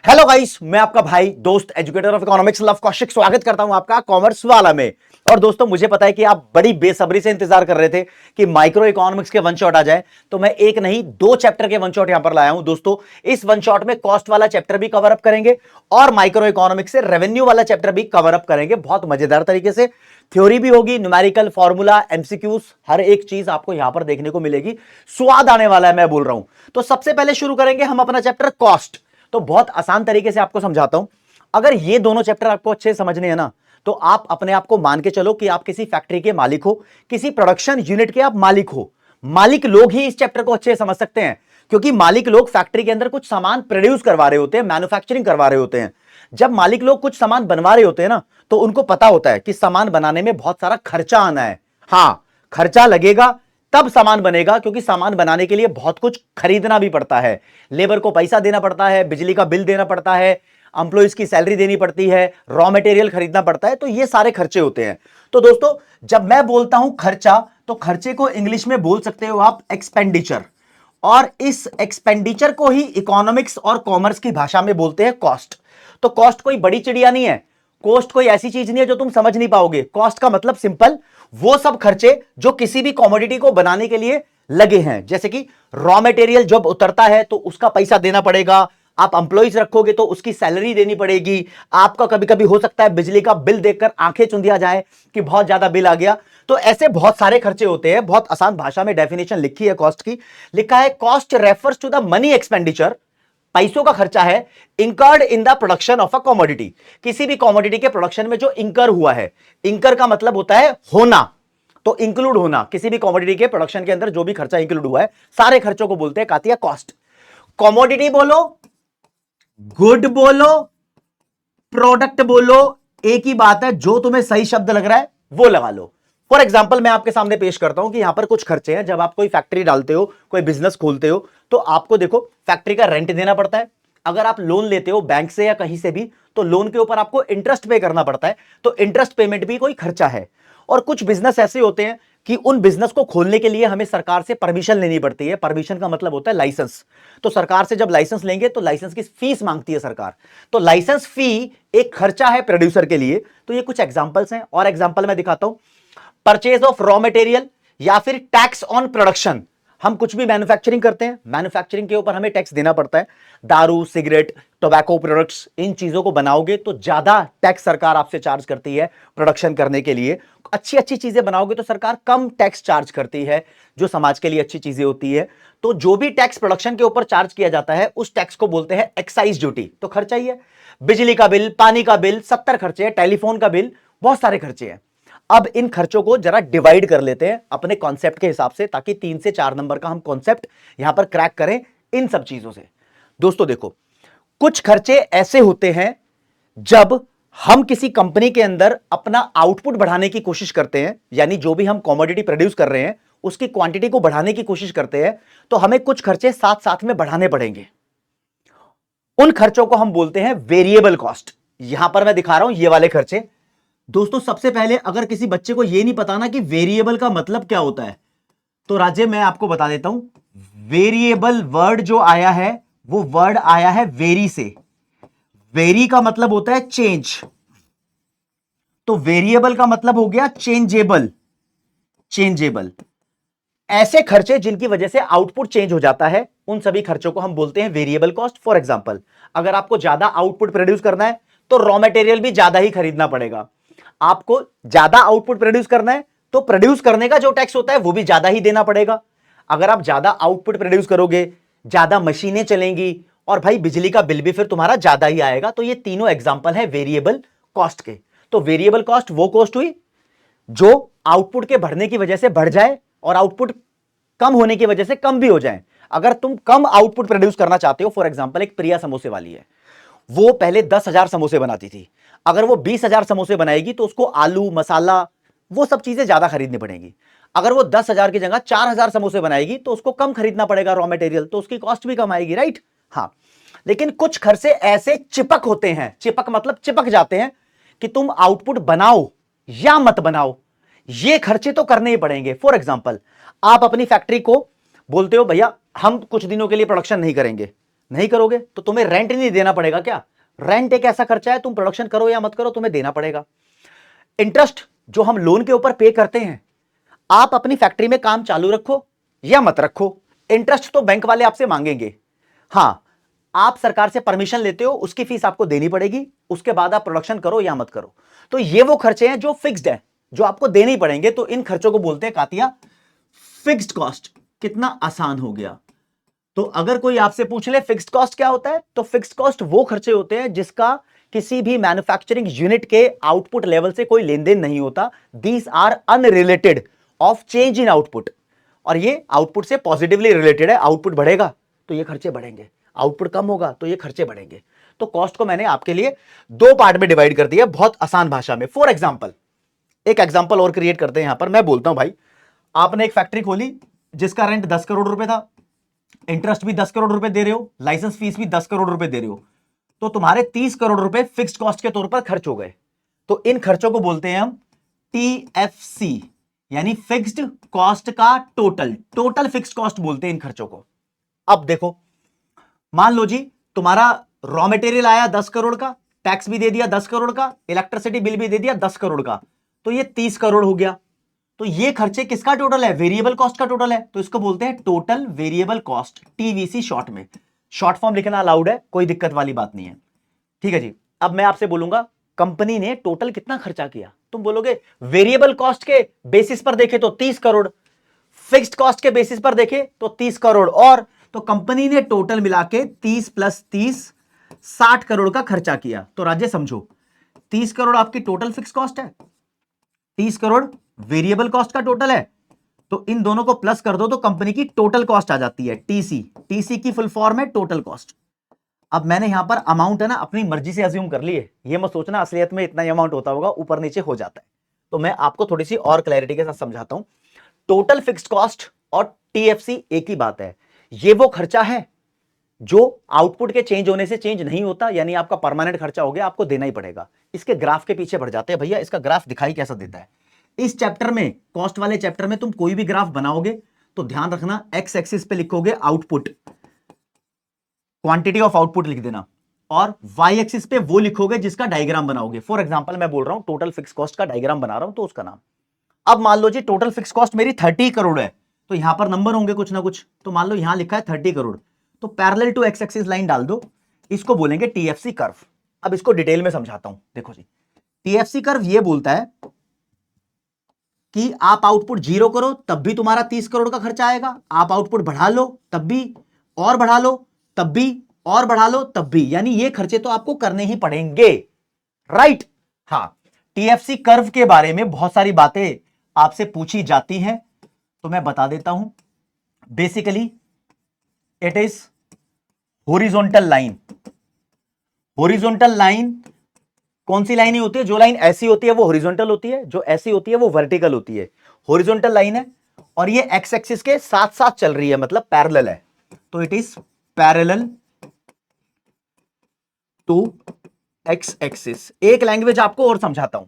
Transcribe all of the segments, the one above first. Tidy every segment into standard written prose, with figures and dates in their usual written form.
Hello guys, मैं आपका भाई दोस्त educator of economics love Kaushik स्वागत करता हूं आपका कॉमर्स वाला में। और दोस्तों, मुझे पता है कि आप बड़ी बेसब्री से इंतजार कर रहे थे कि माइक्रो इकोनॉमिक्स के वन शॉट आ जाए, तो मैं एक नहीं दो चैप्टर के वन शॉट यहां पर लाया हूं। दोस्तों, इस वन शॉट में कॉस्ट वाला चैप्टर भी कवर अप करेंगे और माइक्रो इकोनॉमिक्स से रेवेन्यू वाला चैप्टर भी कवर अप करेंगे बहुत मजेदार तरीके से। थ्योरी भी होगी, न्यूमेरिकल फॉर्मूला, एमसीक्यूज, हर एक चीज आपको यहां पर देखने को मिलेगी। स्वाद आने वाला है, मैं बोल रहा हूं। तो सबसे पहले शुरू करेंगे हम अपना चैप्टर कॉस्ट। तो बहुत आसान तरीके से आपको समझाता हूं। अगर ये दोनों चैप्टर आपको अच्छे समझने हैं ना, तो आप अपने आप को मान के चलो कि आप किसी फैक्ट्री के मालिक हो, किसी प्रोडक्शन यूनिट के आप मालिक हो। मालिक लोग ही इस चैप्टर को अच्छे से समझ सकते हैं, क्योंकि मालिक लोग फैक्ट्री के अंदर कुछ सामान प्रोड्यूस करवा रहे होते हैं, मैन्युफैक्चरिंग करवा रहे होते हैं। जब मालिक लोग कुछ सामान बनवा रहे होते हैं ना, तो उनको पता होता है कि सामान बनाने में बहुत सारा खर्चा आना है। हां, खर्चा लगेगा तब सामान बनेगा, क्योंकि सामान बनाने के लिए बहुत कुछ खरीदना भी पड़ता है। लेबर को पैसा देना पड़ता है, बिजली का बिल देना पड़ता है, एम्प्लॉइज की सैलरी देनी पड़ती है, रॉ मटेरियल खरीदना पड़ता है। तो ये सारे खर्चे होते हैं। तो दोस्तों, जब मैं बोलता हूं खर्चा, तो खर्चे को इंग्लिश में बोल सकते हो आप एक्सपेंडिचर, और इस एक्सपेंडिचर को ही इकोनॉमिक्स और कॉमर्स की भाषा में बोलते हैं कॉस्ट। तो कॉस्ट कोई बड़ी चिड़िया नहीं है, कॉस्ट कोई ऐसी चीज नहीं है जो तुम समझ नहीं पाओगे। कॉस्ट का मतलब सिंपल, वो सब खर्चे जो किसी भी कॉमोडिटी को बनाने के लिए लगे हैं। जैसे कि रॉ मटेरियल जब उतरता है तो उसका पैसा देना पड़ेगा, आप एम्प्लॉइज रखोगे तो उसकी सैलरी देनी पड़ेगी, आपका कभी कभी हो सकता है बिजली का बिल देखकर आंखें चुंधिया जाए कि बहुत ज्यादा बिल आ गया। तो ऐसे बहुत सारे खर्चे होते हैं। बहुत आसान भाषा में डेफिनेशन लिखी है कॉस्ट की, लिखा है cost refers to the money expenditure, पैसों का खर्चा है, incurred in the production of a commodity, किसी भी कॉमोडिटी के प्रोडक्शन में जो इंकर हुआ है। इंकर का मतलब होता है होना, तो इंक्लूड होना। किसी भी कॉमोडिटी के प्रोडक्शन के अंदर जो भी खर्चा इंक्लूड हुआ है, सारे खर्चों को बोलते हैं कातिया कॉस्ट। कॉमोडिटी बोलो, गुड बोलो, प्रोडक्ट बोलो, एक ही बात है। जो तुम्हें सही शब्द लग रहा है वो लगा लो। फॉर एग्जाम्पल मैं आपके सामने पेश करता हूं कि यहां पर कुछ खर्चे हैं। जब आप कोई फैक्ट्री डालते हो, कोई बिजनेस खोलते हो, तो आपको देखो फैक्ट्री का रेंट देना पड़ता है। अगर आप लोन लेते हो बैंक से या कहीं से भी, तो लोन के ऊपर आपको इंटरेस्ट पे करना पड़ता है। तो इंटरेस्ट पेमेंट भी कोई खर्चा है। और कुछ बिजनेस ऐसे होते हैं कि उन बिजनेस को खोलने के लिए हमें सरकार से परमिशन लेनी पड़ती है। परमिशन का मतलब होता है लाइसेंस। तो सरकार से जब लाइसेंस लेंगे तो लाइसेंस की फीस मांगती है सरकार। तो लाइसेंस फी एक खर्चा है प्रोड्यूसर के लिए। तो ये कुछ एग्जांपल्स हैं, और एग्जांपल मैं दिखाता हूं। परचेज ऑफ रॉ मटेरियल, या फिर टैक्स ऑन प्रोडक्शन। हम कुछ भी मैन्युफैक्चरिंग करते हैं, मैन्युफैक्चरिंग के ऊपर हमें टैक्स देना पड़ता है। दारू, सिगरेट, टोबैको प्रोडक्ट्स, इन चीजों को बनाओगे तो ज्यादा टैक्स सरकार आपसे चार्ज करती है प्रोडक्शन करने के लिए। अच्छी अच्छी चीजें बनाओगे तो सरकार कम टैक्स चार्ज करती है, जो समाज के लिए अच्छी चीजें होती है। तो जो भी टैक्स प्रोडक्शन के ऊपर चार्ज किया जाता है, उस टैक्स को बोलते हैं एक्साइज ड्यूटी। तो खर्चा ही है। बिजली का बिल, पानी का बिल, 70 खर्चे हैं, टेलीफोन का बिल, बहुत सारे खर्चे हैं। अब इन खर्चों को जरा डिवाइड कर लेते हैं अपने कॉन्सेप्ट के हिसाब से, ताकि 3 से 4 नंबर का हम कॉन्सेप्ट यहां पर क्रैक करें इन सब चीजों से। दोस्तों देखो, कुछ खर्चे ऐसे होते हैं जब हम किसी कंपनी के अंदर अपना आउटपुट बढ़ाने की कोशिश करते हैं, यानी जो भी हम कमोडिटी प्रोड्यूस कर रहे हैं उसकी क्वांटिटी को बढ़ाने की कोशिश करते हैं, तो हमें कुछ खर्चे साथ साथ में बढ़ाने पड़ेंगे। उन खर्चों को हम बोलते हैं वेरिएबल कॉस्ट। यहां पर मैं दिखा रहा हूं ये वाले खर्चे। दोस्तों, सबसे पहले अगर किसी बच्चे को यह नहीं पता ना कि वेरिएबल का मतलब क्या होता है, तो राजे मैं आपको बता देता हूं। वेरिएबल वर्ड जो आया है, वो वर्ड आया है वेरी से। वेरी का मतलब होता है चेंज, तो वेरिएबल का मतलब हो गया चेंजेबल। चेंजेबल ऐसे खर्चे जिनकी वजह से आउटपुट चेंज हो जाता है, उन सभी खर्चों को हम बोलते हैं वेरिएबल कॉस्ट। फॉर एग्जांपल, अगर आपको ज्यादा आउटपुट प्रोड्यूस करना है तो रॉ मटेरियल भी ज्यादा ही खरीदना पड़ेगा। आपको ज्यादा आउटपुट प्रोड्यूस करना है तो प्रोड्यूस करने का जो टैक्स होता है वो भी ज्यादा ही देना पड़ेगा। अगर आप ज्यादा आउटपुट प्रोड्यूस करोगे, ज्यादा मशीनें चलेंगी, और भाई बिजली का बिल भी फिर तुम्हारा ज्यादा ही आएगा। तो ये तीनों एग्जांपल है वेरिएबल कॉस्ट के। तो वेरिएबल कॉस्ट वो कॉस्ट हुई जो आउटपुट के बढ़ने की वजह से बढ़ जाए और आउटपुट कम होने की वजह से कम भी हो जाए। अगर तुम कम आउटपुट प्रोड्यूस करना चाहते हो, फॉर एग्जांपल एक प्रिया समोसे वाली है, वो पहले 10,000 समोसे बनाती थी। अगर वो 20,000 समोसे बनाएगी तो उसको आलू, मसाला, वो सब चीजें ज्यादा खरीदनी पड़ेगी। अगर वो 10,000 की जगह 4,000 समोसे बनाएगी तो उसको कम खरीदना पड़ेगा रॉ मटेरियल, तो उसकी कॉस्ट भी कम आएगी, राइट। हाँ, लेकिन कुछ खर्चे ऐसे चिपक होते हैं, चिपक मतलब चिपक जाते हैं, कि तुम आउटपुट बनाओ या मत बनाओ, ये खर्चे तो करने ही पड़ेंगे। फॉर एग्जाम्पल, आप अपनी फैक्ट्री को बोलते हो भैया हम कुछ दिनों के लिए प्रोडक्शन नहीं करेंगे, नहीं करोगे तो तुम्हें रेंट नहीं देना पड़ेगा क्या? रेंट एक ऐसा खर्चा है, तुम प्रोडक्शन करो या मत करो तुम्हें देना पड़ेगा। इंटरेस्ट जो हम लोन के ऊपर पे करते हैं, आप अपनी फैक्ट्री में काम चालू रखो या मत रखो, इंटरेस्ट तो बैंक वाले आपसे मांगेंगे। हां, आप सरकार से परमिशन लेते हो, उसकी फीस आपको देनी पड़ेगी, उसके बाद आप प्रोडक्शन करो या मत करो। तो ये वो खर्चे हैं जो फिक्स्ड है, जो आपको देने ही पड़ेंगे। तो इन खर्चों को बोलते हैं कातिया फिक्स्ड कॉस्ट। कितना आसान हो गया। तो अगर कोई आपसे पूछ ले फिक्स्ड कॉस्ट क्या होता है, तो फिक्स्ड कॉस्ट वो खर्चे होते हैं जिसका किसी भी मैन्युफैक्चरिंग यूनिट के आउटपुट लेवल से कोई लेन देन नहीं होता। These are unrelated of change in output, और ये आउटपुट से पॉजिटिवली रिलेटेड है। आउटपुट बढ़ेगा तो ये खर्चे बढ़ेंगे, आउटपुट कम होगा तो ये खर्चे बढ़ेंगे। तो कॉस्ट को मैंने आपके लिए दो पार्ट में डिवाइड कर दिया, बहुत आसान भाषा में। फॉर एग्जाम्पल, एक एग्जाम्पल और क्रिएट करते हैं यहां पर। मैं बोलता हूं भाई, आपने एक फैक्ट्री खोली जिसका रेंट 10 करोड़ रुपए था, इंटरेस्ट भी 10 करोड़ रुपए दे रहे हो, लाइसेंस फीस भी 10 करोड़ रुपए दे रहे हो, तो तुम्हारे 30 करोड़ रुपए फिक्स्ड कॉस्ट के तौर पर खर्च हो गए। तो इन खर्चों को बोलते हैं हम टीएफसी, यानी फिक्स्ड कॉस्ट का टोटल। टोटल फिक्स्ड कॉस्ट बोलते हैं इन खर्चों को। अब देखो, मान लो जी तुम्हारा रॉ मटेरियल आया 10 करोड़ का, टैक्स भी दे दिया 10 करोड़ का, इलेक्ट्रिसिटी बिल भी दे दिया 10 करोड़ का, तो ये 30 करोड़ हो गया। तो ये खर्चे किसका टोटल है? वेरिएबल कॉस्ट का टोटल है। तो इसको बोलते हैं total variable cost, TVC short में। शॉर्ट फॉर्म लिखना अलाउड है, कोई दिक्कत वाली बात नहीं है। ठीक है जी। अब मैं आपसे बोलूंगा कंपनी ने टोटल कितना खर्चा किया, तुम बोलोगे वेरिएबल कॉस्ट के बेसिस पर देखे तो 30 करोड़, फिक्स्ड कॉस्ट के बेसिस पर देखे तो 30 करोड़, और तो कंपनी ने टोटल मिला के 30 प्लस 30 60 करोड़ का खर्चा किया। तो राज्य समझो, 30 करोड़ आपकी टोटल फिक्स कॉस्ट है, 30 करोड़ वेरिएबल कॉस्ट का टोटल है, तो इन दोनों को प्लस कर दो तो कंपनी की टोटल कॉस्ट आ जाती है टीसी। टीसी की फुल फॉर्म है टोटल कॉस्ट। अब मैंने यहां पर अमाउंट है ना अपनी मर्जी से अज्यूम कर लिए, ये मत सोचना असलियत में इतना अमाउंट होता होगा, ऊपर नीचे हो जाता है। तो मैं आपको थोड़ी सी और क्लैरिटी के साथ समझाता हूं। टोटल फिक्स्ड कॉस्ट और टीएफसी एक ही बात है। ये वो खर्चा है जो आउटपुट के चेंज होने से चेंज नहीं होता, यानी आपका परमानेंट खर्चा हो गया, आपको देना ही पड़ेगा। इसके ग्राफ के पीछे बढ़ जाते हैं भैया। इसका ग्राफ दिखाई कैसा देता है? इस चैप्टर में, कॉस्ट वाले चैप्टर में तुम कोई भी ग्राफ बनाओगे तो ध्यान रखना एक्स एक्सिस पे लिखोगे आउटपुट, क्वांटिटी ऑफ आउटपुट लिख देना, और वाई एक्सिस पे वो लिखोगे जिसका डायग्राम बनाओगे। फॉर एग्जांपल मैं बोल रहा हूं टोटल फिक्स कॉस्ट का डायग्राम बना रहा हूं तो उसका नाम। अब मान लो जी टोटल फिक्स कॉस्ट मेरी 30 करोड़ है, तो यहां पर नंबर होंगे कुछ ना कुछ। तो मान लो यहां लिखा है 30 करोड़, तो parallel to X axis line डाल दो, इसको बोलेंगे टीएफसी कर्व। अब इसको डिटेल में समझाता हूं। देखो जी, टीएफसी कर्व ये बोलता है कि आप आउटपुट 0 करो तब भी तुम्हारा 30 करोड़ का खर्चा आएगा, आप आउटपुट बढ़ा लो तब भी, और बढ़ा लो तब भी, और बढ़ा लो तब भी, यानी ये खर्चे तो आपको करने ही पड़ेंगे। राइट? हां, टीएफसी कर्व के बारे में बहुत सारी बातें आपसे पूछी जाती हैं, तो मैं बता देता हूं। Basically it is horizontal line. Horizontal line कौन सी लाइन ही होती है? जो लाइन ऐसी होती है वो हॉरिजॉन्टल होती है, जो ऐसी होती है वो वर्टिकल होती है। हॉरिजॉन्टल लाइन है और ये एक्स एक्सिस के साथ साथ चल रही है, मतलब पैरेलल है। तो it is parallel to X axis. एक लैंग्वेज आपको और समझाता हूं।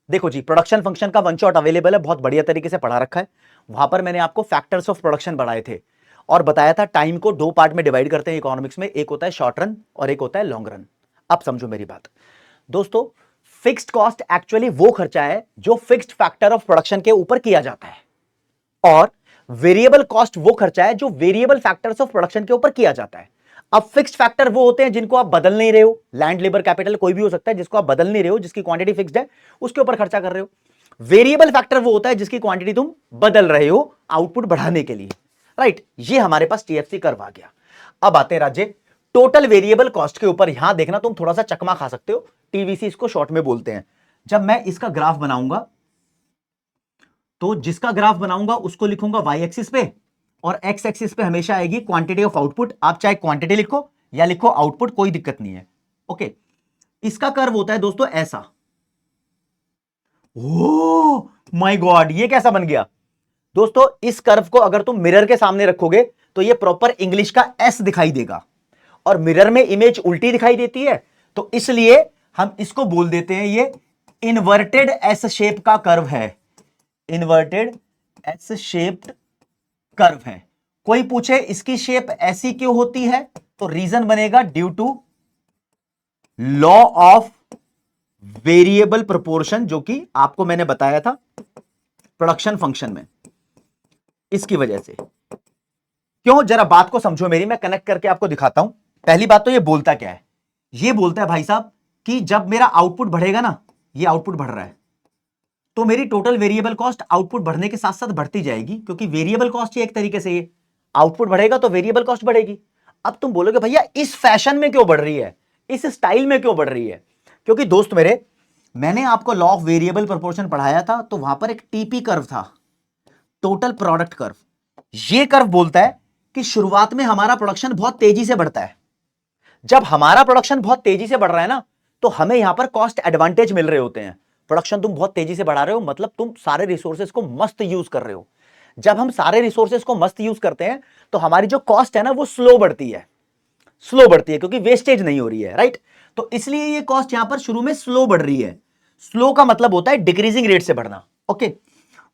देखो जी, प्रोडक्शन फंक्शन का वन शॉट अवेलेबल है, बहुत बढ़िया तरीके से पढ़ा रखा है। वहां पर मैंने आपको फैक्टर्स ऑफ प्रोडक्शन बढ़ाए थे और बताया था टाइम को दो पार्ट में डिवाइड करते हैं इकोनॉमिक्स में, एक होता है शॉर्ट रन और एक होता है लॉन्ग रन। अब समझो मेरी बात दोस्तों, फिक्स्ड कॉस्ट एक्चुअली वो खर्चा है जो फिक्स्ड फैक्टर ऑफ प्रोडक्शन के ऊपर किया जाता है, और वेरिएबल कॉस्ट वो खर्चा है जो वेरिएबल फैक्टर्स ऑफ प्रोडक्शन के ऊपर किया जाता है। अब फिक्स्ड फैक्टर वो होते हैं जिनको आप बदल नहीं रहे हो, लैंड लेबर कैपिटल कोई भी हो सकता है, जिसको आप बदल नहीं रहे हो, जिसकी क्वांटिटी फिक्स्ड है, उसके ऊपर खर्चा कर रहे हो। वेरिएबल फैक्टर वो होता है जिसकी क्वांटिटी तुम बदल रहे हो आउटपुट बढ़ाने के लिए। राइट? ये हमारे पास टीएफसी कर्व आ गया। अब आते हैं राज्य टोटल वेरिएबल कॉस्ट के ऊपर। यहां देखना तुम थोड़ा सा चकमा खा सकते हो, टीवीसी इसको शॉर्ट में बोलते हैं। जब मैं इसका ग्राफ बनाऊंगा तो जिसका ग्राफ बनाऊंगा उसको लिखूंगा वाई एक्सिस पे, और एक्स एक्सिस पे हमेशा आएगी क्वांटिटी ऑफ आउटपुट। आप चाहे क्वांटिटी लिखो या लिखो आउटपुट, कोई दिक्कत नहीं है। ओके, इसका कर्व होता है दोस्तों ऐसा। ओह माय गॉड, ये कैसा बन गया दोस्तों? इस कर्व को अगर तुम मिरर के सामने रखोगे तो ये प्रॉपर इंग्लिश का एस दिखाई देगा, और मिरर में इमेज उल्टी दिखाई देती है, तो इसलिए हम इसको बोल देते हैं ये इन्वर्टेड एस शेप का कर्व है। इन्वर्टेड एस शेप्ड कर्व है। कोई पूछे इसकी शेप ऐसी क्यों होती है, तो रीजन बनेगा due to law of variable proportion, जो कि आपको मैंने बताया था प्रोडक्शन फंक्शन में, इसकी वजह से। क्यों, जरा बात को समझो मेरी, मैं कनेक्ट करके आपको दिखाता हूं। पहली बात तो ये बोलता क्या है, ये बोलता है भाई साहब कि जब मेरा आउटपुट बढ़ेगा ना, ये आउटपुट बढ़ रहा है, तो मेरी टोटल वेरिएबल कॉस्ट आउटपुट बढ़ने के साथ साथ बढ़ती जाएगी, क्योंकि वेरिएबल कॉस्ट ही एक तरीके से ये आउटपुट बढ़ेगा तो वेरिएबल कॉस्ट बढ़ेगी। अब तुम बोलोगे भैया इस फैशन में क्यों बढ़ रही है, इस स्टाइल में क्यों बढ़ रही है? क्योंकि दोस्त मेरे, मैंने आपको लॉ ऑफ वेरिएबल प्रोपोर्शन पढ़ाया था, तो वहां पर एक टीपी कर्व था, टोटल प्रोडक्ट कर्व। ये कर्व बोलता है कि शुरुआत में हमारा प्रोडक्शन बहुत तेजी से बढ़ता है। जब हमारा प्रोडक्शन बहुत तेजी से बढ़ रहा है ना, तो हमें यहां पर कॉस्ट एडवांटेज मिल रहे होते हैं। प्रोडक्शन तुम बहुत तेजी से बढ़ा रहे हो, मतलब तुम सारे रिसोर्सेज को मस्त यूज कर रहे हो। जब हम सारे रिसोर्सेज को मस्त यूज करते हैं, तो हमारी जो कॉस्ट है ना, वो स्लो बढ़ती है, स्लो बढ़ती है, क्योंकि वेस्टेज नहीं हो रही है, राइट? तो इसलिए ये कॉस्ट यहां पर शुरू में स्लो बढ़ रही है। स्लो का मतलब होता है डिक्रीजिंग रेट से बढ़ना, ओके।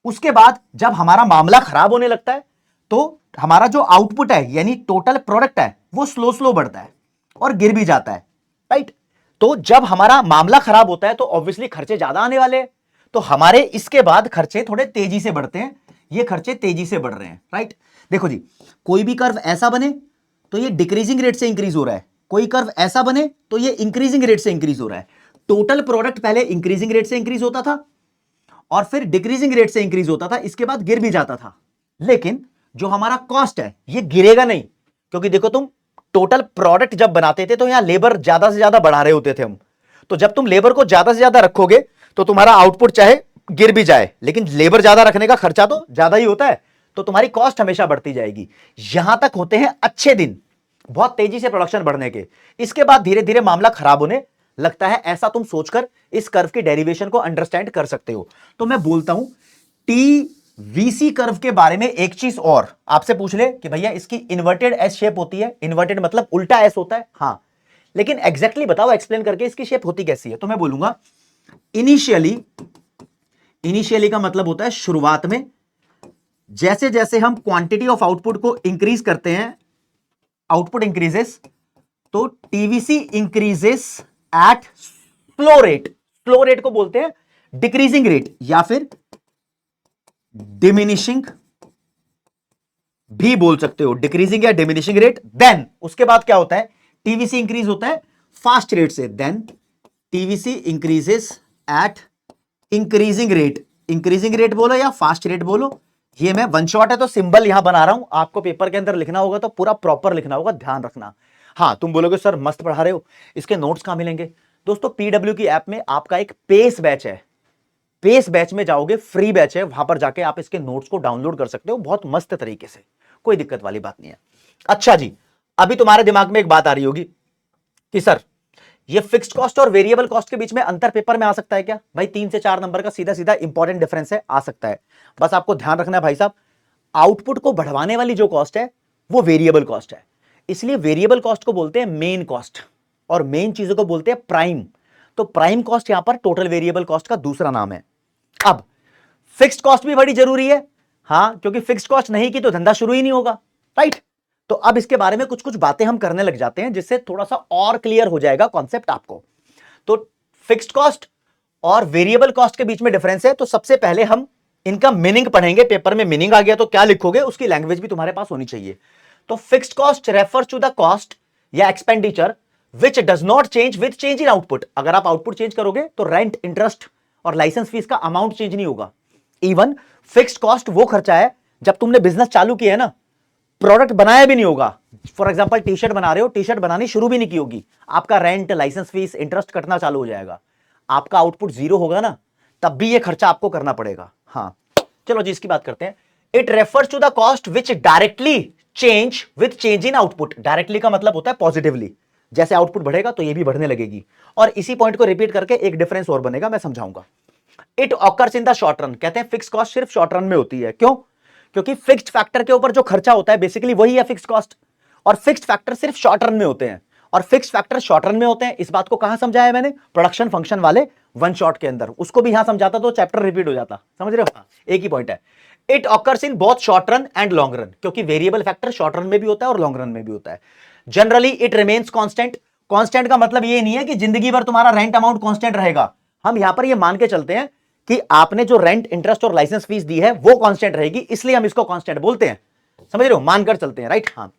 उसके बाद जब हमारा मामला खराब होने लगता है, तो हमारा जो आउटपुट है, यानी टोटल प्रोडक्ट है, वो स्लो स्लो बढ़ता है और गिर भी जाता है, राइट? तो जब हमारा मामला खराब होता है, तो ऑब्वियसली खर्चे ज्यादा आने वाले हैं, तो हमारे इसके बाद खर्चे थोड़े तेजी से बढ़ते हैं। ये खर्चे तेजी से बढ़ रहे हैं, राइट? देखो जी, कोई भी कर्व ऐसा बने तो ये डिक्रीजिंग रेट से इंक्रीज हो रहा है, कोई कर्व ऐसा बने तो ये इंक्रीजिंग रेट से इंक्रीज हो रहा है। टोटल प्रोडक्ट पहले इंक्रीजिंग रेट से इंक्रीज होता था और फिर डिक्रीजिंग रेट से इंक्रीज होता था, इसके बाद गिर भी जाता था। लेकिन जो हमारा कॉस्ट है, ये गिरेगा नहीं, क्योंकि देखो तुम टोटल प्रोडक्ट जब बनाते थे, तो यहां लेबर ज्यादा से ज्यादा बढ़ा रहे होते थे हम। तो जब तुम लेबर को ज्यादा से ज्यादा रखोगे, तो तुम्हारा आउटपुट चाहे गिर भी जाए, लेकिन लेबर ज्यादा रखने का खर्चा तो ज्यादा ही होता है, तो तुम्हारी कॉस्ट हमेशा बढ़ती जाएगी। यहां तक होते हैं अच्छे दिन, बहुत तेजी से प्रोडक्शन बढ़ने के। इसके बाद धीरे धीरे मामला खराब होने लगता है। ऐसा तुम सोचकर इस कर्व की डेरिवेशन को अंडरस्टैंड कर सकते हो। तो मैं बोलता हूं टीवीसी कर्व के बारे में एक चीज और, आपसे पूछ ले कि भैया इसकी इन्वर्टेड एस शेप होती है। इन्वर्टेड मतलब उल्टा एस होता है, हां, लेकिन एग्जैक्टली बताओ एक्सप्लेन करके इसकी शेप होती कैसी है। तो मैं बोलूंगा इनिशियली का मतलब होता है शुरुआत में, जैसे जैसे हम क्वांटिटी ऑफ आउटपुट को इंक्रीज करते हैं, आउटपुट इंक्रीजेस, तो TVC increases eight slow rate. Slow rate को बोलते हैं डिक्रीजिंग रेट या फिर डिमिनिशिंग भी बोल सकते हो, डिक्रीजिंग या डिमिनिशिंग रेट। देन उसके बाद क्या होता है, टीवीसी इंक्रीज होता है फास्ट रेट से। Then TVC increases at increasing rate. Increasing rate बोलो या फास्ट रेट बोलो, ये मैं वन शॉट है तो सिंबल यहां बना रहा हूं, आपको पेपर के अंदर लिखना होगा तो पूरा प्रॉपर लिखना होगा, ध्यान रखना। हाँ, तुम बोलोगे सर मस्त पढ़ा रहे हो, इसके नोट्स कहां मिलेंगे? दोस्तों पीडब्ल्यू की ऐप में आपका एक पेस बैच है, पेस बैच में जाओगे, फ्री बैच है, वहां पर जाके आप इसके नोट्स को डाउनलोड कर सकते हो बहुत मस्त तरीके से, कोई दिक्कत वाली बात नहीं है। अच्छा जी, अभी तुम्हारे दिमाग में एक बात आ रही होगी कि सर ये फिक्स्ड कॉस्ट और वेरिएबल कॉस्ट के बीच में अंतर पेपर में आ सकता है क्या? भाई 3 से 4 नंबर का सीधा सीधा इंपॉर्टेंट डिफरेंस है, आ सकता है। बस आपको ध्यान रखना है भाई साहब, आउटपुट को बढ़वाने वाली जो कॉस्ट है वो वेरिएबल कॉस्ट है, इसलिए वेरिएबल कॉस्ट को बोलते हैं मेन कॉस्ट और मेन चीजों को बोलते हैं प्राइम। तो प्राइम कॉस्ट यहां पर टोटल वेरिएबल कॉस्ट का दूसरा नाम है। अब फिक्स्ड कॉस्ट भी बड़ी जरूरी है, हां, क्योंकि फिक्स्ड कॉस्ट नहीं की तो धंधा शुरू ही नहीं होगा, राइट? तो अब इसके बारे में कुछ कुछ बातें हम करने लग जाते हैं, जिससे थोड़ा सा और क्लियर हो जाएगा कॉन्सेप्ट आपको। तो फिक्स्ड कॉस्ट और वेरिएबल कॉस्ट के बीच में डिफरेंस है, तो सबसे पहले हम इनका मीनिंग पढ़ेंगे। पेपर में मीनिंग आ गया तो क्या लिखोगे, उसकी लैंग्वेज भी तुम्हारे पास होनी चाहिए। तो fixed cost refers to the cost या expenditure which does not change with change in output. अगर आप आउटपुट चेंज करोगे तो रेंट, इंटरेस्ट और लाइसेंस फीस का अमाउंट चेंज नहीं होगा। इवन फिक्स्ड कॉस्ट वो खर्चा है जब तुमने बिजनेस चालू किया है ना, प्रोडक्ट बनाया भी नहीं होगा। फॉर एग्जांपल टी शर्ट बना रहे हो, टी शर्ट बनानी शुरू भी नहीं की होगी, आपका रेंट, लाइसेंस फीस, इंटरेस्ट कटना चालू हो जाएगा। आपका आउटपुट जीरो होगा ना, तब भी ये खर्चा आपको करना पड़ेगा। हाँ, चलो जी इसकी बात करते हैं। It refers to the cost which directly change with change in output. Directly का मतलब होता है पॉजिटिवली, जैसे आउटपुट बढ़ेगा तो ये भी बढ़ने लगेगी। और इसी पॉइंट को रिपीट करके एक डिफरेंस और बनेगा, मैं समझाऊंगा। It occurs in the short run. कहते हैं फिक्स कॉस्ट सिर्फ शॉर्ट रन में होती है। क्यों? क्योंकि फिक्स्ड फैक्टर के ऊपर जो खर्चा होता है बेसिकली वही है फिक्स्ड कॉस्ट, और फिक्स्ड फैक्टर सिर्फ शॉर्ट रन में होते हैं। और फिक्स्ड फैक्टर शॉर्ट रन में होते हैं, इस बात को कहां समझाया मैंने? प्रोडक्शन फंक्शन वाले वन शॉट के अंदर। उसको भी यहां समझाता तो चैप्टर रिपीट हो जाता, समझ रहे हो? एक ही पॉइंट है। It occurs in both short run and long run, क्योंकि वेरिएबल फैक्टर शॉर्ट रन में भी होता है और लॉन्ग रन में भी होता है। Generally it remains constant. Constant का मतलब ये नहीं है कि जिंदगी भर तुम्हारा रेंट अमाउंट कांस्टेंट रहेगा। हम यहां पर ये मान के चलते हैं कि आपने जो रेंट, इंटरेस्ट और लाइसेंस फीस दी है वो कांस्टेंट रहेगी, इसलिए हम इसको कांस्टेंट बोलते हैं। समझ रहे हो, मानकर चलते हैं, राइट। हाँ,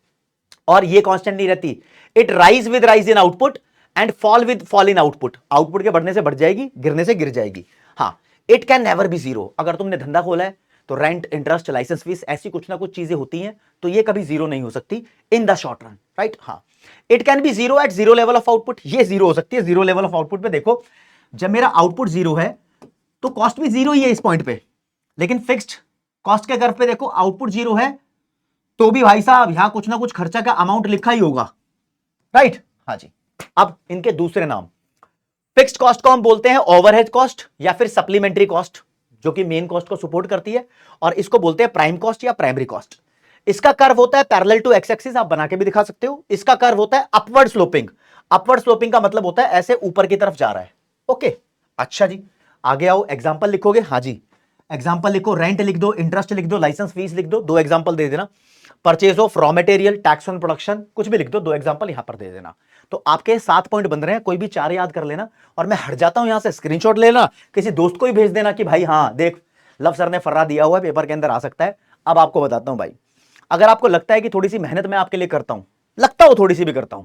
और ये कांस्टेंट नहीं रहती। It rise with rise in output and fall with fall in output. Output के बढ़ने से बढ़ जाएगी, गिरने से गिर जाएगी। हाँ, it can never be zero. अगर तुमने धंधा खोला है तो रेंट, इंटरेस्ट, लाइसेंस फीस, ऐसी कुछ ना कुछ चीजें होती हैं, तो ये कभी जीरो नहीं हो सकती in the short run, right. हाँ, it can be zero at zero level of output. ये जीरो हो सकती है जीरो लेवल ऑफ आउटपुट पे। देखो, जब मेरा आउटपुट जीरो है तो कॉस्ट भी जीरो ही है इस पॉइंट पे, लेकिन फिक्स्ड कॉस्ट के कर्व पे देखो आउटपुट जीरो है तो भी भाई साहब यहां कुछ ना कुछ खर्चा का अमाउंट लिखा ही होगा, राइट। हाँ जी। अब इनके दूसरे नाम, फिक्स्ड कॉस्ट को हम बोलते हैं ओवरहेड कॉस्ट या फिर सप्लीमेंट्री कॉस्ट, जो कि मेन कॉस्ट को सपोर्ट करती है, और इसको बोलते हैं प्राइम कॉस्ट या प्राइमरी कॉस्ट। इसका कर्व होता है पैरेलल टू एक्स एक्सिस, आप बना के भी दिखा सकते हो। इसका कर्व होता है अपवर्ड स्लोपिंग। अपवर्ड स्लोपिंग का मतलब होता है ऐसे ऊपर की तरफ जा रहा है। ओके, अच्छा जी, आगे आओ। एग्जांपल लिखोगे? हाँ जी, एग्जांपल लिखो। रेंट लिख दो, इंटरेस्ट लिख दो, लाइसेंस फीस लिख दो। 2 एग्जांपल दे देना। Purchase of raw material, tax on production, कुछ भी लिख दो। 2 एग्जांपल यहां पर दे देना। तो आपके 7 पॉइंट बन रहे हैं, कोई भी 4 याद कर लेना, और मैं हट जाता हूं यहां से। स्क्रीनशॉट लेना, किसी दोस्त को ही भेज देना कि भाई हाँ देख, लव सर ने फर्रा दिया हुआ है, पेपर के अंदर आ सकता है। अब आपको बताता हूं भाई, अगर आपको लगता है कि थोड़ी सी मेहनत मैं आपके लिए करता हूं, लगता हो थोड़ी सी भी करता हूं,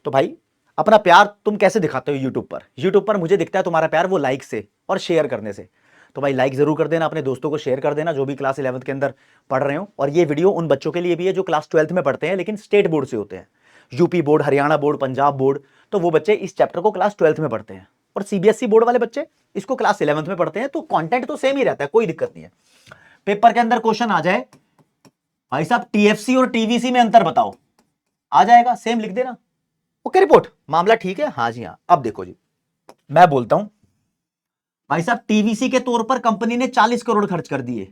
तो भाई अपना प्यार तुम कैसे दिखाते हो यूट्यूब पर? यूट्यूब पर मुझे दिखता है तुम्हारा प्यार वो लाइक से और शेयर करने से। तो भाई लाइक जरूर कर देना, अपने दोस्तों को शेयर कर देना जो भी क्लास 11th के अंदर पढ़ रहे हो। और ये वीडियो उन बच्चों के लिए भी है जो क्लास 12th में पढ़ते हैं लेकिन स्टेट बोर्ड से होते हैं, UP board, Haryana board, Punjab board. तो वो बच्चे इस चैप्टर को क्लास 12th में पढ़ते हैं, और सीबीएसई बोर्ड वाले बच्चे इसको क्लास 11th में पढ़ते हैं। तो कंटेंट तो सेम ही रहता है, कोई दिक्कत नहीं है। पेपर के अंदर क्वेश्चन आ जाए भाई साहब टीएफसी और टीवीसी में अंतर बताओ, आ जाएगा, सेम लिख देना। ओके रिपोर्ट, मामला ठीक है? हाँ जी हाँ। अब देखो जी, मैं बोलता हूं भाई साहब, टीवीसी के तौर पर कंपनी ने 40 करोड़ खर्च कर दिए,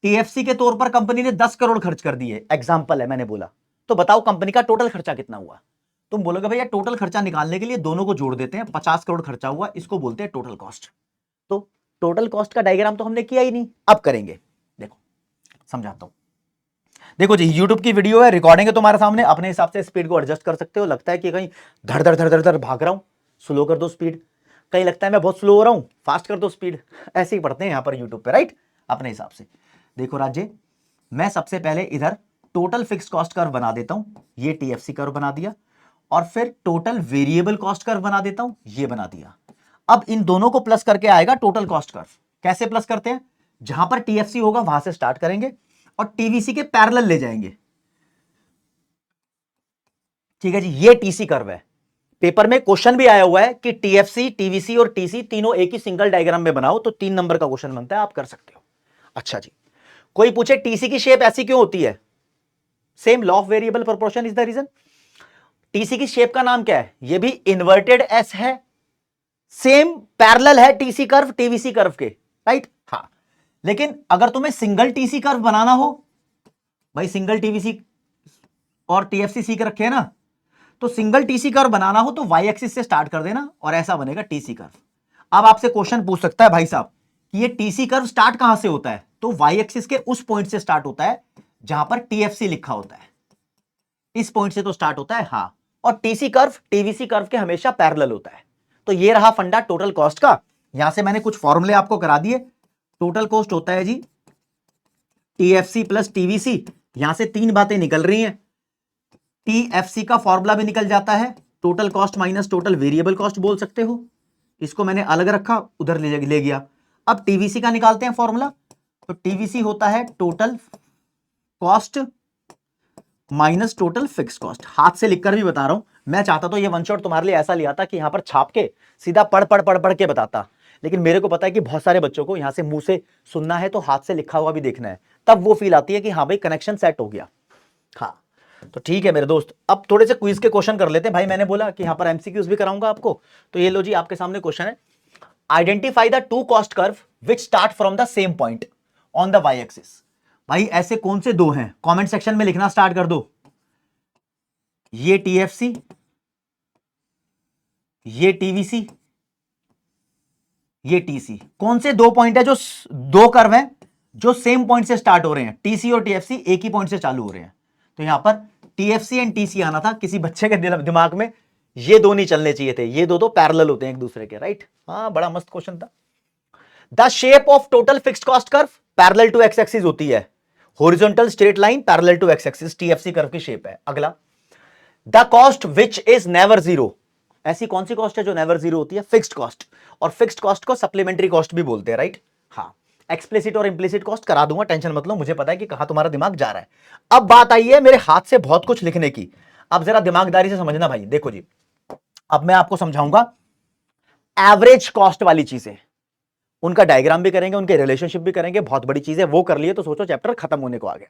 टीएफसी के तौर पर कंपनी ने 10 करोड़ खर्च कर दिए। एग्जाम्पल है, मैंने बोला। तो बताओ कंपनी का टोटल खर्चा कितना हुआ? तुम बोलोगे भैया टोटल खर्चा निकालने के लिए दोनों को जोड़ देते हैं, 50 करोड़ खर्चा हुआ, इसको बोलते हैं टोटल कॉस्ट। तो टोटल कॉस्ट का डायग्राम तो हमने किया ही नहीं, अब करेंगे। देखो समझाता हूं। देखो जी, YouTube की वीडियो है, रिकॉर्डिंग है तुम्हारे सामने, अपने हिसाब से स्पीड को एडजस्ट कर सकते हो। लगता है कि कहीं धड़ धड़ धड़ धड़ धड़ भाग रहा हूं, स्लो कर दो स्पीड। कहीं लगता है मैं बहुत स्लो हो रहा हूं, फास्ट कर दो स्पीड। ऐसे ही पढ़ते हैं यहां पर YouTube पे, राइट, अपने हिसाब से। देखो राजे, मैं सबसे पहले इधर टोटल फिक्स कॉस्ट कर्व बना देता हूं, ये टीएफसी कर्व बना दिया, और फिर टोटल वेरिएबल कॉस्ट कर्व बना देता हूं, ये बना दिया। अब इन दोनों को प्लस करके आएगा टोटल कॉस्ट कर्व। कैसे प्लस करते हैं? जहां पर टीएफसी होगा वहां से स्टार्ट करेंगे और टीवीसी के पैरेलल ले जाएंगे। ठीक है जी, ये टीसी कर्व है। पेपर में क्वेश्चन भी आया हुआ है कि टीएफसी, टीवीसी और टीसी तीनों एक ही सिंगल डायग्राम में बनाओ, तो 3 नंबर का क्वेश्चन बनता है, आप कर सकते हो। अच्छा जी, कोई पूछे टीसी की शेप ऐसी क्यों होती है? Same law of variable proportion is the reason. TC की शेप का नाम क्या है? ये भी इन्वर्टेड एस है, सेम पैरेलल है टीसी कर्व टीवीसी कर्व के, राइट। हाँ, लेकिन अगर तुम्हें सिंगल टीसी कर्व बनाना हो, भाई सिंगल टीवीसी और टीएफसी सीख रखे हैं ना, तो सिंगल टीसी कर्व बनाना हो तो वाई एक्सिस से स्टार्ट कर देना और ऐसा बनेगा टीसी कर्व। अब आपसे क्वेश्चन पूछ सकता है भाई साहब कि ये टीसी कर्व स्टार्ट कहां से होता है? तो वाई एक्सिस के उस पॉइंट से स्टार्ट होता है जहां पर टीएफसी लिखा होता है, इस पॉइंट से तो स्टार्ट होता है। हाँ, और टीसी कर्व टीवीसी कर्व के हमेशा पैरेलल होता है। तो ये रहा फंडा टोटल कॉस्ट का। यहां से मैंने कुछ फॉर्मूले आपको करा दिए। टोटल कॉस्ट होता है जी टीएफसी प्लस टीवीसी। यहां से 3 बातें निकल रही हैं। टीएफसी का फॉर्मूला भी निकल जाता है, total cost minus total variable cost बोल सकते हो। इसको मैंने अलग रखा, उधर ले गया। अब टीवीसी का निकालते हैं फॉर्मूला। तो टीवीसी होता है total cost minus total fix cost. हाथ से लिखकर भी बता रहा हूं, मैं चाहता तो ये वन शॉट तुम्हारे लिए ऐसा लिया था कि यहां पर छाप के सीधा पढ़ पढ़ पढ़ पढ़ के बताता, लेकिन मेरे को पता है कि बहुत सारे बच्चों को यहां से मुंह से सुनना है तो हाथ से लिखा हुआ भी देखना है, तब वो फील आती है कि हाँ भाई कनेक्शन सेट हो गया। हाँ, तो ठीक है मेरे दोस्त, अब थोड़े से क्विज के क्वेश्चन कर लेते हैं। भाई मैंने बोला कि यहां पर एमसीक्यूज भी कराऊंगा आपको, तो ये लो जी, आपके सामने क्वेश्चन है। Identify the 2 cost curve which start from the same point on the Y axis. भाई ऐसे कौन से 2 हैं? कमेंट सेक्शन में लिखना स्टार्ट कर दो। ये टीएफसी, ये टीवीसी, ये टीसी। कौन से 2 पॉइंट है, जो 2 कर्व हैं जो सेम पॉइंट से स्टार्ट हो रहे हैं? टीसी और टीएफसी एक ही पॉइंट से चालू हो रहे हैं। तो यहां पर टीएफसी एंड टीसी आना था, किसी बच्चे के दिमाग में ये दो नहीं चलने चाहिए थे, ये दो तो पैरेलल होते हैं एक दूसरे के, राइट। हाँ, बड़ा मस्त क्वेश्चन था। The shape of total fixed cost curve parallel to X axis होती है, horizontal straight line parallel to X axis, TFC curve की शेप है। अगला, the cost which is never zero, ऐसी कौन सी कॉस्ट है जो नेवर जीरो होती है? Fixed cost. और फिक्स्ड कॉस्ट को सप्लीमेंट्री कॉस्ट भी बोलते हैं, राइट। हाँ, एक्सप्लिसिट और इंप्लिसिट कॉस्ट करा दूंगा, टेंशन मत लो, मुझे पता है कि कहां तुम्हारा दिमाग जा रहा है। अब बात आई है मेरे हाथ से बहुत कुछ लिखने की, अब जरा दिमागदारी से समझना भाई। देखो जी, अब मैं आपको समझाऊंगा एवरेज कॉस्ट वाली चीजें, उनका डायग्राम भी करेंगे, उनके रिलेशनशिप भी करेंगे, बहुत बड़ी चीज है। वो कर लिए तो सोचो चैप्टर खत्म होने को आ गया,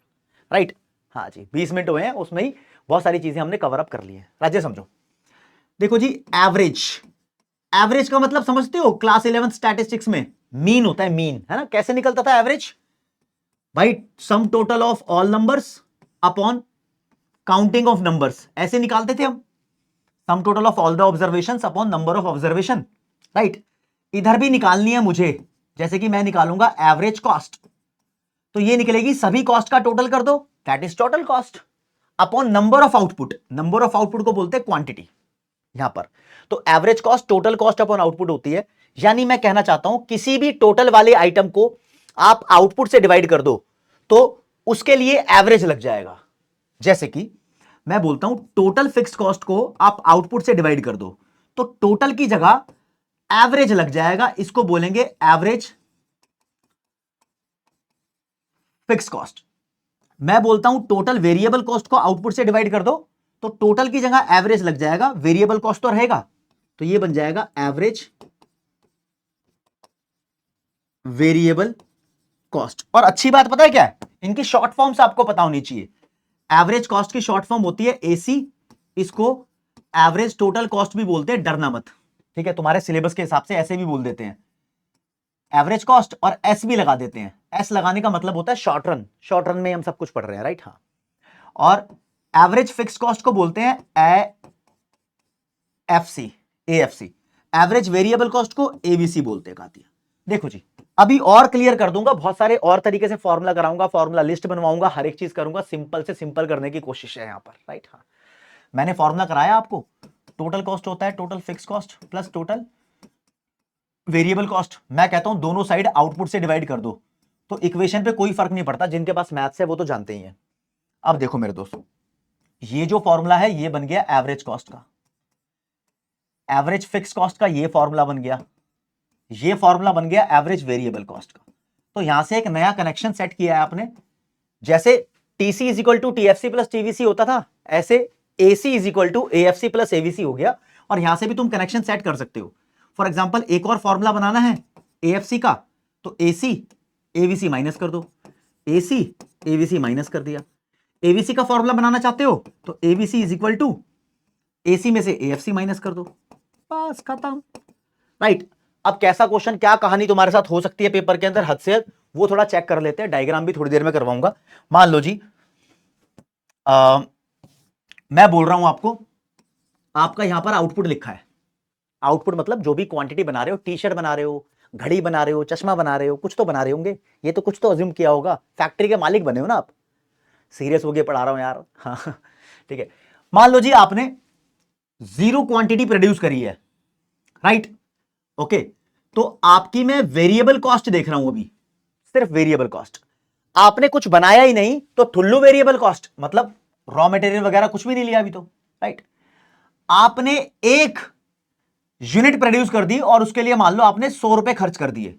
राइट। हाँ जी, 20 मिनट हुए हैं, उसमें ही बहुत सारी चीजें हमने कवर अप कर ली है। राज्य समझो, देखो जी, एवरेज, एवरेज का मतलब समझते हो? क्लास 11 स्टैटिस्टिक्स में मीन होता है, मीन, है ना। कैसे निकलता था एवरेज भाई? सम total of all numbers upon counting of numbers, ऐसे निकालते थे हम। सम total of all the observations upon number of observation, right. इधर भी निकालनी है मुझे, जैसे कि मैं निकालूंगा एवरेज कॉस्ट, तो ये निकलेगी सभी कॉस्ट का टोटल कर दो, that is total cost, upon number of output. Number of output को बोलते हैं क्वांटिटी यहां पर। तो average cost total cost upon output होती है। यानी मैं कहना चाहता हूं किसी भी टोटल वाले आइटम को आप आउटपुट से डिवाइड कर दो तो उसके लिए एवरेज लग जाएगा। जैसे कि मैं बोलता हूं टोटल फिक्स्ड कॉस्ट को आप आउटपुट से डिवाइड कर दो तो टोटल की जगह एवरेज लग जाएगा, इसको बोलेंगे एवरेज फिक्स्ड कॉस्ट। मैं बोलता हूं टोटल वेरिएबल कॉस्ट को आउटपुट से डिवाइड कर दो तो टोटल की जगह एवरेज लग जाएगा, वेरिएबल कॉस्ट तो रहेगा, तो ये बन जाएगा एवरेज वेरिएबल कॉस्ट। और अच्छी बात पता है क्या है, इनकी शॉर्ट फॉर्म्स आपको पता होनी चाहिए। एवरेज कॉस्ट की शॉर्ट फॉर्म होती है एसी, इसको एवरेज टोटल कॉस्ट भी बोलते हैं, डरना मत, ठीक है। तुम्हारे सिलेबस के हिसाब से ऐसे भी बोल देते हैं एवरेज कॉस्ट, और एस भी लगा देते हैं। एस लगाने का मतलब होता है शॉर्ट रन, शॉर्ट रन में हम सब कुछ पढ़ रहे हैं, राइट। हाँ, और एवरेज फिक्स्ड कॉस्ट को बोलते हैं FC, AFC. Average variable cost को एवीसी बोलते हैं। कातिया देखो जी, अभी और क्लियर कर दूंगा, बहुत सारे और तरीके से फॉर्मूला कराऊंगा, फॉर्मूला लिस्ट बनवाऊंगा, हर एक चीज करूंगा, सिंपल से सिंपल करने की कोशिश है यहां पर, राइट। हाँ, मैंने फॉर्मूला कराया आपको, टोटल कॉस्ट होता है total fix cost plus total variable cost. मैं कहता हूं दोनों साइड आउटपुट से डिवाइड कर दो तो इक्वेशन पे कोई फर्क नहीं पड़ता, जिनके पास मैथ्स है वो तो जानते ही हैं। अब देखो मेरे दोस्तों, ये जो फॉर्मूला है ये बन गया एवरेज कॉस्ट का, एवरेज फिक्स कॉस्ट का ये फॉर्मूला बन गया, ये फॉर्मूला बन गया एवरेज वेरिएबल कॉस्ट का। तो यहां से एक नया कनेक्शन सेट किया है आपने, जैसे TC is equal to TFC plus TVC होता था, ऐसे AC is equal to AFC plus AVC हो गया। और यहां से भी तुम कनेक्शन सेट कर सकते हो। फॉर एग्जांपल एक और फॉर्मूला बनाना है एएफसी का, तो एसी एवीसी माइनस कर दो, एसी एवीसी माइनस कर दिया। एवीसी का फॉर्मूला बनाना चाहते हो तो AVC is equal to AC में से एएफसी माइनस कर दो, बस खत्म, राइट। अब कैसा क्वेश्चन, क्या कहानी तुम्हारे साथ हो सकती है पेपर के अंदर हद से हद, वो थोड़ा चेक कर लेते हैं। डायग्राम भी थोड़ी देर में करवाऊंगा। मान लो जी मैं बोल रहा हूं आपको, आपका यहां पर आउटपुट लिखा है, आउटपुट मतलब जो भी क्वांटिटी बना रहे हो, टी शर्ट बना रहे हो, घड़ी बना रहे हो, चश्मा बना रहे हो, कुछ तो बना रहे होंगे, ये तो कुछ तो अज्यूम किया होगा, फैक्ट्री के मालिक बने हो ना आप। सीरियस हो गए पढ़ा रहा हूं यार, हाँ ठीक है। मान लो जी आपने जीरो क्वांटिटी प्रोड्यूस करी है, राइट, ओके। तो आपकी मैं वेरिएबल कॉस्ट देख रहा हूं अभी, सिर्फ वेरिएबल कॉस्ट, आपने कुछ बनाया ही नहीं तो ठुल्लू वेरिएबल कॉस्ट, मतलब रॉ मटेरियल वगैरह कुछ भी नहीं लिया अभी तो, राइट। आपने एक यूनिट प्रोड्यूस कर दी और उसके लिए मान लो आपने 100 रुपए खर्च कर दिए,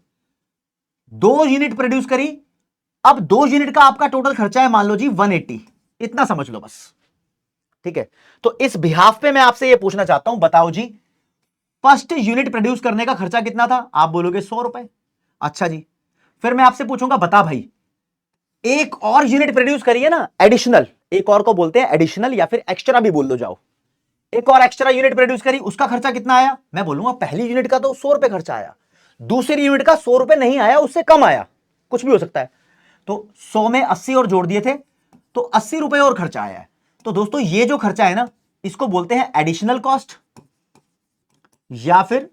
2 यूनिट प्रोड्यूस करी, अब 2 यूनिट का आपका टोटल खर्चा है मान लो जी 180, इतना समझ लो बस, ठीक है। तो इस बिहाफ पे मैं आपसे यह पूछना चाहता हूं, बताओ जी फर्स्ट यूनिट प्रोड्यूस करने का खर्चा कितना था? आप बोलोगे 100 रुपए। अच्छा जी, फिर मैं आपसे पूछूंगा बता भाई एक और यूनिट प्रोड्यूस करिए ना, एडिशनल, एक और को बोलते हैं एडिशनल या फिर एक्स्ट्रा भी बोल दो, जाओ एक और एक्स्ट्रा यूनिट प्रोड्यूस करी, उसका खर्चा कितना आया? मैं बोलूंगा पहली यूनिट का तो 100 रुपए खर्चा आया, दूसरी यूनिट का 100 रुपए नहीं आया, उससे कम आया, कुछ भी हो सकता है। तो 100 में 80 और जोड़ दिए थे तो 80 रुपए और खर्चा आया है। तो दोस्तों ये जो खर्चा है ना, इसको बोलते हैं एडिशनल कॉस्ट या फिर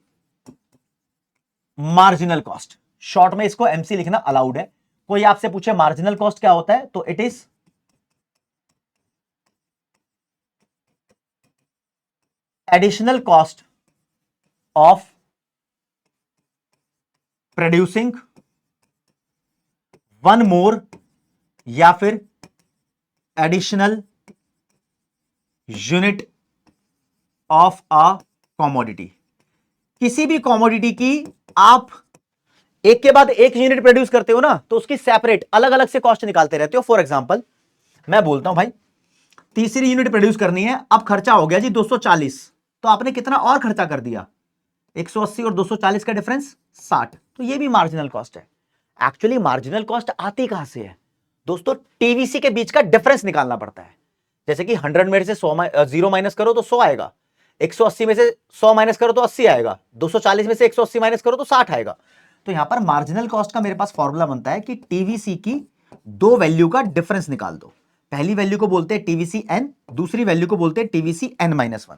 मार्जिनल कॉस्ट। शॉर्ट में इसको एमसी लिखना अलाउड है। कोई आपसे पूछे मार्जिनल कॉस्ट क्या होता है, तो it is additional cost of producing one more, या फिर additional unit of a commodity. किसी भी कॉमोडिटी की आप एक के बाद एक यूनिट प्रोड्यूस करते हो ना, तो उसकी सेपरेट अलग अलग से कॉस्ट निकालते रहते हो। फॉर एग्जांपल मैं बोलता हूं भाई तीसरी यूनिट प्रोड्यूस करनी है, अब खर्चा हो गया जी 240, तो आपने कितना और खर्चा कर दिया, 180 और 240 का डिफरेंस 60, तो ये भी मार्जिनल कॉस्ट है। एक्चुअली मार्जिनल कॉस्ट आती कहां से है दोस्तों, टीवीसी के बीच का डिफरेंस निकालना पड़ता है। जैसे कि 100 में से 0 माइनस करो तो 100 आएगा, 180 में से 100 माइनस करो तो 80 आएगा, 240 में से 180 माइनस करो तो 60 आएगा। तो यहां पर मार्जिनल कॉस्ट का मेरे पास फॉर्मूला बनता है कि टीवीसी की दो वैल्यू का डिफरेंस निकाल दो। पहली वैल्यू को बोलते हैं टीवीसी एन, दूसरी वैल्यू को बोलते हैं TVC N minus one.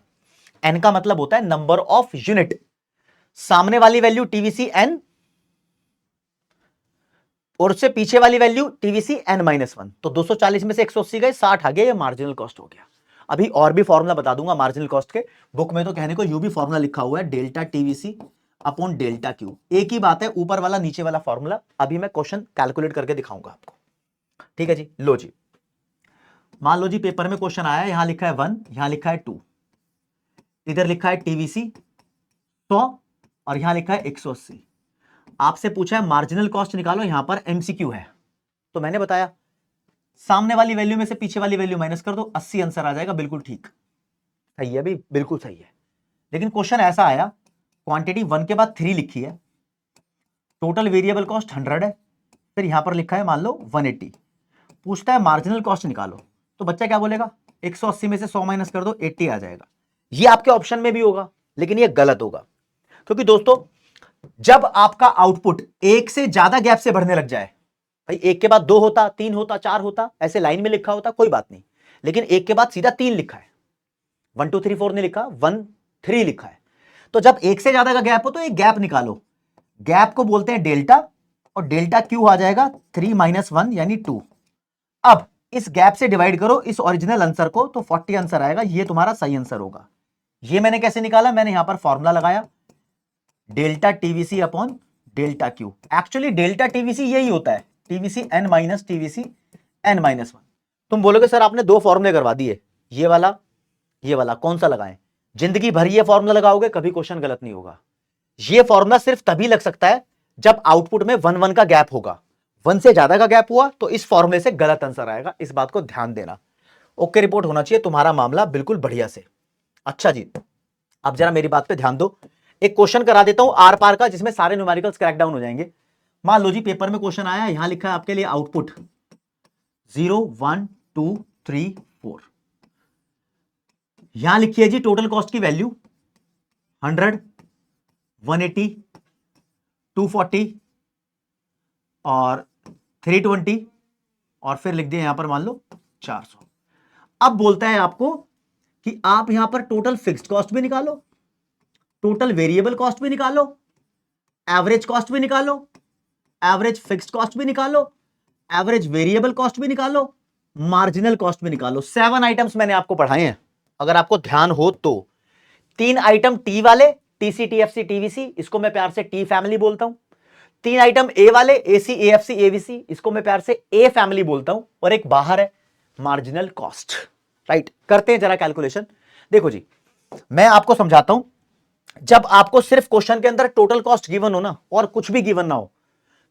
N का मतलब होता है नंबर ऑफ यूनिट, सामने वाली वैल्यू टीवीसी एन और उससे पीछे वाली value TVC N minus one. तो 240 में से 180 गए, 60 आ गया, ये मार्जिनल कॉस्ट हो गया। अभी और भी फॉर्मूला बता दूंगा मार्जिनल कॉस्ट के, बुक में तो कहने को यू भी फॉर्मूला लिखा हुआ है, delta TVC upon delta Q. एक ही बात है, ऊपर वाला नीचे वाला फॉर्मूला। अभी मैं क्वेश्चन कैलकुलेट करके दिखाऊंगा आपको, ठीक है जी। लो जी, मान लो जी पेपर में क्वेश्चन आया है, यहां लिखा है 1, यहां लिखा है 2, इधर लिखा है टीवीसी 100 और यहां लिखा है 180। आपसे पूछा है मार्जिनल कॉस्ट निकालो, यहां पर एमसीक्यू है, तो मैंने बताया सामने वाली वैल्यू में से पीछे वाली वैल्यू माइनस कर दो, 80 आंसर आ जाएगा। बिल्कुल ठीक, सही है भी, बिल्कुल सही है। लेकिन क्वेश्चन ऐसा आया, क्वांटिटी 1 के बाद 3 लिखी है, टोटल वेरिएबल कॉस्ट 100 है, फिर यहां पर लिखा है मान लो 180, पूछता है मार्जिनल कॉस्ट निकालो, तो बच्चा क्या बोलेगा, 180 में से 100 माइनस कर दो, 80 आ जाएगा। ये आपके ऑप्शन में भी होगा, लेकिन ये गलत होगा, क्योंकि दोस्तों जब आपका आउटपुट एक से ज्यादा गैप से बढ़ने लग जाए, भाई एक के बाद 2 होता, 3 होता, 4 होता, ऐसे लाइन में लिखा होता कोई बात नहीं, लेकिन एक के बाद सीधा 3 लिखा है, 1 2 3 4 नहीं लिखा, 1 3 लिखा है। तो जब एक से ज्यादा का गैप हो तो एक गैप निकालो, गैप को बोलते हैं डेल्टा, और डेल्टा क्यू आ जाएगा 3 माइनस 1 यानी 2। अब इस गैप से डिवाइड करो इस ओरिजिनल आंसर को, तो 40 आंसर आएगा, ये तुम्हारा सही आंसर होगा। ये मैंने कैसे निकाला, मैंने यहां पर फॉर्मूला लगाया, delta TVC upon delta Q. Actually delta TVC यही होता है, TVC N minus TVC N minus one. तुम बोलोगे सर आपने 2 फॉर्मूले करवा दिए, ये वाला कौन सा लगाएं? जिंदगी भर ये फॉर्मूला लगाओगे कभी क्वेश्चन गलत नहीं होगा। ये फॉर्मूला सिर्फ तभी लग सकता है जब आउटपुट में 1 1 का गैप होगा, 1 से ज्यादा का गैप हुआ तो इस फॉर्मूले से गलत आंसर आएगा, इस बात को ध्यान देना। ओके रिपोर्ट होना चाहिए तुम्हारा मामला बिल्कुल बढ़िया से। अच्छा जी, अब जरा मेरी बात पे ध्यान दो, एक क्वेश्चन करा देता हूं आर पार का, जिसमें सारे न्यूमेरिकल्स क्रैक डाउन हो जाएंगे। मान लो जी पेपर में क्वेश्चन आया, यहां लिखा है आपके लिए आउटपुट 0 1 2 3 4, यहां लिखिए जी टोटल कॉस्ट की वैल्यू 100 180 240 और 320, और फिर लिख दिया यहां पर मान लो 400। अब बोलता है आपको कि आप यहां पर टोटल फिक्स्ड कॉस्ट भी निकालो, टोटल वेरिएबल कॉस्ट भी निकालो, एवरेज कॉस्ट भी निकालो, एवरेज फिक्स्ड कॉस्ट भी निकालो, एवरेज वेरिएबल कॉस्ट भी निकालो, मार्जिनल कॉस्ट भी निकालो। 7 आइटम्स मैंने आपको पढ़ाए हैं, अगर आपको ध्यान हो तो। 3 आइटम टी वाले, टीसी टीएफसी टीवीसी, इसको मैं प्यार से टी फैमिली बोलता हूं। 3 आइटम ए वाले, एसी एएफसी एवीसी, इसको मैं प्यार से ए फैमिली बोलता हूं। और एक बाहर है मार्जिनल कॉस्ट, राइट। करते हैं जरा कैलकुलेशन। देखो जी मैं आपको समझाता हूं, जब आपको सिर्फ क्वेश्चन के अंदर टोटल कॉस्ट गिवन हो ना, और कुछ भी गिवन ना हो,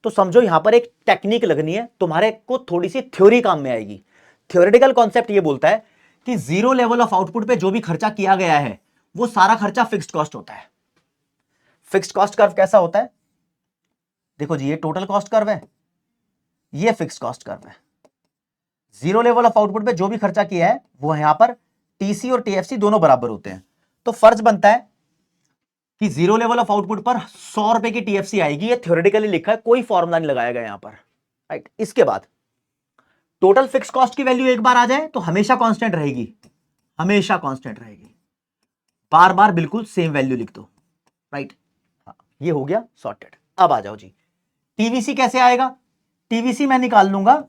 तो समझो यहां पर एक टेक्निक लगनी है, तुम्हारे को थोड़ी सी थ्योरी काम में आएगी। थ्योरेटिकल कॉन्सेप्ट ये बोलता है कि जीरो लेवल ऑफ आउटपुट पे जो भी खर्चा किया गया है वो सारा खर्चा फिक्स्ड कॉस्ट होता है। फिक्स्ड कॉस्ट कर्व कैसा होता है, देखो जी ये टोटल कॉस्ट कर्व है, ये फिक्स्ड कॉस्ट कर्व है। जीरो लेवल ऑफ आउटपुट पे जो भी खर्चा किया है वो यहां पर टीसी और टीएफसी दोनों बराबर होते हैं। तो फर्ज बनता है कि जीरो लेवल ऑफ आउटपुट पर 100 रुपए की टीएफसी आएगी, ये थ्योरेटिकली लिखा है, कोई फॉर्मूला नहीं लगाया गया यहां पर, राइट। इसके बाद टोटल फिक्स कॉस्ट की वैल्यू एक बार आ जाए तो हमेशा कांस्टेंट रहेगी, हमेशा कांस्टेंट रहेगी, बार बार बिल्कुल सेम वैल्यू लिख दो, राइट। ये हो गया सॉर्टेड। अब आ जाओ जी टीवीसी कैसे आएगा, टीवीसी मैं निकाल लूंगा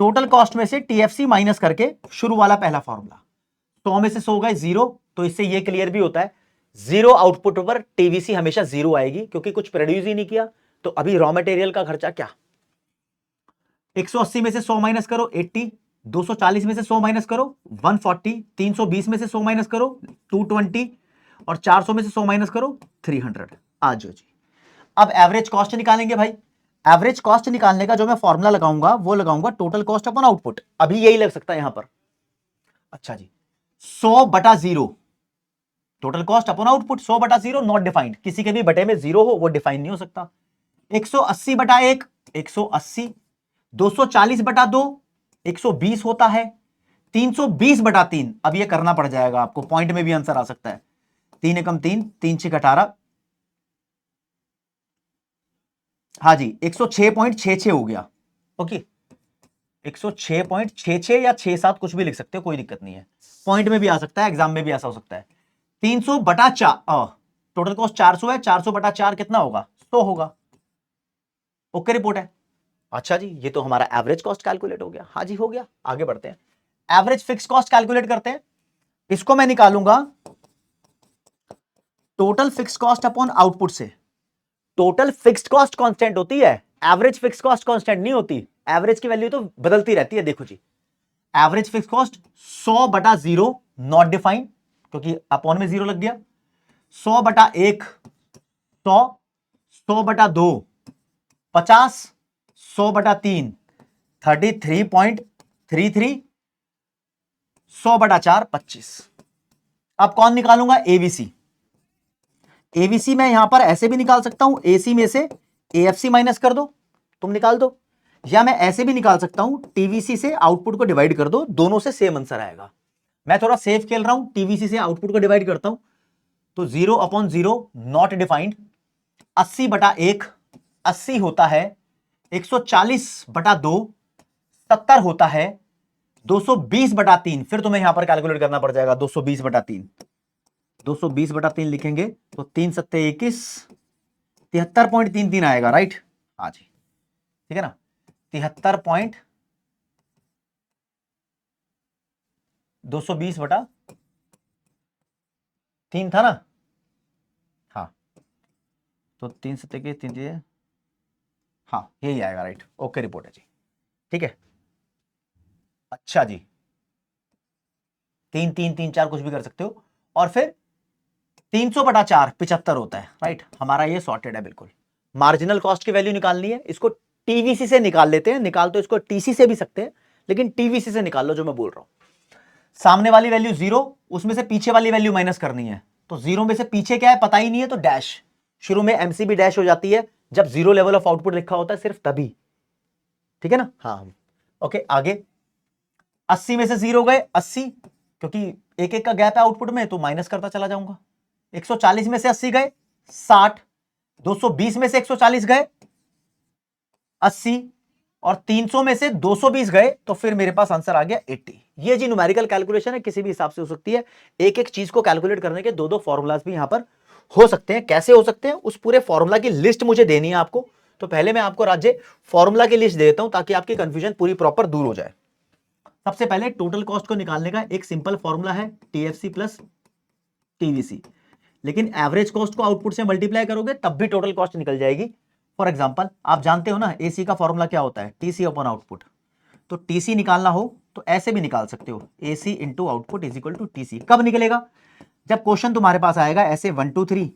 टोटल कॉस्ट में से टीएफसी माइनस करके, शुरू वाला पहला फॉर्मूला। 100 में से 100 गए 0, तो इससे ये क्लियर भी होता है 0 आउटपुट पर टीवीसी हमेशा 0 आएगी, क्योंकि कुछ प्रोड्यूस ही नहीं किया। तो अभी रॉ मटेरियल का खर्चा क्या, 180 में से 100 माइनस करो 80, 240 में से 100 माइनस करो 140, 320 में से 100 माइनस करो 220, और 400 में से 100 माइनस करो 300। आ जाओ जी, अब एवरेज कॉस्ट निकालेंगे भाई। एवरेज कॉस्ट निकालने का जो मैं फॉर्मूला लगाऊंगा वो लगाऊंगा टोटल कॉस्ट अपॉन आउटपुट। अभी यही लग सकता है यहां पर। अच्छा जी, 100/0 total cost upon output, 100/0 not defined, किसी के भी बटे में 0 हो वो डिफाइन नहीं हो सकता। 180/1 180, 240/2 120 होता है, 320/3 अब ये करना पड़ जाएगा आपको, पॉइंट में भी आंसर आ सकता है। 3 एकम 3, 3 6 18, हाँ जी 106.66 हो गया। ओके 106.66 या 67 कुछ भी लिख सकते हो, कोई दिक्कत नहीं है, पॉइंट में भी आ सकता है, एग्जाम में भी ऐसा हो सकता है। 300/4 टोटल कॉस्ट 400 है, 400/4 कितना होगा 100 होगा। ओके रिपोर्ट है। अच्छा जी, ये तो हमारा एवरेज कॉस्ट कैलकुलेट हो गया। हाँ जी हो गया, आगे बढ़ते हैं। एवरेज फिक्स कॉस्ट कैलकुलेट करते हैं। इसको मैं निकालूंगा total fix cost upon output से। टोटल फिक्स्ड कॉस्ट कांस्टेंट होती है, एवरेज फिक्स कॉस्ट कांस्टेंट नहीं होती। एवरेज की वैल्यू तो बदलती रहती है। देखो जी, average fix cost 100/0 not defined, क्योंकि अपॉन में 0 लग गया। 100/1 100, 100/2 50, 100/3 33.33, 100/4 25। अब कौन निकालूंगा, एवीसी। एवीसी मैं यहां पर ऐसे भी निकाल सकता हूं, एसी में से एएफसी माइनस कर दो, तुम निकाल दो, या मैं ऐसे भी निकाल सकता हूं, टीवीसी से आउटपुट को डिवाइड कर दो, दोनों से सेम आंसर आएगा। मैं थोड़ा सेफ खेल रहा हूं, टीवीसी से आउटपुट को डिवाइड करता हूं, तो 0/0 नॉट डिफाइंड। 80/1 80 होता है, 140/2 70 होता है, 220/3 फिर तुम्हें यहां पर कैलकुलेट करना पड़ जाएगा। 220/3 220/3 लिखेंगे तो 3 सत्ते 21, 73.33 आएगा, राइट। हाँ जी ठीक है ना, 73.220/3 था ना। हाँ तो 3 सत्ते के 3 हाँ यही आएगा, राइट। ओके रिपोर्ट है जी, ठीक है। अच्छा जी, 3 3 3 4 कुछ भी कर सकते हो, और फिर 300/4 75 होता है, राइट। हमारा ये सॉर्टेड है बिल्कुल। मार्जिनल कॉस्ट की वैल्यू निकालनी है, इसको टीवीसी से निकाल लेते हैं, निकाल तो इसको टीसी से भी सकते हैं, लेकिन टीवीसी से निकाल लो जो मैं बोल रहा हूं। सामने वाली वैल्यू 0, उसमें से पीछे वाली वैल्यू माइनस करनी है, तो 0 में से पीछे क्या है पता ही नहीं है, तो डैश। शुरू में एमसीबी डैश हो जाती है जब 0 लेवल ऑफ आउटपुट लिखा होता है, सिर्फ तभी, ठीक है ना। हाँ ओके आगे। 80 में से 0 गए 80, क्योंकि एक एक का गैप है आउटपुट में, तो माइनस करता चला जाऊंगा। 140 में से 80 गए 60, 220 में से 140 गए 80, और 300 में से 220 गए, तो फिर मेरे पास आंसर आ गया 80। ये जी न्यूमेरिकल कैलकुलेशन है, किसी भी हिसाब से हो सकती है। एक एक चीज को कैलकुलेट करने के दो दो फॉर्मूलाज भी यहां पर हो सकते हैं। कैसे हो सकते हैं, उस पूरे फॉर्मूला की लिस्ट मुझे देनी है आपको। तो पहले मैं आपको राज्य फॉर्मूला की लिस्ट दे देता हूं, ताकि आपकी कंफ्यूजन पूरी प्रॉपर दूर हो जाए। सबसे पहले टोटल कॉस्ट को निकालने का एक सिंपल फॉर्मूला है, टीएफसी प्लस टीवीसी। लेकिन एवरेज कॉस्ट को आउटपुट से मल्टीप्लाई करोगे तब भी टोटल कॉस्ट निकल जाएगी। फॉर एग्जांपल आप जानते हो ना, एसी का फॉर्मूला क्या होता है, टीसी अपॉन आउटपुट। तो टीसी निकालना हो तो ऐसे भी निकाल सकते हो, AC into output is equal to TC. कब निकलेगा, जब क्वेश्चन तुम्हारे पास आएगा ऐसे 1 2 3,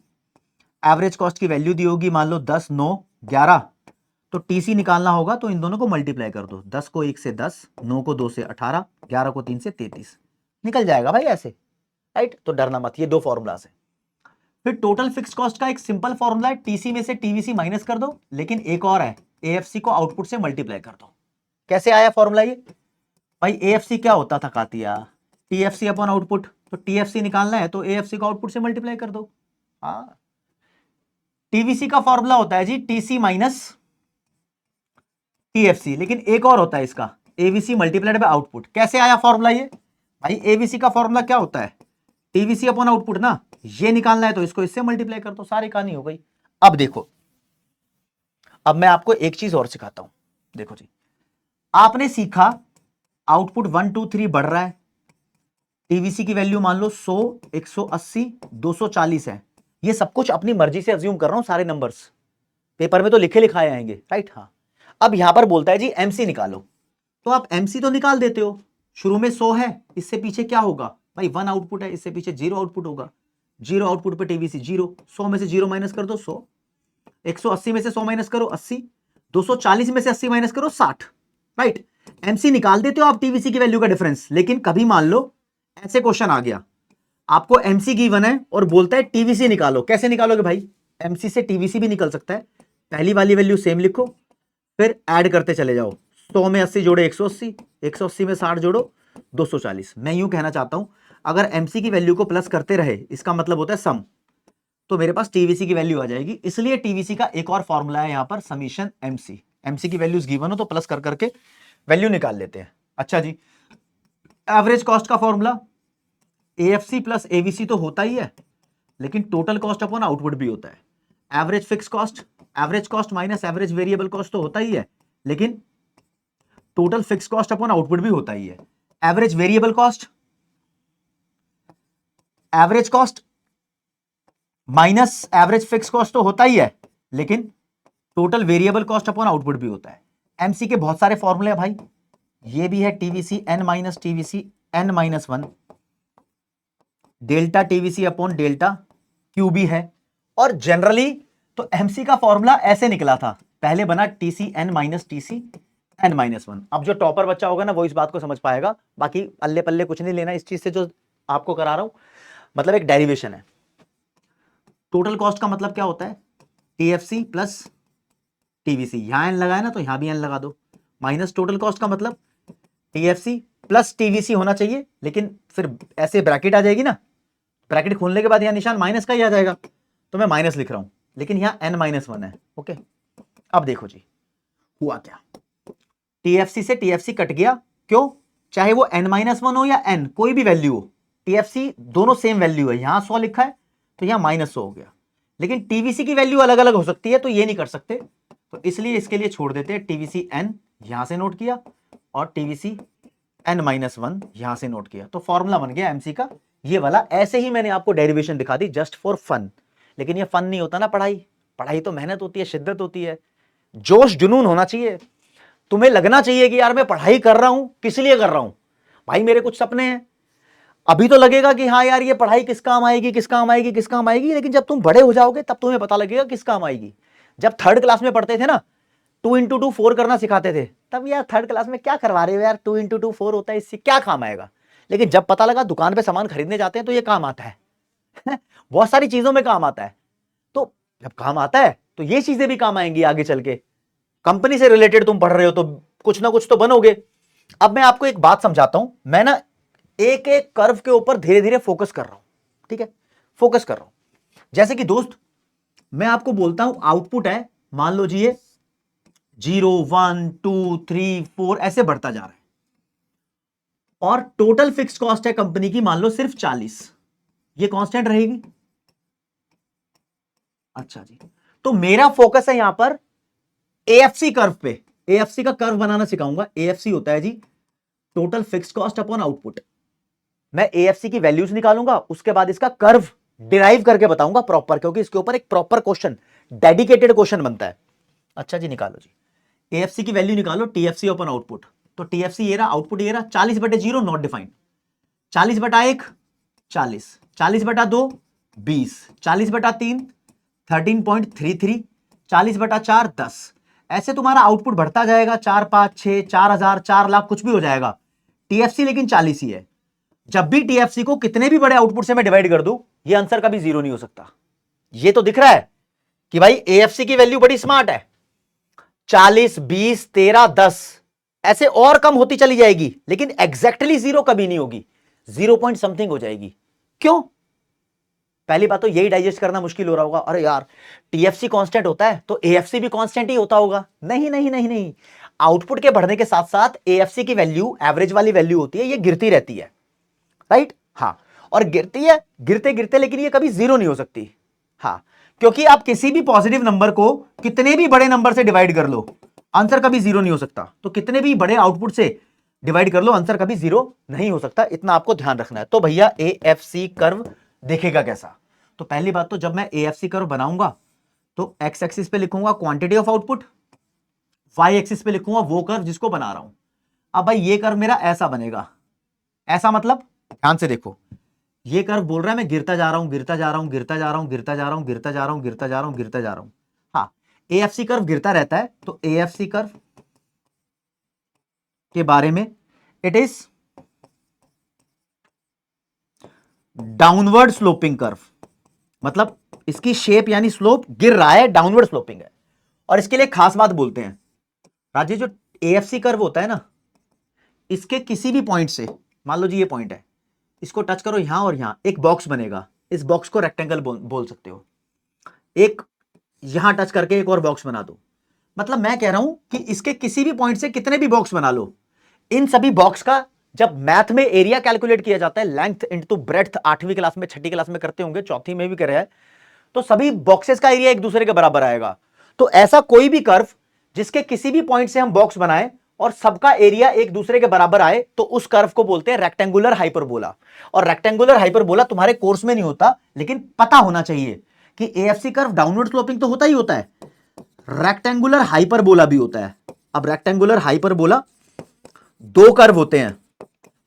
एवरेज कॉस्ट की वैल्यू दी होगी मान लो 10 9 11, तो टीसी निकालना होगा तो इन दोनों को मल्टीप्लाई कर दो, 10 को 1 से 10, 9 को 2 से 18, 11 को 3 से 33, निकल जाएगा भाई ऐसे, राइट। तो डरना मत, ये दो फॉर्मूलाज है। फिर टोटल फिक्स कॉस्ट का एक सिंपल फॉर्मूला है, टीसी में से टीवीसी माइनस कर दो, लेकिन एक और है, एएफसी को आउटपुट से मल्टीप्लाई कर दो। कैसे आया फॉर्मूला ये भाई, एएफसी क्या होता था कातिया, टीएफसी अपॉन आउटपुट। तो टीएफसी निकालना है तो एएफसी को आउटपुट से मल्टीप्लाई कर दो। हाँ, टीवीसी का फॉर्मूला होता है जी टीसी माइनस टीएफसी, लेकिन एक और होता है इसका, एवीसी मल्टीप्लाइड बाय आउटपुट। कैसे आया फॉर्मूला ये भाई, एवीसी का फॉर्मूला क्या होता है, टीवीसी अपॉन आउटपुट ना, ये निकालना है तो इसको इससे मल्टीप्लाई कर दो, सारी कहानी हो गई। अब देखो, अब मैं आपको एक चीज और सिखाता हूं। देखो जी, आपने सीखा आउटपुट 1 2 3 बढ़ रहा है, टीवीसी की वैल्यू मान लो 100, 180, 240 है। ये सब कुछ अपनी मर्जी से अज्यूम कर रहा हूं, सारे नंबर्स पेपर में तो लिखे लिखाए आएंगे, राइट। हाँ, अब यहां पर बोलता है जी एमसी निकालो, तो आप एमसी तो निकाल देते हो। शुरू में 100 है, इससे पीछे क्या होगा भाई, 1 आउटपुट है, इससे पीछे 0 आउटपुट होगा। 0 आउटपुट पे टीवीसी 0, 100 में से 0 माइनस कर दो 100, 180 में से 100 माइनस करो 80, 240 में से 80 माइनस करो 60, राइट। एमसी निकाल देते हो आप टीवीसी की वैल्यू का डिफरेंस। लेकिन कभी मान लो ऐसे क्वेश्चन आ गया, आपको एमसी गिवन है और बोलता है टीवीसी निकालो, कैसे निकालोगे भाई, एमसी से टीवीसी भी निकल सकता है। पहली वाली वैल्यू सेम लिखो, फिर ऐड करते चले जाओ, 100 में 80 जोड़े 180, 180 में 60 जोड़ो 240। मैं यूं कहना चाहता हूं, अगर एमसी की वैल्यू को प्लस करते रहे, इसका मतलब होता है सम, तो मेरे पास टीवीसी की वैल्यू आ जाएगी। इसलिए टीवीसी का एक और फॉर्मूला है यहां पर, समीशन एमसी। एमसी की वैल्यूज गिवन हो तो प्लस कर करके वैल्यू निकाल लेते हैं। अच्छा जी, एवरेज कॉस्ट का फॉर्मूला एएफसी प्लस एवीसी तो होता ही है, लेकिन टोटल कॉस्ट अपॉन आउटपुट भी होता है। Average fix cost, average cost minus average variable cost तो होता ही है, लेकिन total fix cost upon output भी होता ही है। Average variable cost, average cost minus average fix cost तो होता ही है, लेकिन total variable cost upon output भी होता है। एमसी के बहुत सारे फॉर्मूले हैं भाई, ये भी है TVC N minus TVC N minus 1, delta TVC upon delta Q भी है। और जनरली तो एमसी का फॉर्मूला ऐसे निकला था, पहले बना TC N minus TC N minus 1। अब जो टॉपर बच्चा होगा ना वो इस बात को समझ पाएगा, बाकी अल्ले पल्ले कुछ नहीं लेना इस चीज से जो आपको करा रहा हूं, मतलब एक डेरिवेशन है। टोटल कॉस्ट का मतलब क्या होता है, टीएफसी प्लस टीवीसी, यहां एन लगाया ना तो यहां भी एन लगा दो, माइनस टोटल कॉस्ट का मतलब टीएफसी प्लस टीवीसी होना चाहिए, लेकिन फिर ऐसे ब्रैकेट आ जाएगी ना, ब्रैकेट खोलने के बाद यहां निशान माइनस का ही आ जाएगा, तो मैं माइनस लिख रहा हूं, लेकिन यहां एन माइनस 1 है। ओके, अब देखो जी हुआ क्या, टीएफसी से टीएफसी कट गया, क्यों, चाहे वो एन माइनस 1 हो या एन, कोई भी वैल्यू हो, टीएफसी दोनों सेम वैल्यू है। यहां 100 लिखा है तो यहां माइनस 100 हो गया, लेकिन टीवीसी की वैल्यू अलग अलग हो सकती है, तो ये नहीं कर सकते, तो इसलिए इसके लिए छोड़ देते हैं। टीवीसी एन यहां से नोट किया और टीवीसी एन माइनस 1 यहां से नोट किया, तो फॉर्मूला बन गया एमसी का ये वाला। ऐसे ही मैंने आपको डेरिवेशन दिखा दी जस्ट फॉर फन, लेकिन ये फन नहीं होता ना, पढ़ाई, पढ़ाई तो मेहनत होती है, शिद्दत होती है, जोश जुनून होना चाहिए। तुम्हें लगना चाहिए कि यार मैं पढ़ाई कर रहा हूं, किस लिए कर रहा हूं भाई, मेरे कुछ सपने हैं। अभी तो लगेगा कि हाँ यार ये पढ़ाई किस काम आएगी, किस काम आएगी, किस काम आएगी, लेकिन जब तुम बड़े हो जाओगे तब तुम्हें पता लगेगा किस काम आएगी। जब थर्ड क्लास में पढ़ते थे ना, 2 इंटू 2 4 करना सिखाते थे, तब यार थर्ड क्लास में क्या करवा रहे हो यार, 2 इंटू 2 4 होता है, इससे क्या काम आएगा। लेकिन जब पता लगा दुकान पे सामान खरीदने जाते हैं तो ये काम आता है बहुत सारी चीजों में काम आता है, तो जब काम आता है तो ये चीजें भी काम आएंगी आगे चल के। कंपनी से रिलेटेड तुम पढ़ रहे हो तो कुछ ना कुछ तो बनोगे। अब मैं आपको एक बात समझाता हूं, मैं ना एक एक कर्व के ऊपर धीरे धीरे फोकस कर रहा हूं, ठीक है, फोकस कर रहा हूं। जैसे कि दोस्त मैं आपको बोलता हूं आउटपुट है, मान लो जी ये 0 1 2 3 4 ऐसे बढ़ता जा रहा है, और टोटल फिक्स्ड कॉस्ट है कंपनी की मान लो सिर्फ 40, ये कांस्टेंट रहेगी। अच्छा जी, तो मेरा फोकस है यहां पर एएफसी कर्व पे, एएफसी का कर्व बनाना सिखाऊंगा। एएफसी होता है जी total fixed cost upon output. मैं एएफसी की वैल्यूज निकालूंगा, उसके बाद इसका कर्व डिराइव करके बताऊंगा प्रॉपर, क्योंकि इसके ऊपर एक प्रॉपर क्वेश्चन, डेडिकेटेड क्वेश्चन बनता है। अच्छा जी, निकालो जी एएफसी की वैल्यू निकालो, टीएफसी अपॉन आउटपुट। तो टीएफसी ये रहा, आउटपुट ये रहा, 40/0 नॉट डिफाइंड, 40/1 40, 40/2 20, 40/3 13.33, 40/4 10। ऐसे तुम्हारा आउटपुट बढ़ता जाएगा, 4 5 6 4000 4 लाख कुछ भी हो जाएगा। टीएफसी लेकिन 40 ही है। जब भी टीएफसी को कितने भी बड़े आउटपुट से मैं डिवाइड कर दूं, ये आंसर कभी 0 नहीं हो सकता। ये तो दिख रहा है कि भाई एएफसी की वैल्यू बड़ी स्मार्ट है, 40 20 13 10 ऐसे और कम होती चली जाएगी, लेकिन एग्जैक्टली 0 कभी नहीं होगी, 0 पॉइंट समथिंग हो जाएगी। क्यों? पहली बात तो यही डाइजेस्ट करना मुश्किल हो रहा होगा, अरे यार टीएफसी कांस्टेंट होता है तो एएफसी भी कांस्टेंट ही होता होगा। नहीं नहीं नहीं नहीं, आउटपुट के बढ़ने के साथ साथ एएफसी की वैल्यू, एवरेज वाली वैल्यू होती है, ये गिरती रहती है, राइट। हाँ, और गिरती है गिरते गिरते, लेकिन ये कभी 0 नहीं हो सकती। हाँ, क्योंकि आप किसी भी पॉजिटिव नंबर को कितने भी बड़े नंबर से डिवाइड कर लो, आंसर कभी 0 नहीं हो सकता। तो कितने भी बड़े आउटपुट से डिवाइड कर लो, आंसर कभी जीरो नहीं हो सकता, इतना आपको ध्यान रखना है। तो भैया AFC कर्व देखेगा कैसा? तो पहली बात तो जब मैं AFC कर्व बनाऊंगा तो एक्स एक्सिस पे लिखूंगा quantity of output, Y axis पे लिखूंगा वो कर्व जिसको बना रहा हूं। अब भाई ये कर्व मेरा ऐसा बनेगा, ऐसा मतलब ध्यान से देखो, ये कर्व बोल रहा है मैं गिरता जा रहा हूं, गिरता जा रहा हूं, गिरता जा रहा हूं, गिरता जा रहा हूं, गिरता जा रहा हूं, गिरता जा रहा हूं, गिरता जा रहा हूं। हाँ, AFC कर्व गिरता रहता है, तो AFC कर्व के बारे में it is downward sloping curve, मतलब इसकी शेप यानी स्लोप गिर रहा है, डाउनवर्ड स्लोपिंग है। और इसके लिए खास बात बोलते हैं राजेश, जो AFC कर्व होता है ना, इसके किसी भी पॉइंट से, मान लो जी ये पॉइंट है, इसको टच करो यहां और यहां, एक बॉक्स बनेगा, इस बॉक्स को रेक्टेंगल बोल सकते हो। एक यहां टच करके एक और बॉक्स बना दो, मतलब मैं कह रहा हूं कि इसके किसी भी पॉइंट से कितने भी बॉक्स बना लो, इन सभी बॉक्स का जब मैथ में एरिया कैलकुलेट किया जाता है, लेंथ इनटू ब्रेड्थ, 8वीं क्लास में 6ठी क्लास में करते होंगे, चौथी में भी कर रहा है, तो सभी बॉक्सेस का एरिया एक दूसरे के बराबर आएगा। तो ऐसा कोई भी कर्व जिसके किसी भी पॉइंट से हम बॉक्स बनाएं और सबका एरिया एक दूसरे के बराबर आए, तो उस कर्व को बोलते हैं रेक्टेंगुलर हाइपरबोला। और रेक्टेंगुलर हाइपरबोला तुम्हारे कोर्स में नहीं होता, लेकिन पता होना चाहिए कि AFC कर्व डाउनवर्ड स्लोपिंग तो होता ही होता है, रेक्टेंगुलर हाइपरबोला भी होता है। अब रेक्टेंगुलर हाइपरबोला दो कर्व होते हैं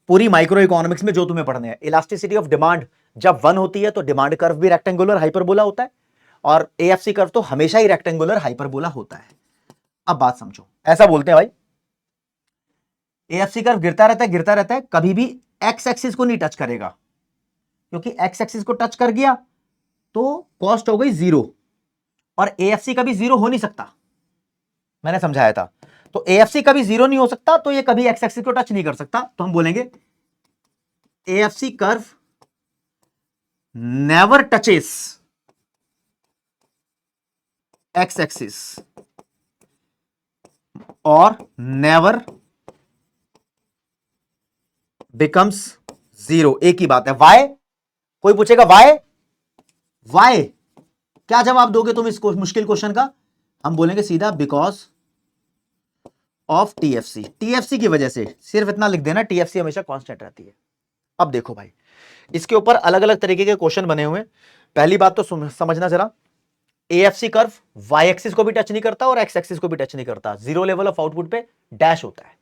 पूरी माइक्रो इकोनॉमिक्स में जो तुम्हें पढ़ने हैं। इलास्टिसिटी ऑफ डिमांड जब 1 होती है तो डिमांड कर्व भी रेक्टेंगुलर हाइपरबोला होता है, और AFC कर्व तो हमेशा ही रेक्टेंगुलर हाइपरबोला होता है। अब बात समझो, ऐसा बोलते हैं भाई AFC कर्व गिरता रहता है, गिरता रहता है, कभी भी एक्स एक्सिस को नहीं टच करेगा, क्योंकि एक्स एक्सिस को टच कर गया तो कॉस्ट हो गई जीरो, और AFC कभी जीरो हो नहीं सकता, मैंने समझाया था। तो AFC कभी जीरो नहीं हो सकता, तो ये कभी एक्स एक्सिस को टच नहीं कर सकता, तो हम बोलेंगे AFC curve never touches x axis और नेवर बिकम्स जीरो। एक ही बात है, वाई? कोई पूछेगा वाई, वाई क्या जवाब दोगे तुम इस मुश्किल क्वेश्चन का? हम बोलेंगे सीधा बिकॉज ऑफ TFC, TFC की वजह से। सिर्फ इतना लिख देना, TFC हमेशा कांस्टेंट रहती है। अब देखो भाई, इसके ऊपर अलग अलग तरीके के क्वेश्चन बने हुए हैं। पहली बात तो समझना जरा, AFC कर्व वाई एक्सिस को भी टच नहीं करता और एक्स एक्सिस को भी टच नहीं करता, जीरो लेवल ऑफ आउटपुट पे डैश होता है।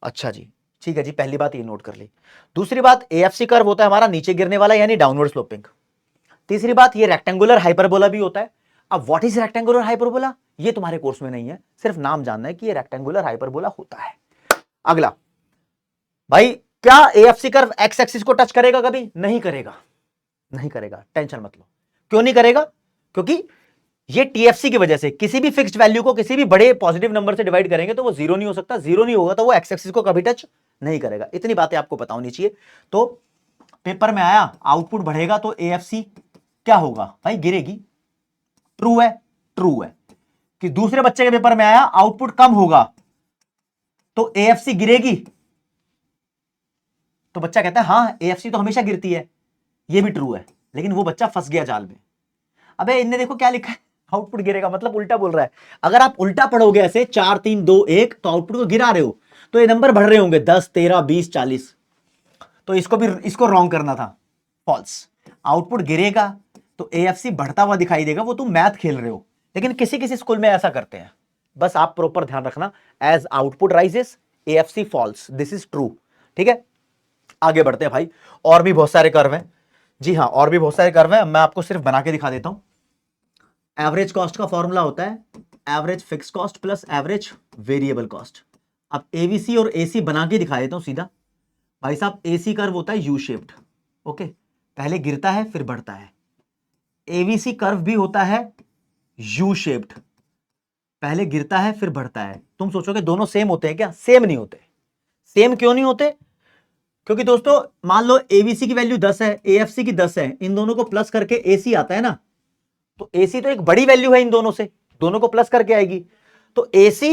अच्छा जी, ठीक है जी, पहली बात ये नोट कर ली। दूसरी बात, AFC कर्व होता है हमारा नीचे गिरने वाला, यानी डाउनवर्ड स्लोपिंग। तीसरी बात, ये रेक्टेंगुलर हाइपरबोला भी होता है। अब व्हाट इज रेक्टेंगुलर हाइपरबोला, ये तुम्हारे कोर्स में नहीं है, सिर्फ नाम जानना है कि ये रेक्टेंगुलर हाइपरबोला होता है। अगला भाई, क्या AFC कर्व एक्स एक्सिस को टच करेगा? कभी नहीं करेगा, नहीं करेगा, टेंशन मत लो। क्यों नहीं करेगा? क्योंकि ये TFC की वजह से, किसी भी फिक्स्ड वैल्यू को किसी भी बड़े पॉजिटिव नंबर से डिवाइड करेंगे तो वो जीरो नहीं हो सकता, जीरो नहीं होगा तो वो एक्स एक्सिस को कभी टच नहीं करेगा। इतनी बातें आपको पता होनी चाहिए। तो पेपर में आया आउटपुट बढ़ेगा तो AFC क्या होगा? भाई गिरेगी, ट्रू है, ट्रू है। कि दूसरे बच्चे के पेपर में आया आउटपुट कम होगा तो AFC गिरेगी, तो बच्चा कहता है हाँ AFC तो हमेशा गिरती है, ये भी ट्रू है, लेकिन वो बच्चा फंस गया जाल में। अबे इनने देखो क्या लिखा है, आउटपुट गिरेगा, मतलब उल्टा बोल रहा है। अगर आप उल्टा पढ़ोगे ऐसे 4 3 2 1 तो आउटपुट को गिरा रहे हो, तो ये नंबर बढ़ रहे होंगे 10 13 20 40, तो इसको रॉन्ग करना था, फॉल्स। आउटपुट गिरेगा तो AFC बढ़ता हुआ दिखाई देगा, वो तुम मैथ खेल रहे हो, लेकिन किसी किसी स्कूल में ऐसा करते हैं। बस आप प्रॉपर ध्यान रखना, as output rises AFC falls, this is true. ठीक है, आगे बढ़ते हैं भाई, और भी बहुत सारे कर्व हैं। जी हाँ, और भी बहुत सारे कर्व हैं, मैं आपको सिर्फ बना के दिखा देता हूं। एवरेज कॉस्ट का फॉर्मूला होता है average fix cost plus average variable cost. अब AVC और AC बना के दिखा देता हूं सीधा। भाई साहब, AC कर्व होता है यू शेप्ड, ओके, पहले गिरता है फिर बढ़ता है। AVC कर्व भी होता है यू शेप्ड, पहले गिरता है फिर बढ़ता है। तुम सोचोगे दोनों सेम होते हैं क्या? सेम नहीं होते। सेम क्यों नहीं होते? क्योंकि दोस्तों मान लो AVC की वैल्यू 10 है, AFC की 10 है, इन दोनों को प्लस करके AC आता है ना, तो AC तो एक बड़ी वैल्यू है इन दोनों से, दोनों को प्लस करके आएगी। तो AC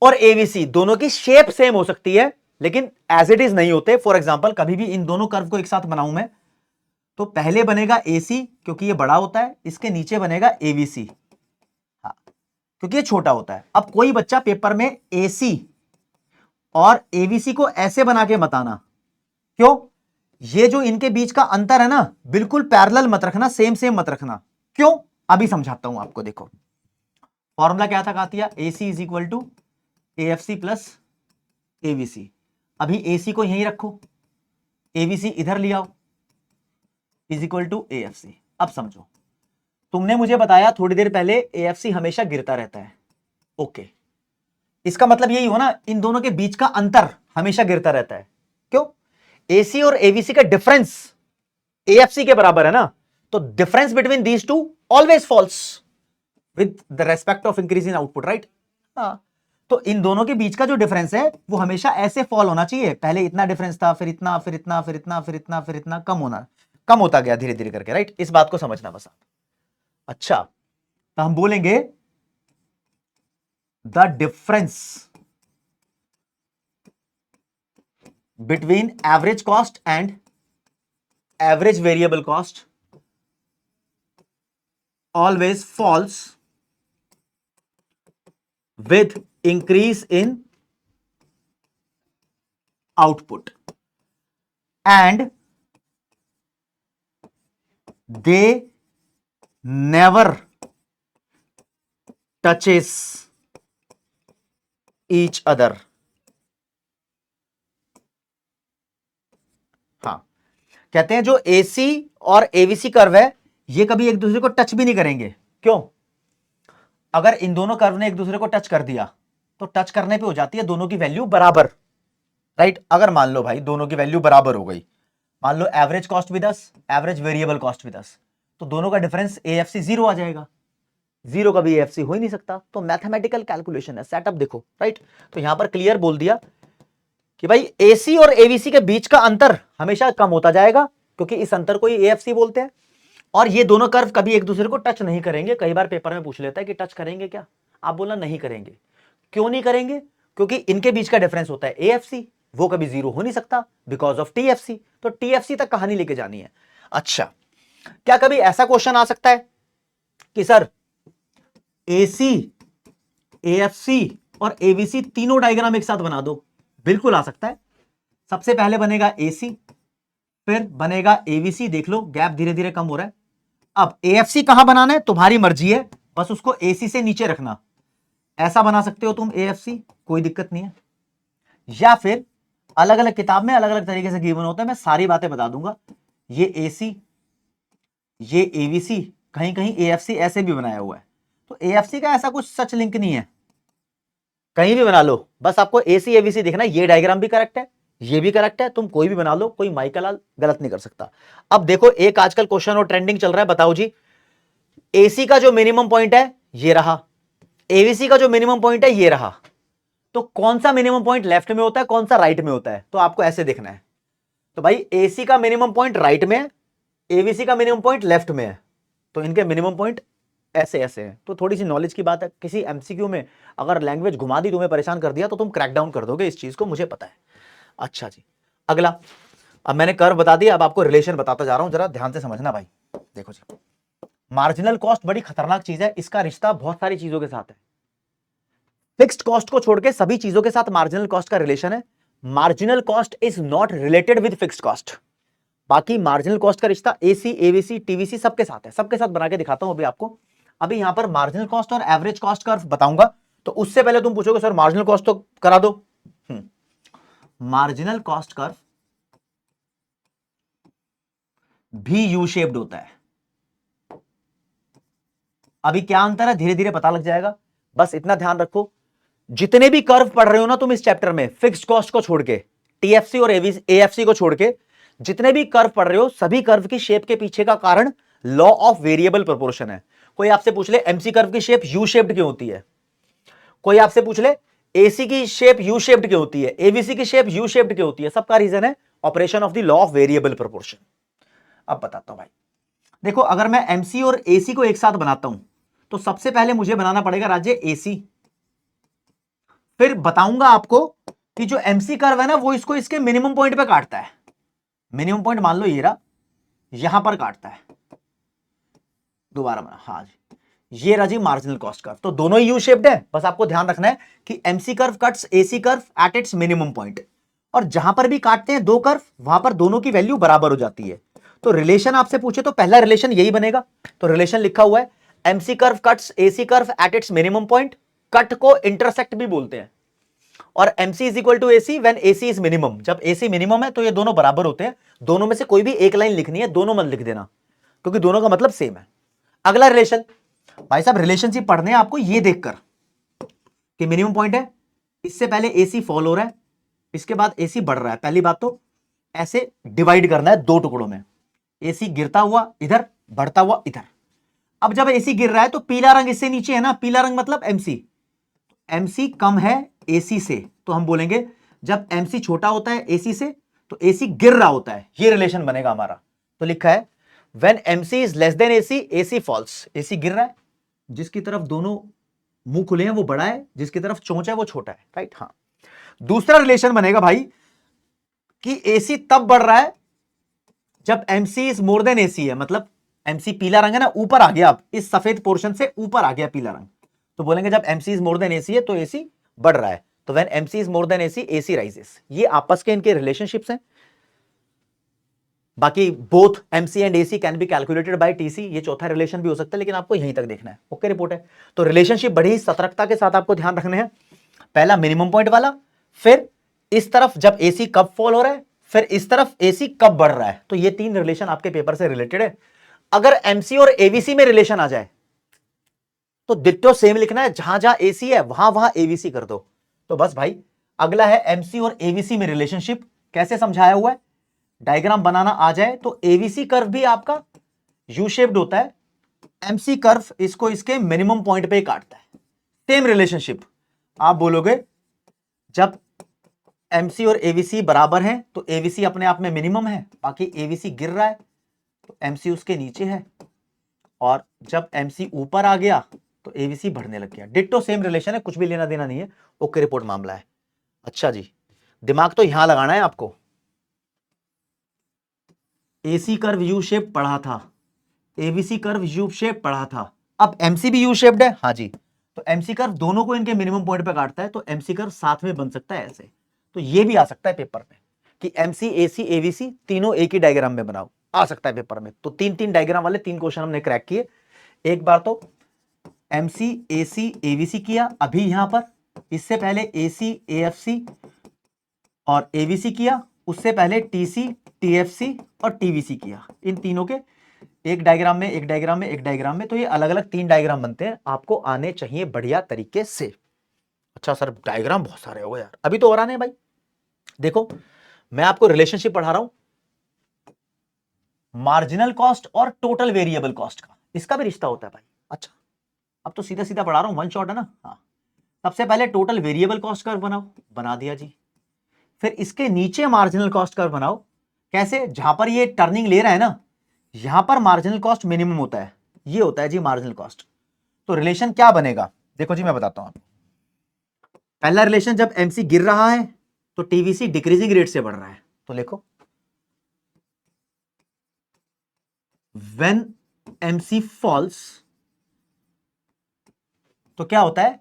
और AVC दोनों की शेप सेम हो सकती है, लेकिन एज इट इज नहीं होते। फॉर एग्जांपल, कभी भी इन दोनों कर्व को एक साथ बनाऊं मैं, तो पहले बनेगा AC क्योंकि ये बड़ा होता है, इसके नीचे बनेगा AVC, हाँ, क्योंकि ये छोटा होता है। अब कोई बच्चा पेपर में AC और एबीसी को ऐसे बना के मत आना। क्यों? ये जो इनके बीच का अंतर है ना, बिल्कुल पैरेलल मत रखना, सेम सेम मत रखना। क्यों? अभी समझाता हूं आपको। देखो फॉर्मूला क्या था कातिया, AC is equal to AFC plus ABC। अभी AC को यहीं रखो, ABC इधर ले आओ, इज इक्वल टू AFC। अब समझो, तुमने मुझे बताया थोड़ी देर पहले AFC हमेशा गिरता रहता है। ओके, इसका मतलब यही हो ना, इन दोनों के बीच का अंतर हमेशा गिरता रहता है। क्यों? AC और ABC का डिफरेंस AFC के बराबर है ना, तो difference between these two always falls with the respect of increase in output, right? हाँ, तो इन दोनों के बीच का जो डिफरेंस है वो हमेशा ऐसे फॉल होना चाहिए। पहले इतना डिफरेंस था, फिर इतना, फिर इतना, फिर इतना, फिर इतना, फिर इतना, कम होता गया धीरे धीरे करके, राइट? इस बात को समझना बस आप। अच्छा, तो हम बोलेंगे the difference between average cost and average variable cost always falls with increase in output and they never touches each other। हाँ, कहते हैं जो AC और ABC कर्व है ये कभी एक दूसरे को टच भी नहीं करेंगे। क्यों? अगर इन दोनों कर्व ने एक दूसरे को टच कर दिया तो टच करने पे हो जाती है दोनों की वैल्यू बराबर, राइट? अगर मान लो भाई दोनों की वैल्यू बराबर हो गई, मान लो एवरेज कॉस्ट भी 10, एवरेज वेरिएबल कॉस्ट भी 10, तो दोनों का डिफरेंस AFC 0 आ जाएगा। 0 का भी AFC हो ही नहीं सकता। तो मैथमेटिकल कैलकुलेशन है, सेटअप देखो, राइट? तो यहां पर क्लियर बोल दिया कि भाई AC और ABC के बीच का अंतर हमेशा कम होता जाएगा, क्योंकि इस अंतर को ही AFC बोलते हैं। और ये दोनों कर्व कभी एक दूसरे को टच नहीं करेंगे। कई बार पेपर में पूछ लेता है कि टच करेंगे क्या, आप बोलना नहीं करेंगे। क्यों नहीं करेंगे? क्योंकि इनके बीच का डिफरेंस होता है AFC, वो कभी 0 हो नहीं सकता बिकॉज ऑफ TFC। तो TFC तक कहानी लेके जानी है। अच्छा, क्या कभी ऐसा क्वेश्चन आ सकता है कि सर AC, AFC और ABC तीनों डायग्राम एक साथ बना दो? बिल्कुल आ सकता है। सबसे पहले बनेगा AC, फिर बनेगा ABC। देख लो गैप धीरे धीरे कम हो रहा है। अब AFC कहां बनाना है तुम्हारी मर्जी है, बस उसको AC से नीचे रखना। ऐसा बना सकते हो तुम AFC, कोई दिक्कत नहीं है। या फिर अलग अलग किताब में अलग अलग तरीके से गिवन होता है, मैं सारी बातें बता दूंगा। ये AC, ये ABC, कहीं कहीं AFC ऐसे भी बनाया हुआ है। तो AFC का ऐसा कुछ सच लिंक नहीं है, कहीं भी बना लो, बस आपको AC ABC देखना। ये डायग्राम भी करेक्ट है, ये भी करेक्ट है, तुम कोई भी बना लो, कोई माइकल लाल गलत नहीं कर सकता। अब देखो एक आजकल क्वेश्चन और ट्रेंडिंग चल रहा है, बताओ जी। AC का जो मिनिमम पॉइंट है ये रहा, ABC का जो मिनिमम पॉइंट है ये रहा, तो कौन सा मिनिमम पॉइंट लेफ्ट में होता है, कौन सा राइट में होता है? तो आपको ऐसे देखना है। तो भाई AC का मिनिमम पॉइंट राइट में है, ABC का मिनिमम पॉइंट लेफ्ट में है, तो इनके मिनिमम पॉइंट ऐसे ऐसे है। तो थोड़ी सी नॉलेज की बात है, किसी MCQ में अगर लैंग्वेज घुमा दी, तुम्हें परेशान कर दिया, तो तुम क्रैक डाउन कर दोगे इस चीज को, मुझे पता है। अच्छा जी, अगला। अब मैंने कर्व बता दिया, अब आपको रिलेशन बताता जा रहा हूं, जरा ध्यान से समझना भाई। देखो जी, मार्जिनल कॉस्ट बड़ी खतरनाक चीज है, इसका रिश्ता बहुत सारी चीजों के साथ है। फिक्स्ड कॉस्ट को छोड़ के सभी चीजों के साथ मार्जिनल कॉस्ट का रिलेशन है। Marginal cost is not related with fixed cost. बाकी मार्जिनल कॉस्ट का रिश्ता AC, ABC, TVC सबके साथ है, सबके साथ बना के दिखाता हूं अभी आपको। अभी यहां पर मार्जिनल कॉस्ट और एवरेज कॉस्ट कर्व बताऊंगा, तो उससे पहले तुम पूछोगे सर मार्जिनल कॉस्ट तो करा दो। मार्जिनल कॉस्ट कर्व भी यू शेप्ड होता है। अभी क्या अंतर है धीरे धीरे पता लग जाएगा, बस इतना ध्यान रखो। जितने भी कर्व पढ़ रहे हो ना तुम इस चैप्टर में, फिक्स्ड कॉस्ट को छोड़ के, TFC और AFC को छोड़ के, जितने भी कर्व पढ़ रहे हो, सभी कर्व की शेप के पीछे का कारण लॉ ऑफ वेरिएबल प्रोपोर्शन है। कोई आपसे पूछ ले MC कर्व की शेप यू शेप्ड क्यों होती है, कोई आपसे पूछ ले AC की शेप यू शेप्ड क्यों होती है, ABC की शेप यू शेप्ड क्यों होती है, सबका रीजन है operation of the law of variable proportion. अब बताता हूं भाई, देखो अगर मैं MC और AC को एक साथ बनाता हूं, तो सबसे पहले मुझे बनाना पड़ेगा राज्य AC, फिर बताऊंगा आपको कि जो MC कर्व है ना वो इसको इसके मिनिमम पॉइंट पे काटता है। मिनिमम पॉइंट मान लो ये रहा, यहां पर काटता है। दोबारा बना, हाँ जी, ये रहा जी मार्जिनल कॉस्ट कर्व। तो दोनों ही यू शेप्ड है, बस आपको ध्यान रखना है कि MC curve cuts AC curve at its minimum point, और जहां पर भी काटते हैं दो कर्व वहां पर दोनों की वैल्यू बराबर हो जाती है। तो रिलेशन आपसे पूछे तो पहला रिलेशन यही बनेगा। तो रिलेशन लिखा हुआ है MC curve cuts AC curve at its minimum point, cut को इंटरसेक्ट भी बोलते हैं, और MC is equal to AC when AC is minimum. जब AC मिनिमम है तो ये दोनों बराबर होते हैं। दोनों में से कोई भी एक लाइन लिखनी है, दोनों मत लिख देना क्योंकि दोनों का मतलब सेम है। अगला रिलेशन, भाई साहब रिलेशनशिप पढ़ने हैं आपको ये देखकर कि मिनिमम पॉइंट है, इससे पहले AC फॉल हो रहा है, इसके बाद AC बढ़ रहा है। पहली बात तो ऐसे डिवाइड करना है दो टुकड़ों में, AC गिरता हुआ इधर, बढ़ता हुआ इधर। अब जब AC गिर रहा है तो पीला रंग इससे नीचे है ना, पीला रंग मतलब MC कम है AC से, तो हम बोलेंगे जब MC छोटा होता है AC से तो AC गिर रहा होता है। ये रिलेशन बनेगा हमारा। तो लिखा है when MC is less than AC, AC falls. AC गिर रहा है, जिसकी तरफ दोनों मुंह खुले हैं वो बड़ा है, जिसकी तरफ चोंच है वो छोटा है, राइट। हाँ, दूसरा रिलेशन बनेगा भाई कि AC तब बढ़ रहा है जब MC is more then AC है, मतलब MC पीला रंग है ना, ऊपर आ गया, अब इस सफेद पोर्शन से ऊपर आ गया पीला रंग, तो बोलेंगे जब MC is more then AC है तो AC बढ़ रहा है। तो when MC is more then AC, AC rises. ये आपस के इनके रिलेशनशिप्स हैं। बाकी both MC and AC can be calculated by TC, ये चौथा रिलेशन भी हो सकता है, लेकिन आपको यहीं तक देखना है। ओके रिपोर्ट है। तो रिलेशनशिप बड़ी ही सतर्कता के साथ आपको ध्यान रखने हैं। पहला मिनिमम पॉइंट वाला, फिर इस तरफ जब AC कब फॉल हो रहा है, फिर इस तरफ AC कब बढ़ रहा है। तो ये तीन रिलेशन आपके पेपर से रिलेटेड है। अगर MC और ABC में रिलेशन आ जाए तो डिट्टो सेम लिखना है, जहां जहां AC है वहां वहां ABC कर दो। तो बस भाई अगला है MC और ABC में रिलेशनशिप। कैसे समझाया हुआ है, डायग्राम बनाना आ जाए तो ABC कर्व भी आपका यू शेप्ड होता है, MC कर्व इसको इसके मिनिमम पॉइंट पे काटता है। सेम रिलेशनशिप आप बोलोगे जब MC और ABC बराबर हैं तो ABC अपने आप में मिनिमम है, बाकी ABC गिर रहा है तो MC उसके नीचे है, और जब MC ऊपर आ गया तो ABC बढ़ने लग गया। डिट्टो सेम रिलेशन है, कुछ भी लेना देना नहीं है। ओके रिपोर्ट मामला है। अच्छा जी, दिमाग तो यहां लगाना है आपको। AC कर्व यू शेप पढ़ा था, ABC कर्व यू शेप पढ़ा था, अब MC भी यू शेप्ड है। हाँ जी, तो MC कर्व दोनों को इनके मिनिमम पॉइंट पे काटता है, तो MC कर्व साथ में बन सकता है ऐसे। तो ये भी आ सकता है पेपर में कि MC AC ABC तीनों एक ही डायग्राम में बनाओ, आ सकता है पेपर में। तो तीन तीन डायग्राम वाले तीन क्वेश्चन हमने क्रैक किए। एक बार तो MC AC ABC किया अभी यहां पर, इससे पहले AC AFC और ABC किया, उससे पहले TC TFC और TVC किया। इन तीनों के एक डायग्राम में, एक डायग्राम में, एक डायग्राम में, तो ये अलग अलग तीन डायग्राम बनते हैं, आपको आने चाहिए बढ़िया तरीके से। अच्छा सर डायग्राम बहुत सारे हो गए यार, अभी तो और आने हैं भाई। देखो मैं आपको रिलेशनशिप पढ़ा रहा हूं मार्जिनल कॉस्ट और टोटल वेरिएबल कॉस्ट का, इसका भी रिश्ता होता है भाई। अच्छा अब तो सीधा सीधा पढ़ा रहा हूं, वन शॉट है ना। हाँ, सबसे पहले टोटल वेरिएबल कॉस्ट कर्व बनाओ, बना दिया जी। फिर इसके नीचे मार्जिनल कॉस्ट कर्व बनाओ। कैसे, जहां पर ये टर्निंग ले रहा है ना, यहां पर मार्जिनल कॉस्ट मिनिमम होता है, ये होता है जी मार्जिनल कॉस्ट। तो रिलेशन क्या बनेगा, देखो जी मैं बताता हूं आपको। पहला रिलेशन जब MC गिर रहा है तो TVC डिक्रीजिंग रेट से बढ़ रहा है। तो लिखो व्हेन MC फॉल्स, तो क्या होता है,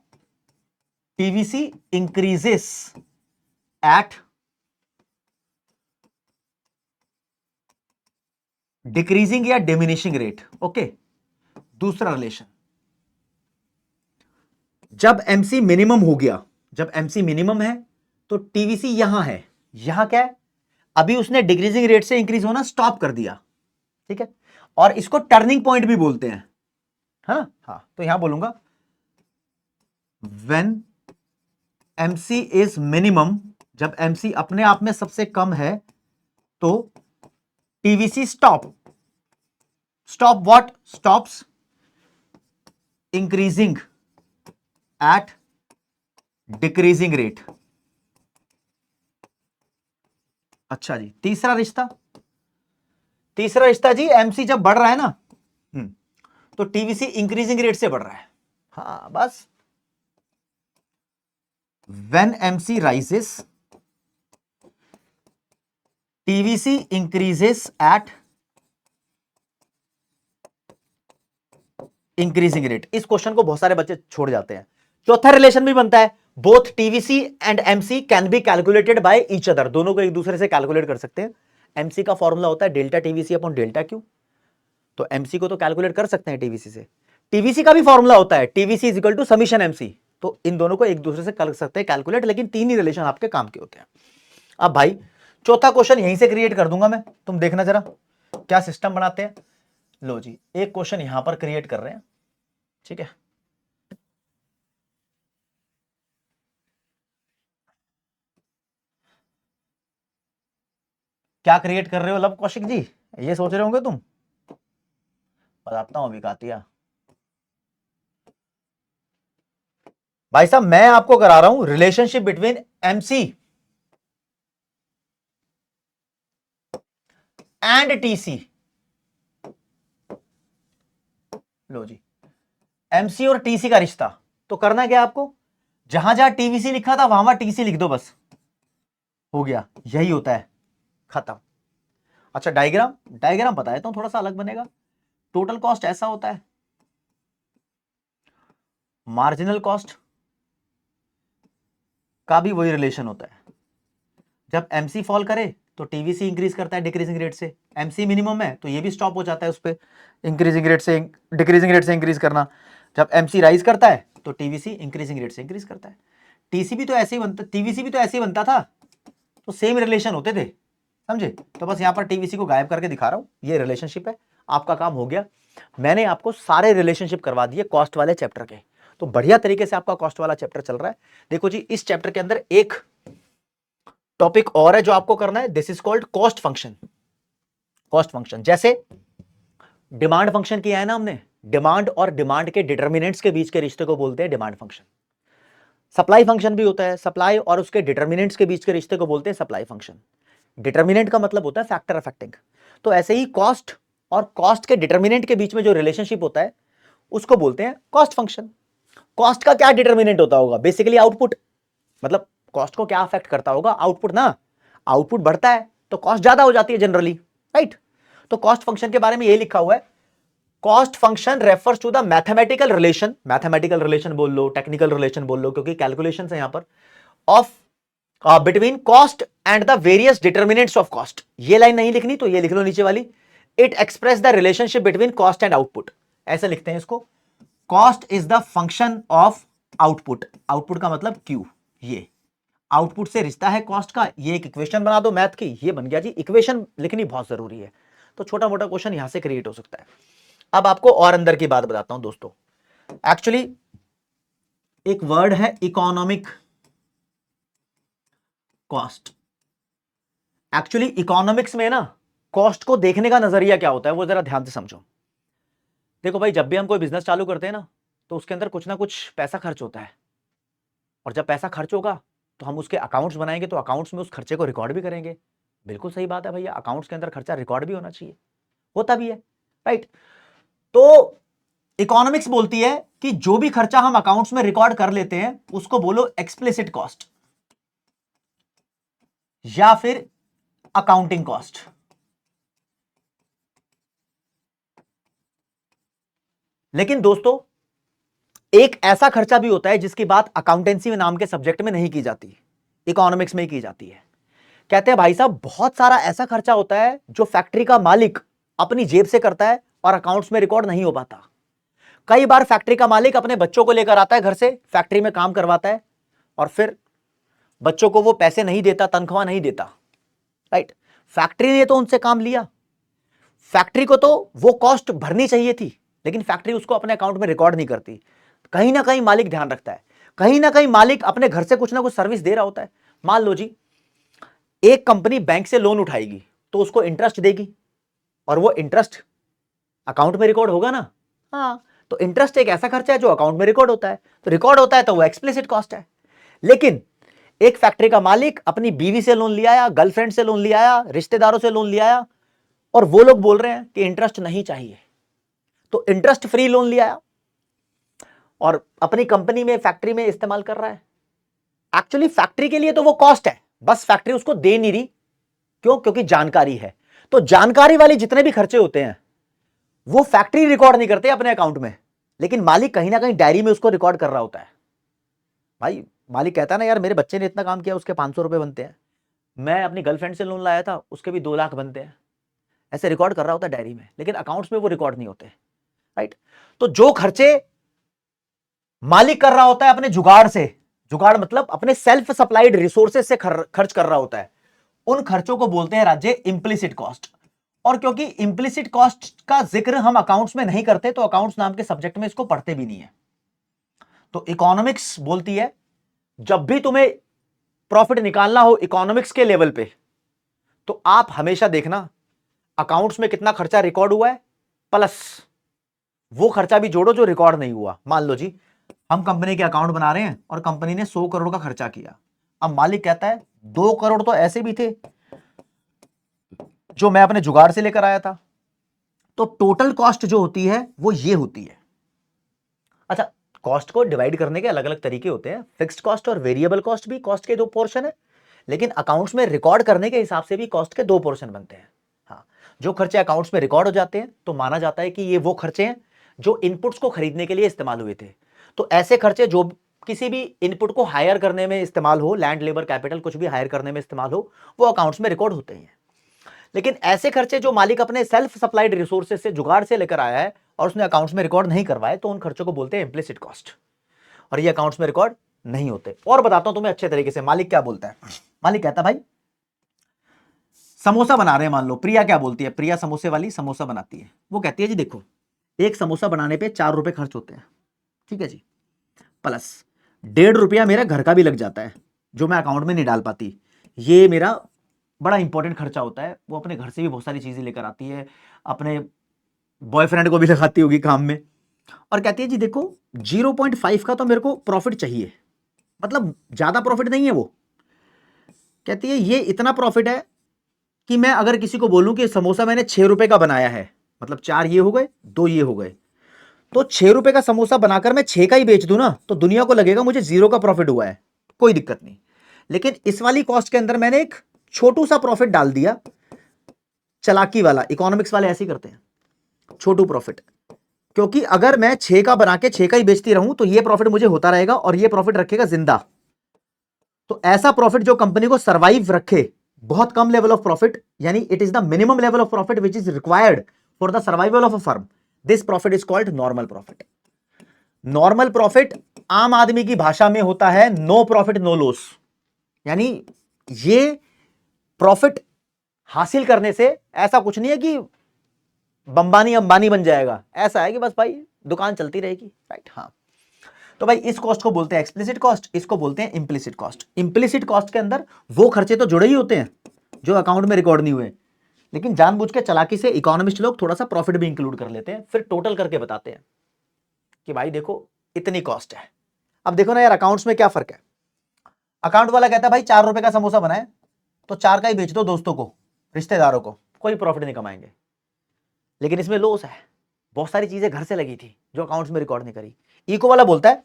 TVC इंक्रीजेस एट डिक्रीजिंग या डिमिनिशिंग रेट। ओके, दूसरा रिलेशन जब MC मिनिमम हो गया, जब MC मिनिमम है तो TVC यहां है, यहां क्या है, अभी उसने डिक्रीजिंग रेट से इंक्रीज होना स्टॉप कर दिया, ठीक है, और इसको टर्निंग पॉइंट भी बोलते हैं, हाँ हाँ। तो यहां बोलूंगा व्हेन MC इज मिनिमम, जब MC अपने आप में सबसे कम है तो TVC stop, stop what, stops increasing at decreasing rate. अच्छा जी, तीसरा रिश्ता, तीसरा रिश्ता जी MC जब बढ़ रहा है ना, तो TVC इंक्रीजिंग रेट से बढ़ रहा है। हाँ बस, when MC rises TVC increases at increasing rate. इस क्वेश्चन को बहुत सारे बच्चे छोड़ जाते हैं। चौथा रिलेशन भी बनता है, both TVC and MC can be calculated by each other, दोनों को एक दूसरे से कैलकुलेट कर सकते हैं। एमसी का फॉर्मूला होता है delta TVC upon delta Q, तो एमसी को तो कैलकुलेट कर सकते हैं टीवीसी से। टीवीसी का भी फॉर्मूला होता है TVC is equal to summation MC, तो इन दोनों को एक दूसरे से कर सकते हैं कैलकुलेट, लेकिन तीन ही रिलेशन आपके काम के होते हैं। अब भाई चौथा क्वेश्चन यहीं से क्रिएट कर दूंगा मैं, तुम देखना जरा क्या सिस्टम बनाते हैं। लो जी, एक क्वेश्चन यहां पर क्रिएट कर रहे हैं, ठीक है। क्या क्रिएट कर रहे हो लव कौशिक जी, ये सोच रहे होंगे तुम, बताता हूं अभी कातिया। भाई साहब मैं आपको करा रहा हूं relationship between MC and TC. लो जी, एमसी और टीसी का रिश्ता, तो करना क्या आपको, जहां जहां टीवीसी लिखा था वहां वहां टीसी लिख दो, बस हो गया, यही होता है, खत्म। अच्छा डायग्राम, डायग्राम बता देता हूं, थोड़ा सा अलग बनेगा। टोटल कॉस्ट ऐसा होता है, मार्जिनल कॉस्ट का भी वही रिलेशन होता है। जब एमसी फॉल करे तो टीवीसी इंक्रीज करता है डिक्रीजिंग रेट से, एमसी मिनिमम है तो ये भी स्टॉप हो जाता है उस पर इंक्रीजिंग रेट से, डिक्रीजिंग रेट से इंक्रीज करना। जब एमसी राइज करता है तो टीवीसी इंक्रीजिंग रेट से इंक्रीज करता है। टीसी भी तो ऐसे ही बनता, टीवीसी भी तो ऐसे ही बनता था, तो सेम रिलेशन होते थे, समझे। तो बस यहां पर टीवीसी को गायब करके दिखा रहा हूं, ये रिलेशनशिप है, आपका काम हो गया। मैंने आपको सारे रिलेशनशिप करवा दिए कॉस्ट वाले चैप्टर के, तो बढ़िया तरीके से आपका कॉस्ट वाला चैप्टर चल रहा है। देखो जी, इस चैप्टर के अंदर एक टॉपिक और है जो आपको करना है, this is called cost function. Cost function जैसे डिमांड फंक्शन किया है ना हमने, डिमांड और डिमांड के डिटर्मिनेंट्स के बीच के रिश्ते को बोलते हैं डिमांड फंक्शन। सप्लाई फंक्शन भी होता है, सप्लाई और उसके डिटर्मिनेंट्स के बीच के रिश्ते को बोलते हैं सप्लाई फंक्शन। डिटर्मिनेंट का मतलब होता है फैक्टर अफेक्टिंग। तो ऐसे ही कॉस्ट और कॉस्ट के डिटर्मिनेंट के बीच में जो रिलेशनशिप होता है उसको बोलते हैं कॉस्ट फंक्शन। कॉस्ट का क्या डिटर्मिनेंट होता होगा, बेसिकली आउटपुट, मतलब कॉस्ट को क्या अफेक्ट करता होगा, आउटपुट ना। आउटपुट बढ़ता है तो कॉस्ट ज्यादा हो जाती है जनरली, राइट। तो कॉस्ट फंक्शन के बारे में यही लिखा हुआ है, cost function refers to the mathematical relation, mathematical relation बोल लो, टेक्निकल रिलेशन बोल लो, क्योंकि कैलकुलेशन है यहां पर, of between cost and the various determinants of cost. ये लाइन नहीं लिखनी तो ये लिख लो नीचे वाली, it express the relationship between cost and output, ऐसे लिखते हैं इसको। Cost is the function of output, output का मतलब क्यू, ये आउटपुट से रिश्ता है कॉस्ट का। ये एक इक्वेशन बना दो मैथ की, ये बन गया जी। इक्वेशन लिखनी बहुत जरूरी है, तो छोटा मोटा क्वेश्चन यहां से क्रिएट हो सकता है। अब आपको और अंदर की बात बताता हूं दोस्तों, एक्चुअली एक वर्ड है इकोनॉमिक कॉस्ट। एक्चुअली इकोनॉमिक्स में ना कॉस्ट को देखने का नजरिया क्या होता है वो जरा ध्यान से समझो। देखो भाई, जब भी हम कोई बिजनेस चालू करते हैं ना तो उसके अंदर कुछ ना कुछ पैसा खर्च होता है, और जब पैसा खर्च होगा तो हम उसके अकाउंट्स बनाएंगे, तो अकाउंट्स में उस खर्चे को रिकॉर्ड भी करेंगे। बिल्कुल सही बात है भैया, अकाउंट्स के अंदर खर्चा रिकॉर्ड भी होना चाहिए, होता भी है, राइट। तो इकोनॉमिक्स बोलती है कि जो भी खर्चा हम अकाउंट्स में रिकॉर्ड कर लेते हैं उसको बोलो एक्सप्लिसिट कॉस्ट या फिर अकाउंटिंग कॉस्ट। लेकिन दोस्तों एक ऐसा खर्चा भी होता है जिसकी बात अकाउंटेंसी में नाम के सब्जेक्ट में नहीं की जाती, इकोनॉमिक्स में ही की जाती है। कहते हैं भाई साहब बहुत सारा ऐसा खर्चा होता है जो फैक्ट्री का मालिक अपनी जेब से करता है और अकाउंट्स में रिकॉर्ड नहीं हो पाता। कई बार फैक्ट्री का मालिक अपने बच्चों को लेकर आता है घर से, फैक्ट्री में काम करवाता है और फिर बच्चों को वो पैसे नहीं देता, तनख्वाह नहीं देता, राइट। फैक्ट्री ने तो उनसे काम लिया, फैक्ट्री को तो वो कॉस्ट भरनी चाहिए थी, लेकिन फैक्ट्री उसको अपने अकाउंट में रिकॉर्ड नहीं करती। कहीं ना कहीं मालिक ध्यान रखता है, कहीं ना कहीं मालिक अपने घर से कुछ ना कुछ सर्विस दे रहा होता है। मान लो जी, एक कंपनी बैंक से लोन उठाएगी तो उसको इंटरेस्ट देगी, और वो इंटरेस्ट अकाउंट में रिकॉर्ड होगा ना। हाँ, तो इंटरेस्ट एक ऐसा खर्चा है जो अकाउंट में रिकॉर्ड होता है, तो रिकॉर्ड होता है तो वो एक्सप्लिसिट कॉस्ट है। लेकिन एक फैक्ट्री का मालिक अपनी बीवी से लोन लिया, गर्लफ्रेंड से लोन लिया, रिश्तेदारों से लोन लिया, और वो लोग बोल रहे हैं कि इंटरेस्ट नहीं चाहिए, तो इंटरेस्ट फ्री लोन लिया और अपनी कंपनी में, फैक्ट्री में इस्तेमाल कर रहा है। एक्चुअली फैक्ट्री के लिए तो वो कॉस्ट है, बस फैक्ट्री उसको दे नहीं रही, क्यों, क्योंकि जानकारी है। तो जानकारी वाले जितने भी खर्चे होते हैं वो फैक्ट्री रिकॉर्ड नहीं करते अपने अकाउंट में, लेकिन मालिक कहीं ना कहीं डायरी में उसको रिकॉर्ड कर रहा होता है। भाई मालिक कहता है ना, यार मेरे बच्चे ने इतना काम किया, उसके 500 रुपए बनते हैं, मैं अपनी गर्लफ्रेंड से लोन लाया था, उसके भी 2 लाख बनते हैं। ऐसे रिकॉर्ड कर रहा होता है डायरी में, लेकिन अकाउंट्स में वो रिकॉर्ड नहीं होते। राइट। तो जो खर्चे मालिक कर रहा होता है अपने जुगाड़ से, जुगाड़ मतलब अपने सेल्फ सप्लाइड रिसोर्सेज से खर्च कर रहा होता है, उन खर्चों को बोलते हैं राज्य इंप्लिसिट कॉस्ट। और क्योंकि इंप्लिसिट कॉस्ट का जिक्र हम अकाउंट्स में नहीं करते, तो अकाउंट्स नाम के सब्जेक्ट में इसको पढ़ते भी नहीं है। तो इकोनॉमिक्स बोलती है जब भी तुम्हें प्रॉफिट निकालना हो इकोनॉमिक्स के लेवल पे, तो आप हमेशा देखना अकाउंट्स में कितना खर्चा रिकॉर्ड हुआ है प्लस वो खर्चा भी जोड़ो जो रिकॉर्ड नहीं हुआ। मान लो जी हम कंपनी के अकाउंट बना रहे हैं और कंपनी ने 100 करोड़ का खर्चा किया। अब मालिक कहता है 2 करोड़ तो ऐसे भी थे जो मैं अपने जुगाड़ से लेकर आया था। तो टोटल कॉस्ट जो होती है वो ये होती है। अच्छा, कॉस्ट को डिवाइड करने के अलग अलग तरीके होते हैं, फिक्स्ड कॉस्ट और वेरिएबल कॉस्ट भी कॉस्ट के 2 पोर्शन है, लेकिन अकाउंट्स में रिकॉर्ड करने के हिसाब से भी कॉस्ट के 2 पोर्शन बनते हैं। हाँ, जो खर्चे अकाउंट्स में रिकॉर्ड हो जाते हैं तो माना जाता है कि ये वो खर्चे हैं जो इनपुट्स को खरीदने के लिए इस्तेमाल हुए थे। तो ऐसे खर्चे जो किसी भी इनपुट को हायर करने में इस्तेमाल हो, लैंड लेबर कैपिटल कुछ भी हायर करने में इस्तेमाल हो, वो अकाउंट्स में रिकॉर्ड होते हैं। लेकिन ऐसे खर्चे जो मालिक अपने सेल्फ सप्लाइड रिसोर्सेज से जुगाड़ से लेकर आया है और उसने अकाउंट्स में रिकॉर्ड नहीं करवाए, तो उन खर्चों को बोलते हैं इंप्लिसिट कॉस्ट, और ये अकाउंट्स में रिकॉर्ड नहीं होते। और बताता हूं तुम्हें अच्छे तरीके से मालिक क्या बोलता है। मालिक कहता है भाई समोसा बना रहे हैं, मान लो प्रिया क्या बोलती है, प्रिया समोसे वाली समोसा बनाती है। वो कहती है जी देखो एक समोसा बनाने पे 4 रुपए खर्च होते हैं, ठीक है जी, प्लस 1.5 रुपया मेरा घर का भी लग जाता है जो मैं अकाउंट में नहीं डाल पाती। ये मेरा बड़ा इंपॉर्टेंट खर्चा होता है। वो अपने घर से भी बहुत सारी चीजें लेकर आती है, अपने बॉयफ्रेंड को भी लगाती होगी काम में, और कहती है जी देखो 0.5 का तो मेरे को प्रॉफिट चाहिए, मतलब ज्यादा प्रॉफिट नहीं है वो। कहती है ये इतना प्रॉफिट है कि मैं अगर किसी को बोलूं कि समोसा मैंने 6 रुपए का बनाया है, मतलब 4 ये हो गए 2 ये हो गए, तो 6 रुपए का समोसा बनाकर मैं 6 का ही बेच दूं ना, तो दुनिया को लगेगा मुझे 0 का प्रॉफिट हुआ है, कोई दिक्कत नहीं। लेकिन इस वाली कॉस्ट के अंदर मैंने एक छोटू सा प्रॉफिट डाल दिया, चालाकी वाला, इकोनॉमिक्स वाले ऐसे ही करते हैं, छोटू प्रॉफिट। क्योंकि अगर मैं 6 का बना के 6 का ही बेचती रहूं तो ये प्रॉफिट मुझे होता रहेगा और ये प्रॉफिट रखेगा जिंदा। तो ऐसा प्रॉफिट जो कंपनी को सर्वाइव रखे, बहुत कम लेवल ऑफ प्रॉफिट, यानी it is the minimum level of profit which is required for the survival of a firm, this profit is called normal profit. Normal profit आम आदमी की भाषा में होता है नो प्रॉफिट नो लॉस, यानी ये प्रॉफिट हासिल करने से ऐसा कुछ नहीं है कि बंबानी अंबानी बन जाएगा, ऐसा है कि बस भाई दुकान चलती रहेगी। राइट। हाँ, तो भाई इस कॉस्ट को बोलते हैं एक्सप्लिसिट कॉस्ट, इसको बोलते हैं इंप्लिसिट कॉस्ट। इंप्लिसिट कॉस्ट के अंदर वो खर्चे तो जुड़े ही होते हैं जो अकाउंट में रिकॉर्ड नहीं हुए, लेकिन जानबूझ के चालाकी से इकोनॉमिस्ट लोग थोड़ा सा प्रॉफिट भी इंक्लूड कर लेते हैं, फिर टोटल करके बताते हैं कि भाई देखो इतनी कॉस्ट है। अब देखो ना यार अकाउंट्स में क्या फर्क है। अकाउंट वाला कहता है भाई 4 रुपए का समोसा बनाए तो 4 का ही बेच दो दोस्तों को, रिश्तेदारों को, कोई प्रॉफिट नहीं कमाएंगे। लेकिन इसमें लॉस है, बहुत सारी चीजें घर से लगी थी जो अकाउंट्स में रिकॉर्ड नहीं करी। इको वाला बोलता है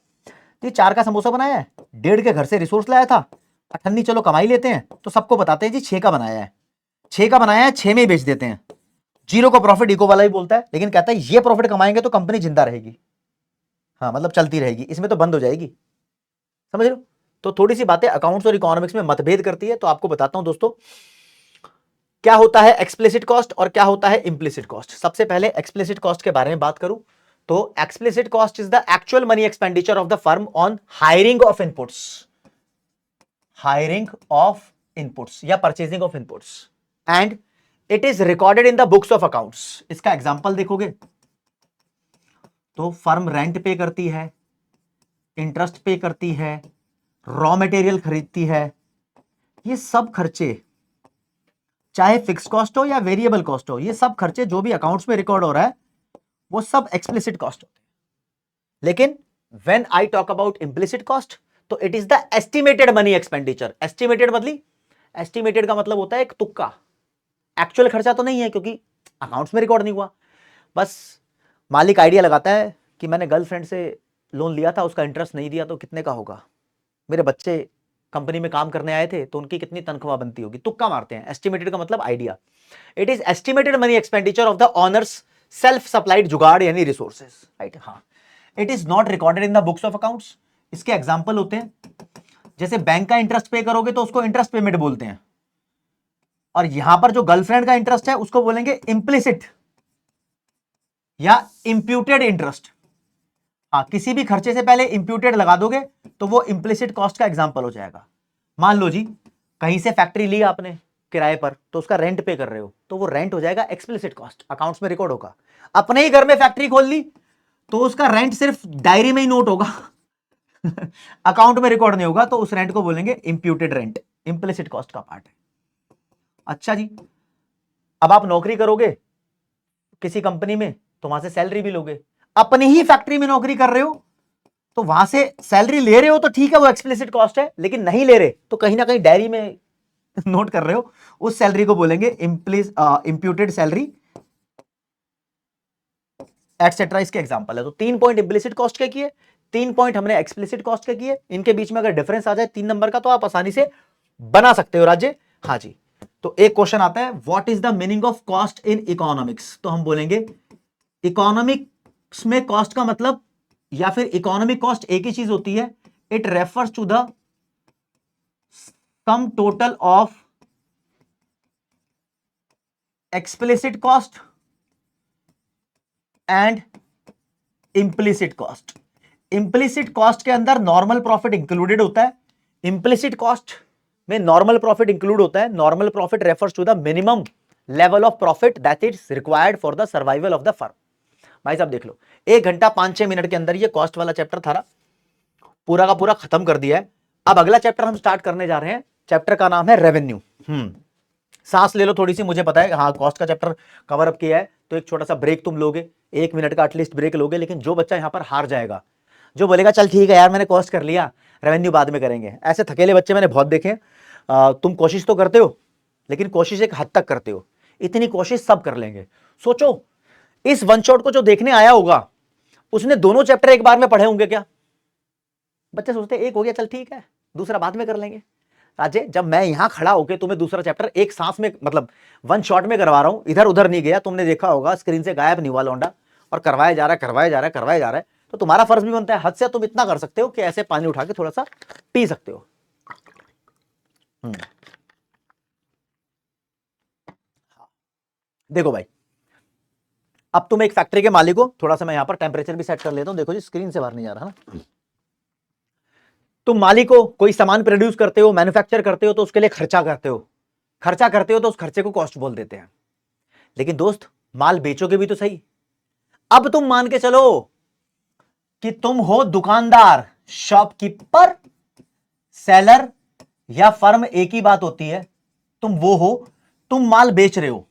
कि 4 का समोसा बनाया है, 1.5 के घर से रिसोर्स लाया था, अठन्नी चलो कमाई लेते हैं, तो सबको बताते हैं जी 6 का बनाया है, 6 का बनाया है 6 में ही बेच देते हैं, 0 का प्रॉफिट इको वाला ही बोलता है, लेकिन कहता है ये प्रॉफिट कमाएंगे तो कंपनी जिंदा रहेगी। हाँ मतलब चलती रहेगी, इसमें तो बंद हो जाएगी। समझ लो। तो थोड़ी सी बातें अकाउंट्स और इकोनॉमिक्स में मतभेद करती है, तो आपको बताता हूं दोस्तों क्या होता है एक्सप्लिसिट कॉस्ट और क्या होता है इंप्लिसिट कॉस्ट। सबसे पहले एक्सप्लिसिट कॉस्ट के बारे में बात करूं तो explicit cost is the actual money expenditure of the firm on hiring of inputs, hiring of inputs या purchasing of inputs, and it is recorded in the books of accounts. इसका example देखोगे तो फर्म रेंट पे करती है, interest पे करती है, रॉ मटेरियल खरीदती है, ये सब खर्चे चाहे फिक्स कॉस्ट हो या वेरिएबल कॉस्ट हो, ये सब खर्चे जो भी अकाउंट्स में रिकॉर्ड हो रहा है वो सब एक्सप्लिसिट कॉस्ट होते हैं। लेकिन when I talk about implicit cost तो it is the estimated money expenditure. Estimated मतलब, एस्टिमेटेड का मतलब होता है एक तुक्का, एक्चुअल खर्चा तो नहीं है क्योंकि अकाउंट्स में रिकॉर्ड नहीं हुआ। बस मालिक आइडिया लगाता है कि मैंने गर्लफ्रेंड से लोन लिया था, उसका इंटरेस्ट नहीं दिया तो कितने का होगा, मेरे बच्चे कंपनी में काम करने आए थे तो उनकी कितनी तनख्वाह बनती होगी, तुक्का मारते हैं। एस्टिमेटेड का मतलब idea. It is estimated money expenditure of the honours self supplied जुगाड़ यानी रिसोर्सेज। राइट। हाँ, it is not recorded in the books of accounts. इसके एग्जाम्पल होते हैं, जैसे बैंक का इंटरेस्ट पे करोगे तो उसको इंटरेस्ट पेमेंट बोलते हैं, और यहां पर जो गर्लफ्रेंड का इंटरेस्ट है उसको बोलेंगे इंप्लिसिट या इंप्यूटेड इंटरेस्ट। हाँ, किसी भी खर्चे से पहले इंप्यूटेड लगा दोगे तो वो इंप्लिसिट कॉस्ट का एग्जाम्पल हो जाएगा। मान लो जी कहीं से फैक्ट्री ली आपने किराए पर, तो उसका रेंट पे कर रहे हो, तो वो रेंट हो जाएगा एक्सप्लिसिट कॉस्ट, अकाउंट्स में रिकॉर्ड होगा। अपने ही घर में फैक्ट्री खोल ली तो उसका रेंट सिर्फ डायरी में ही नोट होगा अकाउंट में रिकॉर्ड नहीं होगा, तो उस रेंट को बोलेंगे इंप्यूटेड रेंट, इंप्लिसिट कॉस्ट का पार्ट है। अच्छा जी, अब आप नौकरी करोगे किसी कंपनी में तो वहां से सैलरी भी लोगे, अपनी ही फैक्ट्री में नौकरी कर रहे हो तो वहां से सैलरी ले रहे हो तो ठीक है, वो एक्सप्लिसिट कॉस्ट है, लेकिन नहीं ले रहे तो कहीं ना कहीं डायरी में नोट कर रहे हो, उस सैलरी को बोलेंगे इंप्यूटेड सैलरी एटसेट्रा। इसके एग्जांपल है। तो 3 पॉइंट इंप्लिसिट कॉस्ट के किए, 3 पॉइंट हमने एक्सप्लिसिट कॉस्ट के किए। इनके बीच में अगर डिफरेंस आ जाए 3 नंबर का तो आप आसानी से बना सकते हो राज्य। हाँ जी, तो एक क्वेश्चन आता है, what is the meaning of cost in economics. तो हम बोलेंगे इकोनॉमिक्स में कॉस्ट का मतलब, या फिर इकोनॉमिक कॉस्ट एक ही चीज होती है, it refers to the sum total of explicit cost and implicit cost. Implicit cost के अंदर नॉर्मल प्रॉफिट इंक्लूडेड होता है, इंप्लिसिट कॉस्ट में नॉर्मल प्रॉफिट इंक्लूड होता है। Normal profit refers to the minimum level of profit that is required for the survival of the firm. भाई साहब देख लो, 1 घंटा 5-6 मिनट के अंदर ये कॉस्ट वाला चैप्टर था पूरा का पूरा खत्म कर दिया है। अब अगला चैप्टर हम स्टार्ट करने जा रहे हैं, चैप्टर का नाम है रेवेन्यू। सांस ले लो थोड़ी सी, मुझे पता है हाँ कॉस्ट का चैप्टर कवर अप किया है तो एक छोटा सा ब्रेक तुम लोगे, 1 मिनट का एटलीस्ट ब्रेक लोगे, लेकिन जो बच्चा यहां पर हार जाएगा, जो बोलेगा चल ठीक है यार मैंने कॉस्ट कर लिया, रेवेन्यू बाद में करेंगे, ऐसे थकेले बच्चे मैंने बहुत देखे। तुम कोशिश तो करते हो, लेकिन कोशिश एक हद तक करते हो, इतनी कोशिश सब कर लेंगे। सोचो इस वन शॉट को जो देखने आया होगा उसने दोनों चैप्टर एक बार में पढ़े होंगे क्या? बच्चे सोचते एक हो गया चल ठीक है दूसरा बाद में कर लेंगे। राजे, जब मैं यहां खड़ा होकर तुम्हें दूसरा चैप्टर एक सांस में मतलब वन शॉट में करवा रहा हूं, इधर उधर नहीं गया, तुमने देखा होगा स्क्रीन से गायब नहीं हुआ लौंडा, और करवाया जा रहा है करवाया जा रहा है करवाया जा रहा है, तो तुम्हारा फर्ज भी बनता है हद से तुम इतना कर सकते हो कि ऐसे पानी उठा के थोड़ा सा पी सकते हो। देखो भाई, अब तुम एक फैक्ट्री के मालिक हो, थोड़ा सा मैं यहां पर टेंपरेचर भी सेट कर लेता हूं, देखो जी स्क्रीन से बाहर नहीं जा रहा ना। तुम मालिक हो, कोई सामान प्रोड्यूस करते हो, मैन्युफैक्चर करते हो, तो उसके लिए खर्चा करते हो, खर्चा करते हो तो उस खर्चे को कॉस्ट बोल देते हैं। लेकिन दोस्त माल बेचोगे भी तो सही। अब तुम मान के चलो कि तुम हो दुकानदार, शॉपकीपर, सेलर या फर्म एक ही बात होती है, तुम वो हो, तुम माल बेच रहे हो,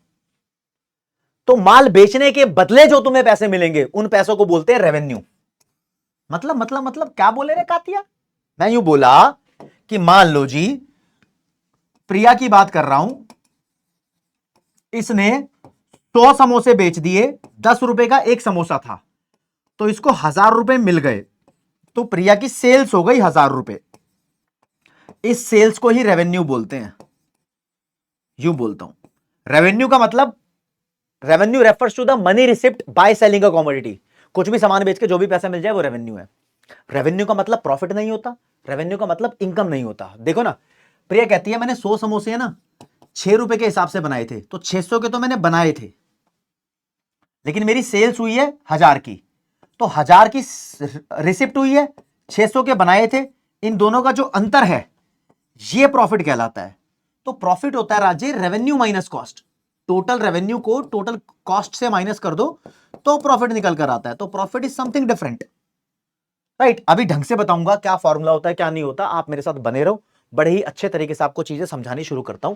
तो माल बेचने के बदले जो तुम्हें पैसे मिलेंगे उन पैसों को बोलते हैं रेवेन्यू। मतलब क्या बोले रे कातिया? मैं यूं बोला कि मान लो जी प्रिया की बात कर रहा हूं, इसने 100 समोसे बेच दिए, 10 रुपए का एक समोसा था, तो इसको 1000 रुपए मिल गए, तो प्रिया की सेल्स हो गई 1000 रुपए। इस सेल्स को ही रेवेन्यू बोलते हैं। यूं बोलता हूं, रेवेन्यू का मतलब, revenue refers to the money receipt by selling a commodity. कुछ भी सामान बेच के जो भी पैसा मिल जाए वो रेवेन्यू है। रेवेन्यू का मतलब प्रॉफिट नहीं होता, रेवेन्यू का मतलब इनकम नहीं होता। देखो ना, प्रिया कहती है मैंने 100 समोसे है ना 6 रुपए के हिसाब से बनाए थे, तो 600 के तो मैंने बनाए थे, लेकिन मेरी सेल्स हुई है 1000 की, तो 1000 की रिसिप्ट हुई है, 600 के बनाए थे, इन दोनों का जो अंतर है ये प्रॉफिट कहलाता है। तो प्रॉफिट होता है राजे revenue minus cost. Total revenue को टोटल कॉस्ट से माइनस कर दो तो प्रॉफिट निकल कर आता है। तो profit is something different, right? अभी ढंग से बताऊंगा क्या फॉर्मूला होता है क्या नहीं होता, आप मेरे साथ बने रहो, बड़े ही अच्छे तरीके से आपको चीजें समझानी शुरू करता हूं।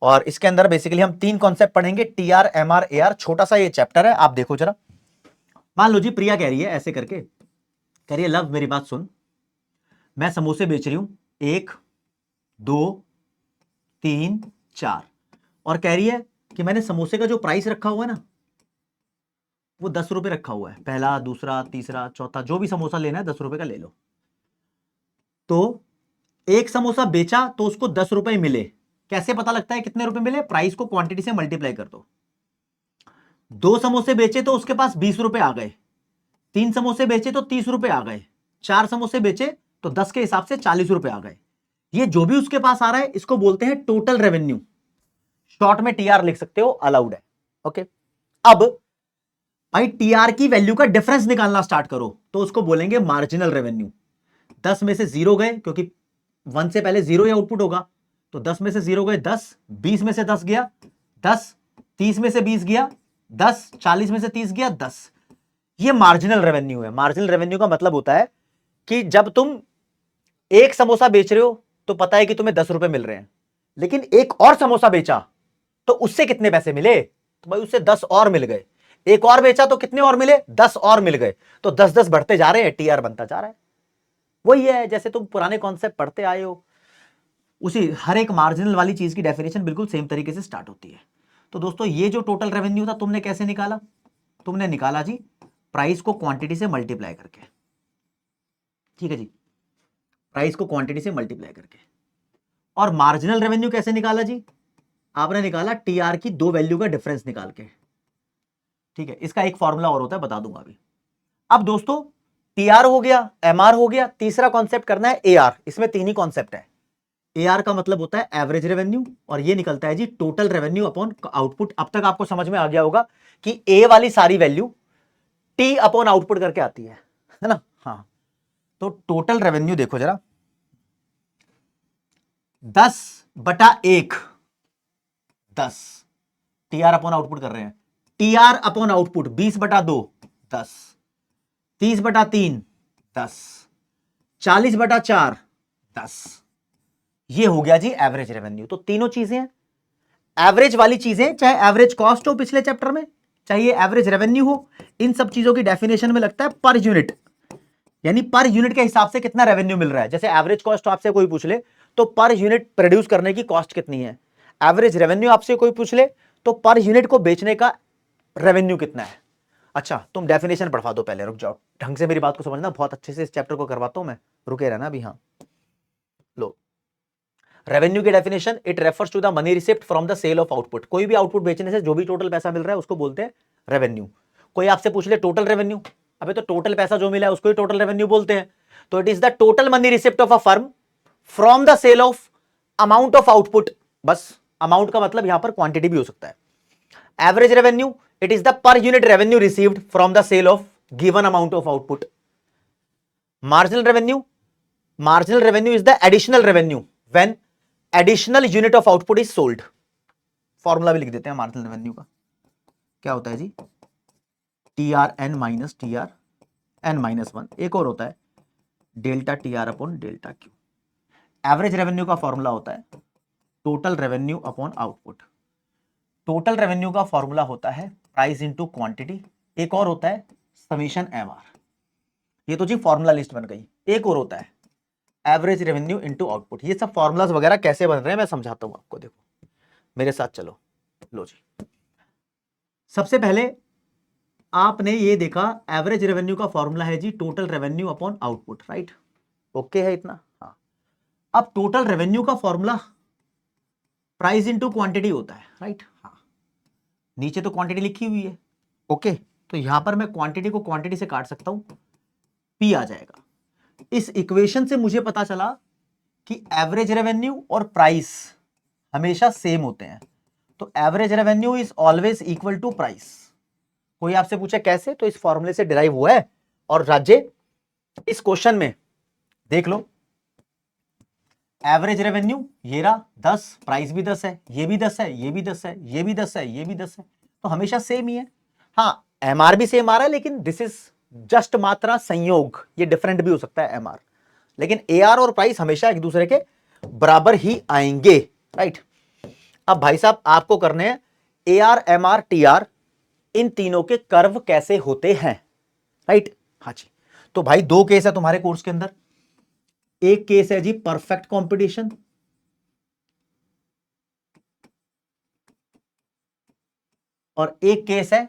और इसके अंदर बेसिकली हम 3 कॉन्सेप्ट पढ़ेंगे, टीआर, एमआर, एआर। छोटा सा ये चैप्टर है, आप देखो जरा। मान लो जी प्रिया कह रही है ऐसे करके, कह रही है लव मेरी बात सुन, मैं समोसे बेच रही हूं 1 2 3 4, और कह रही है कि मैंने समोसे का जो प्राइस रखा हुआ है ना वो 10 रुपए रखा हुआ है, पहला दूसरा तीसरा चौथा, जो भी समोसा लेना है 10 रुपए का ले लो। तो एक समोसा बेचा तो उसको 10 रुपए मिले। कैसे पता लगता है कितने रुपए मिले? प्राइस को क्वांटिटी से मल्टीप्लाई कर दो। 2 समोसे बेचे तो उसके पास 20 रुपए आ गए, 3 समोसे बेचे तो 30 रुपए आ गए, 4 समोसे बेचे तो 10 के हिसाब से 40 रुपए आ गए। ये जो भी उसके पास आ रहा है इसको बोलते हैं टोटल रेवेन्यू, शॉर्ट में टीआर लिख सकते हो, अलाउड है। ओके, अब भाई टीआर की वैल्यू का डिफरेंस निकालना स्टार्ट करो तो उसको बोलेंगे मार्जिनल रेवेन्यू। 10 में से 0 गए, क्योंकि 1 से पहले 0 ही आउटपुट होगा, तो 10 में से 0 गए 10, 20 में से 10 गया 10, 30 में से 20 गया 10, 40 में से 30 गया 10। ये मार्जिनल रेवेन्यू है। मार्जिनल रेवेन्यू का मतलब होता है कि जब तुम एक समोसा बेच रहे हो तो पता है कि तुम्हें 10 रुपए मिल रहे हैं, लेकिन एक और समोसा बेचा तो उससे कितने पैसे मिले, तो भाई उससे 10 और मिल गए। एक और बेचा तो कितने और मिले, 10 और मिल गए, तो 10-10 बढ़ते जा रहे हैं, टीआर बनता जा रहा है। वही है जैसे तुम पुराने कॉन्सेप्ट पढ़ते आए हो, उसी हर एक मार्जिनल वाली चीज की डेफिनेशन बिल्कुल सेम तरीके से स्टार्ट होती है। तो दोस्तों ये जो टोटल रेवेन्यू था तुमने कैसे निकाला, तुमने निकाला जी प्राइस को क्वांटिटी से मल्टीप्लाई करके। ठीक है जी, प्राइस को क्वांटिटी से मल्टीप्लाई करके। और मार्जिनल रेवेन्यू कैसे निकाला जी, आपने निकाला टीआर की दो वैल्यू का डिफरेंस निकाल के। ठीक है, इसका एक फॉर्मूला और होता है, बता दूंगा अभी। अब दोस्तों टीआर हो गया, एमआर हो गया, तीसरा कॉन्सेप्ट करना है एआर। इसमें तीन ही कॉन्सेप्ट है। एआर का मतलब होता है एवरेज रेवेन्यू, और ये निकलता है जी टोटल रेवेन्यू अपॉन आउटपुट। अब तक आपको समझ में आ गया होगा कि ए वाली सारी वैल्यू टी अपॉन आउटपुट करके आती है ना। हाँ, तो टोटल रेवेन्यू देखो जरा, 10/1 10 टीआर अपॉन आउटपुट कर रहे हैं। TR upon output 20/2 10, 30/3 10, 40/4 10। ये हो गया जी एवरेज रेवेन्यू। तो तीनों चीजें हैं एवरेज वाली चीजें, चाहे एवरेज कॉस्ट हो पिछले चैप्टर में, चाहे एवरेज रेवेन्यू हो, इन सब चीजों की डेफिनेशन में लगता है पर यूनिट, यानी पर यूनिट के हिसाब से कितना रेवेन्यू मिल रहा है। जैसे एवरेज कॉस्ट आपसे कोई पूछ ले तो पर यूनिट प्रोड्यूस करने की कॉस्ट कितनी है, एवरेज रेवेन्यू आपसे कोई पूछ ले तो पर यूनिट को बेचने का रेवेन्यू कितना है। अच्छा तुम डेफिनेशन पढ़वा दो पहले, रुक जाओ, ढंग से मेरी बात को समझना, बहुत अच्छे से इस चैप्टर को करवाता हूं मैं, रुके रहना अभी। हाँ लो, रेवेन्यू की definition, it refers to the money receipt from the sale of output. कोई भी आउटपुट बेचने से जो भी टोटल पैसा मिल रहा है उसको बोलते हैं रेवेन्यू। कोई आपसे पूछ ले टोटल रेवेन्यू, अबे तो टोटल पैसा जो मिला है उसको ही टोटल रेवेन्यू बोलते हैं। तो it is the total money receipt of a firm from the sale of amount of output. बस अमाउंट का मतलब यहां पर क्वांटिटी भी हो सकता है। Average revenue, it is the per unit revenue received from the sale of given amount of output. Marginal revenue, marginal revenue is the additional revenue when additional unit of output is sold. Formula भी लिख देते हैं marginal revenue का, क्या होता है जी, T R N minus T R N minus 1। एक और होता है delta T R upon delta Q. Average revenue का फॉर्मूला होता है total revenue upon output. Total revenue का फॉर्मूला होता है प्राइस इनटू क्वांटिटी। एक और होता है समीशन एमआर। ये तो जी फॉर्मूला लिस्ट बन गई। एक और होता है एवरेज रेवेन्यू इनटू आउटपुट। ये सब फॉर्मूलाज वगैरह कैसे बन रहे हैं मैं समझाता हूं आपको, देखो मेरे साथ चलो। लो जी, सबसे पहले आपने ये देखा एवरेज रेवेन्यू का फॉर्मूला है जी total revenue upon output, right. Okay है इतना। हाँ, अब टोटल रेवेन्यू का फॉर्मूला प्राइस इनटू क्वांटिटी होता है, राइट। हाँ, नीचे तो क्वांटिटी लिखी हुई है। ओके, तो यहां पर मैं क्वांटिटी को क्वांटिटी से काट सकता हूं, पी आ जाएगा। इस इक्वेशन से मुझे पता चला कि एवरेज रेवेन्यू और प्राइस हमेशा सेम होते हैं। तो average revenue is always equal to price. कोई आपसे पूछे कैसे, तो इस फॉर्मूले से डिराइव हुआ है। और राज्य इस क्वेश्चन में देख लो, एवरेज रेवेन्यू ये रहा 10, प्राइस भी 10 है, ये भी 10 है, ये भी 10 है, ये भी 10 है, ये भी 10 है, तो हमेशा सेम ही है। हाँ, एमआर भी सेम आ रहा है, लेकिन दिस इज जस्ट मात्रा संयोग, ये डिफरेंट भी हो सकता है एमआर, लेकिन एआर और प्राइस हमेशा एक दूसरे के बराबर ही आएंगे, राइट। अब भाई साहब आपको करने हैं एआर एमआर टीआर, इन तीनों के कर्व कैसे होते हैं, राइट। हाँ जी, तो भाई दो केस है तुम्हारे कोर्स के अंदर। एक केस है जी परफेक्ट कंपटीशन, और एक केस है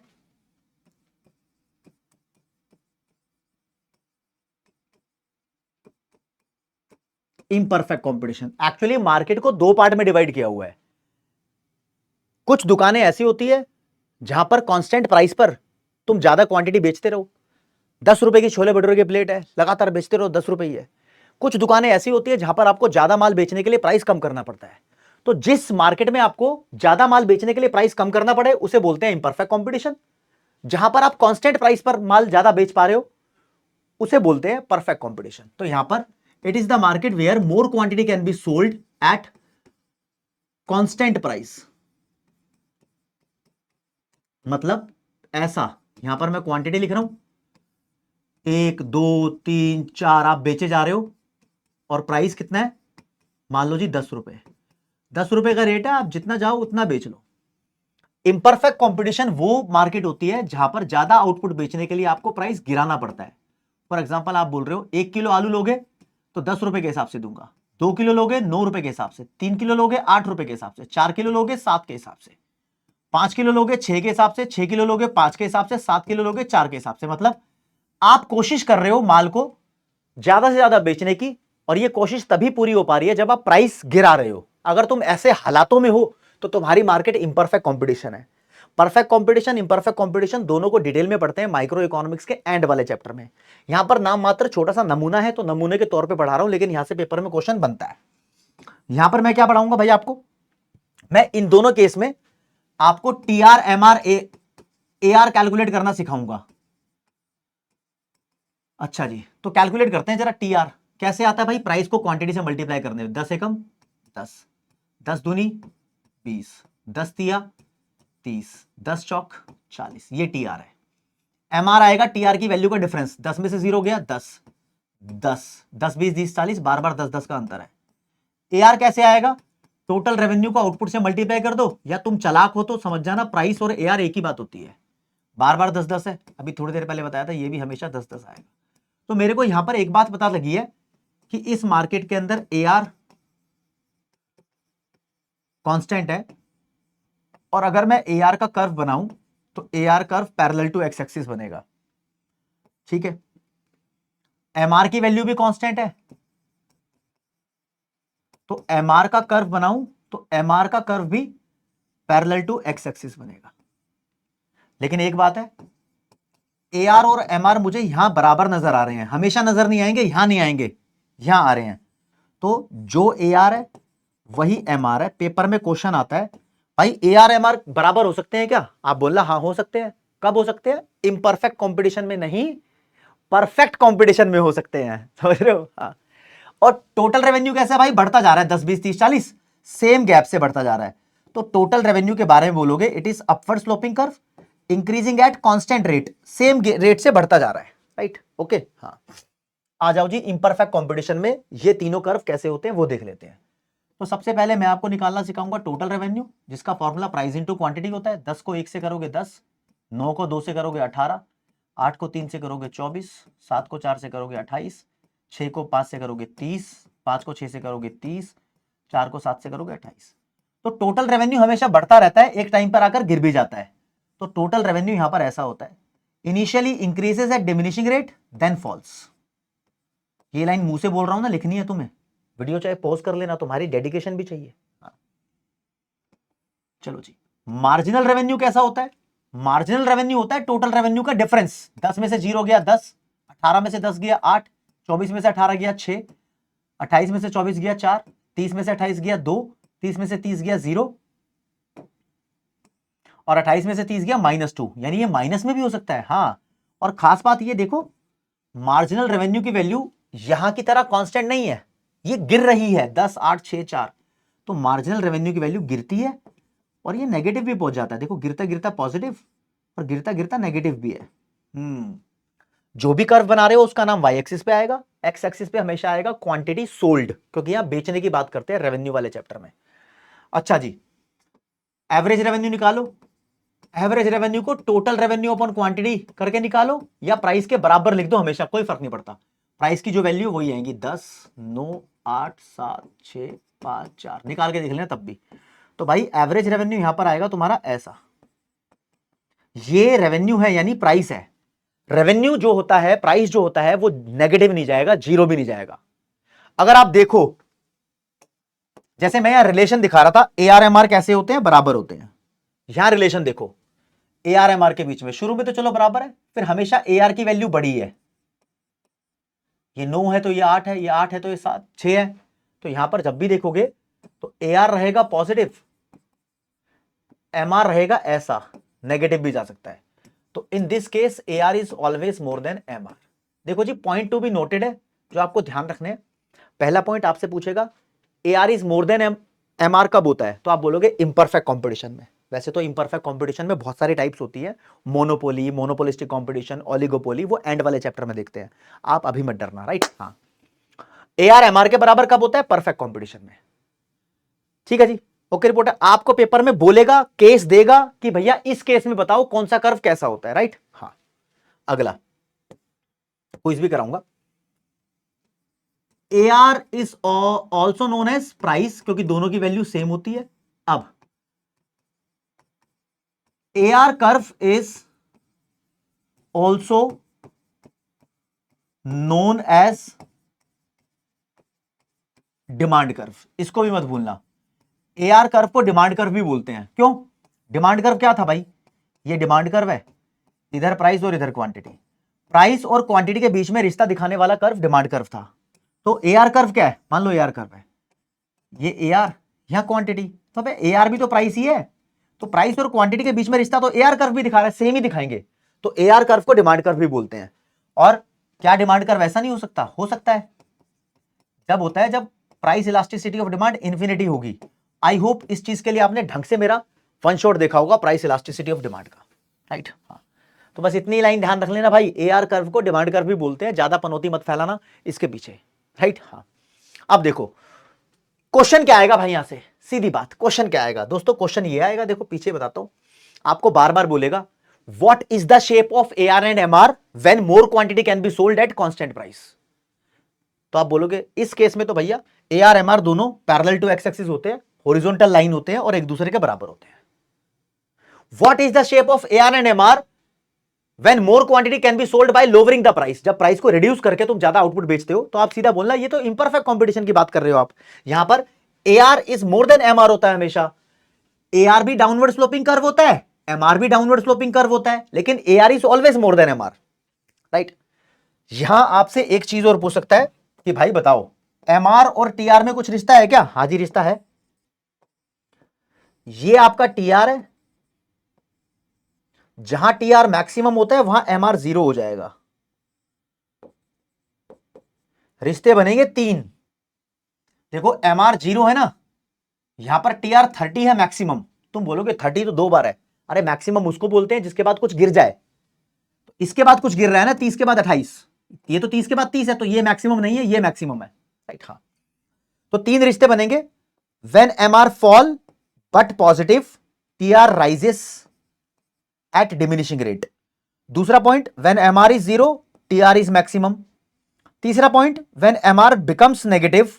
इम्परफेक्ट कंपटीशन। एक्चुअली मार्केट को दो पार्ट में डिवाइड किया हुआ है। कुछ दुकानें ऐसी होती है जहां पर कांस्टेंट प्राइस पर तुम ज्यादा क्वांटिटी बेचते रहो, 10 रुपए की छोले भटूरे की प्लेट है, लगातार बेचते रहो, 10 रुपए ही है। कुछ दुकानें ऐसी होती है जहां पर आपको ज्यादा माल बेचने के लिए प्राइस कम करना पड़ता है। तो जिस मार्केट में आपको ज्यादा माल बेचने के लिए प्राइस कम करना पड़े उसे बोलते हैं इंपरफेक्ट कंपटीशन। जहां पर आप कांस्टेंट प्राइस पर माल ज्यादा बेच पा रहे हो उसे बोलते हैं परफेक्ट कंपटीशन। तो यहां पर it is the market where more quantity can be sold at constant price. मतलब ऐसा, यहां पर मैं क्वांटिटी लिख रहा हूं, 1 2 3 4 आप बेचे जा रहे हो और प्राइस कितना है, मान लो जी 10 रुपए। 10 रुपए का रेट है, आप जितना जाओ उतना बेच लो। इंपरफेक्ट कंपटीशन वो मार्केट होती है जहां पर ज्यादा आउटपुट बेचने के लिए आपको प्राइस गिराना पड़ता है। फॉर एग्जाम्पल आप बोल रहे हो 1 किलो आलू लोगे तो 10 रुपए के हिसाब से दूंगा, 2 किलो लोगे 9 रुपए के हिसाब से, 3 किलो लोगे 8 रुपए के हिसाब से, 4 किलो लोगे 7 के हिसाब से, 5 किलो लोगे 6 के हिसाब से, 6 किलो लोगे 5 के हिसाब से, 7 किलो लोगे 4 के हिसाब से। मतलब आप कोशिश कर रहे हो माल को ज्यादा से ज्यादा बेचने की, और ये कोशिश तभी पूरी हो पा रही है जब आप प्राइस गिरा रहे हो। अगर तुम ऐसे हालातों में हो तो तुम्हारी मार्केट इंपरफेक्ट कंपटीशन है। परफेक्ट कंपटीशन इंपरफेक्ट कंपटीशन दोनों को डिटेल में पढ़ते हैं माइक्रो इकोनॉमिक्स के एंड वाले चैप्टर में। यहां पर नाम मात्र छोटा सा नमूना है तो नमूने के तौर पे पढ़ा रहा हूं, लेकिन यहां से पेपर में क्वेश्चन बनता है। यहां पर मैं क्या पढ़ाऊंगा भाई आपको, मैं इन दोनों केस में आपको टीआर एमआर एआर कैलकुलेट करना सिखाऊंगा। अच्छा जी, तो कैलकुलेट करते हैं जरा। टीआर कैसे आता है भाई, प्राइस को क्वांटिटी से मल्टीप्लाई करने में, 10 एकम 10, 10 दूनी 20, 10 तिया 30, 10 चौक 40, ये टीआर है। एमआर आएगा टीआर की वैल्यू का डिफरेंस, 10 में से 0 गया 10, 10 10 20 30 40, बार बार 10 10 का अंतर है। एआर कैसे आएगा, टोटल रेवेन्यू को आउटपुट से मल्टीप्लाई कर दो, या तुम चालाक हो तो समझ जाना प्राइस और एआर एक ही बात होती है। बार बार 10 10 है, अभी थोड़ी देर पहले बताया था, ये भी हमेशा 10 10 आएगा। तो मेरे को यहां पर एक बात पता लगी है कि इस मार्केट के अंदर एआर कांस्टेंट है, और अगर मैं एआर का कर्व बनाऊं तो AR curve parallel to X axis बनेगा। ठीक है, एमआर की वैल्यू भी कांस्टेंट है, तो एमआर का कर्व बनाऊं तो एमआर का कर्व भी पैरेलल टू एक्स एक्सिस बनेगा। लेकिन एक बात है, एआर और एमआर मुझे यहां बराबर नजर आ रहे हैं, हमेशा नजर नहीं आएंगे, यहां नहीं आएंगे, यहां आ रहे हैं। तो जो एआर है वही एमआर है। पेपर में क्वेश्चन आता है भाई एआर एमआर बराबर हो सकते हैं क्या, आप बोलना हाँ हो सकते हैं। कब हो सकते हैं, इंपरफेक्ट कंपटीशन में नहीं, परफेक्ट कंपटीशन में हो सकते हैं, समझ रहे हो। हाँ। और टोटल रेवेन्यू कैसा है भाई, बढ़ता जा रहा है, 10 20 30 40 सेम गैप से बढ़ता जा रहा है। तो टोटल रेवेन्यू के बारे में बोलोगे, it is upward sloping curve increasing at constant rate, same rate से बढ़ता जा रहा है, राइट। ओके, हाँ आ जाओ जी, इंपरफेक्ट कंपटीशन में ये तीनों कर्व कैसे होते हैं वो देख लेते हैं। तो सबसे पहले मैं आपको निकालना सिखाऊंगा टोटल रेवेन्यू, जिसका फॉर्मूला प्राइस इनटू क्वांटिटी होता है। 10 को 1 से करोगे 10, 9 को 2 से करोगे 18, 8 को 3 से करोगे 24, 7 को 4 से करोगे 28, 6 को 5 से करोगे 30, 5 को 6 से करोगे 30, 4 को 7 से करोगे 28। तो टोटल रेवेन्यू हमेशा बढ़ता रहता है, एक टाइम पर आकर गिर भी जाता है। तो टोटल रेवेन्यू यहां पर ऐसा होता है, initially increases at diminishing rate then falls. ये लाइन मुंह से बोल रहा हूं ना, लिखनी है तुम्हें, वीडियो चाहे पॉज कर लेना, तुम्हारी डेडिकेशन भी चाहिए। हाँ। चलो जी, मार्जिनल रेवेन्यू कैसा होता है, मार्जिनल रेवेन्यू होता है टोटल रेवेन्यू का डिफरेंस। 10 में से 0 गया 10, 18 में से 10 गया 8, 24 में से 18 गया 6, 28 में से 24 गया 4, 30 में से 28 गया 2, 30 में से 30 गया 0, और 28 में से 30 गया -2, यानी ये माइनस में भी हो सकता है। हाँ, और खास बात ये देखो, मार्जिनल रेवेन्यू की वैल्यू यहां की तरह कांस्टेंट नहीं है, ये गिर रही है, 10 8 6 4। तो मार्जिनल रेवेन्यू की वैल्यू गिरती है और ये नेगेटिव भी पहुंच जाता है। देखो गिरता गिरता पॉजिटिव और गिरता गिरता नेगेटिव भी है। जो भी कर्व बना रहे हो उसका नाम वाई एक्सिस पे आएगा, एक्स एक्सिस पे हमेशा आएगा क्वांटिटी सोल्ड, क्योंकि यहां बेचने की बात करते हैं रेवेन्यू वाले चैप्टर में। अच्छा जी, एवरेज रेवेन्यू निकालो। एवरेज रेवेन्यू को टोटल रेवेन्यू अपॉन क्वांटिटी करके निकालो, या प्राइस के बराबर लिख दो, हमेशा कोई फर्क नहीं पड़ता। प्राइस की जो वैल्यू वही आएगी, 10 9 8 7 6 5 4, निकाल के देख लेना तब भी। तो भाई एवरेज रेवेन्यू यहां पर आएगा तुम्हारा ऐसा, ये रेवेन्यू है यानी प्राइस है। रेवेन्यू जो होता है, प्राइस जो होता है वो नेगेटिव नहीं जाएगा, जीरो भी नहीं जाएगा। अगर आप देखो, जैसे मैं यहां रिलेशन दिखा रहा था, एआर एमआर कैसे होते हैं, बराबर होते हैं। यहां रिलेशन देखो, ए आर एम आर के बीच में, शुरू में तो चलो बराबर है, फिर हमेशा ए आर की वैल्यू बड़ी है, ये 9 है तो ये 8 है, ये 8 है तो ये 7 6 है, तो यहां पर जब भी देखोगे तो ए आर रहेगा पॉजिटिव, एम आर रहेगा ऐसा, नेगेटिव भी जा सकता है। तो in this case A R is always more than M R. देखो जी, पॉइंट टू भी नोटेड है जो आपको ध्यान रखने हैं। पहला पॉइंट आपसे पूछेगा A R is more than M R कब होता है, तो आप बोलोगे इम्परफेक्ट कंपटीशन में। वैसे तो इम्परफेक्ट कंपटीशन में बहुत सारी टाइप्स होती है, मोनोपोली, मोनोपोलिस्टिक कंपटीशन, ओलिगोपोली, वो एंड वाले चैप्टर में देखते हैं, आप अभी मत डरना, राइट। हाँ, ए आर एम आर के बराबर कब होता है, परफेक्ट कंपटीशन में। ठीक है जी, ओके रिपोर्टर, आपको पेपर में बोलेगा, केस देगा कि भैया इस केस में बताओ कौन सा कर्व कैसा होता है, राइट। हाँ, अगला क्विज भी कराऊंगा। A R is also known as price, क्योंकि दोनों की वैल्यू सेम होती है। अब A R curve is also known as demand curve, इसको भी मत भूलना। ए आर कर्व को डिमांड कर्व भी बोलते हैं। क्यों? डिमांड कर्व क्या था भाई, ये डिमांड कर्व है, इधर प्राइस और इधर क्वांटिटी, प्राइस और क्वांटिटी के बीच में रिश्ता दिखाने वाला कर्व डिमांड कर्व था। तो ए आर कर्व क्या है, मान लो ए आर कर्व है, ये ए आर, यहां क्वांटिटी, तो ए आर भी तो प्राइस ही है, तो प्राइस और क्वांटिटी के बीच में रिश्ता तो ए आर कर्व भी दिखा रहा है, सेम ही दिखाएंगे, तो ए आर कर्व को डिमांड कर्व भी बोलते हैं। और क्या डिमांड कर्व ऐसा नहीं हो सकता? हो सकता है, जब होता है जब price elasticity of demand infinity होगी। आई होप इस चीज के लिए आपने ढंग से मेरा वन शॉट देखा होगा प्राइस इलास्टिसिटी ऑफ डिमांड का, राइट। हाँ, तो बस इतनी लाइन ध्यान रख लेना भाई, ए आर कर्व को डिमांड कर्व भी बोलते हैं, ज्यादा पनौती मत फैलाना इसके पीछे, राइट। हाँ, अब देखो क्वेश्चन क्या आएगा भाई, यहां से सीधी बात, क्वेश्चन क्या आएगा दोस्तों, क्वेश्चन ये आएगा, देखो पीछे बताता हूं आपको, बार बार बोलेगा what is the shape of A R and M R when more quantity can be sold at constant price. तो आप बोलोगे इस केस में तो भैया ए आर एम आर दोनों पैरेलल टू एक्स एक्सिस होते हैं, हॉरिजॉन्टल लाइन होते हैं और एक दूसरे के बराबर होते हैं। What is the shape of A R and M R when more quantity can be sold by lowering the price, जब प्राइस को रिड्यूस करके तुम ज्यादा आउटपुट बेचते हो, तो आप सीधा बोलना ये तो इंपरफेक्ट कंपटीशन की बात कर रहे हो आप। यहां पर A R is more than M R होता है हमेशा, ए आर भी डाउनवर्ड स्लोपिंग कर्व होता है, एम आर भी डाउनवर्ड स्लोपिंग कर्व होता है, लेकिन A R is always more than M R, right. यहां आपसे एक चीज और पूछ सकता है कि भाई बताओ एम आर और टी आर में कुछ रिश्ता है क्या? हाँ जी, रिश्ता है। ये आपका टी आर है, जहां टी आर मैक्सिमम होता है वहां एम आर 0 हो जाएगा, रिश्ते बनेंगे 3। देखो एम आर 0 है ना, यहां पर टी आर 30 है मैक्सिमम, तुम बोलोगे 30 तो 2 बार है, अरे मैक्सिमम उसको बोलते हैं जिसके बाद कुछ गिर जाए, तो इसके बाद कुछ गिर रहा है ना, 30 के बाद 28, ये तो 30 के बाद 30 है, तो ये मैक्सिमम नहीं है, ये मैक्सिमम है, राइट। हाँ, तो 3 रिश्ते बनेंगे, when M R fall but positive, T R rises at diminishing rate. दूसरा point, when M R is 0, T R is maximum. तीसरा point, when M R becomes negative,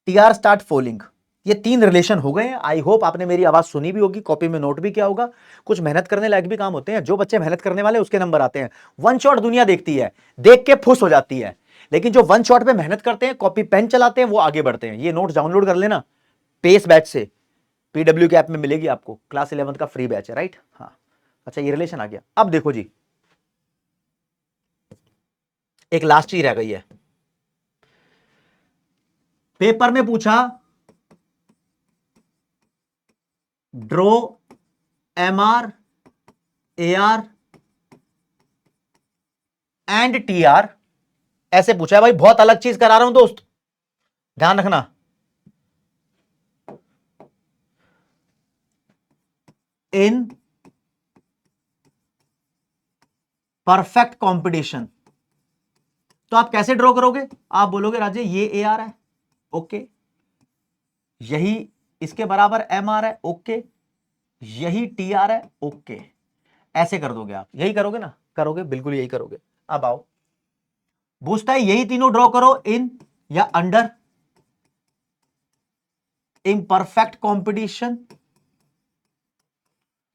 T R start falling. ये 3 relation हो गए हैं। I hope आपने मेरी आवाज सुनी भी होगी, कॉपी में नोट भी किया होगा। कुछ मेहनत करने लायक भी काम होते हैं, जो बच्चे मेहनत करने वाले उसके नंबर आते हैं। वन शॉट दुनिया देखती है, देख के खुश हो जाती है, लेकिन जो वन शॉट पे मेहनत करते हैं, कॉपी पेन चलाते हैं, वो आगे बढ़ते हैं। ये नोट्स डाउनलोड कर लेना पेस बैच से, पीडब्ल्यू के ऐप में मिलेगी आपको, क्लास 11 का फ्री बैच है, राइट। हाँ, अच्छा ये रिलेशन आ गया। अब देखो जी, एक लास्ट चीज रह गई है, पेपर में पूछा draw M R, A R and T R, ऐसे पूछा है भाई, बहुत अलग चीज करा रहा हूं दोस्त, ध्यान रखना। इन परफेक्ट कंपटीशन, तो आप कैसे ड्रॉ करोगे? आप बोलोगे राजे ये ए आर है, ओके, यही इसके बराबर एम आर है, ओके, यही टी आर है, ओके, ऐसे कर दोगे आप, यही करोगे ना? करोगे, बिल्कुल यही करोगे। अब आओ, पूछता है यही तीनों ड्रॉ करो इन या अंडर इम्परफेक्ट कंपटीशन,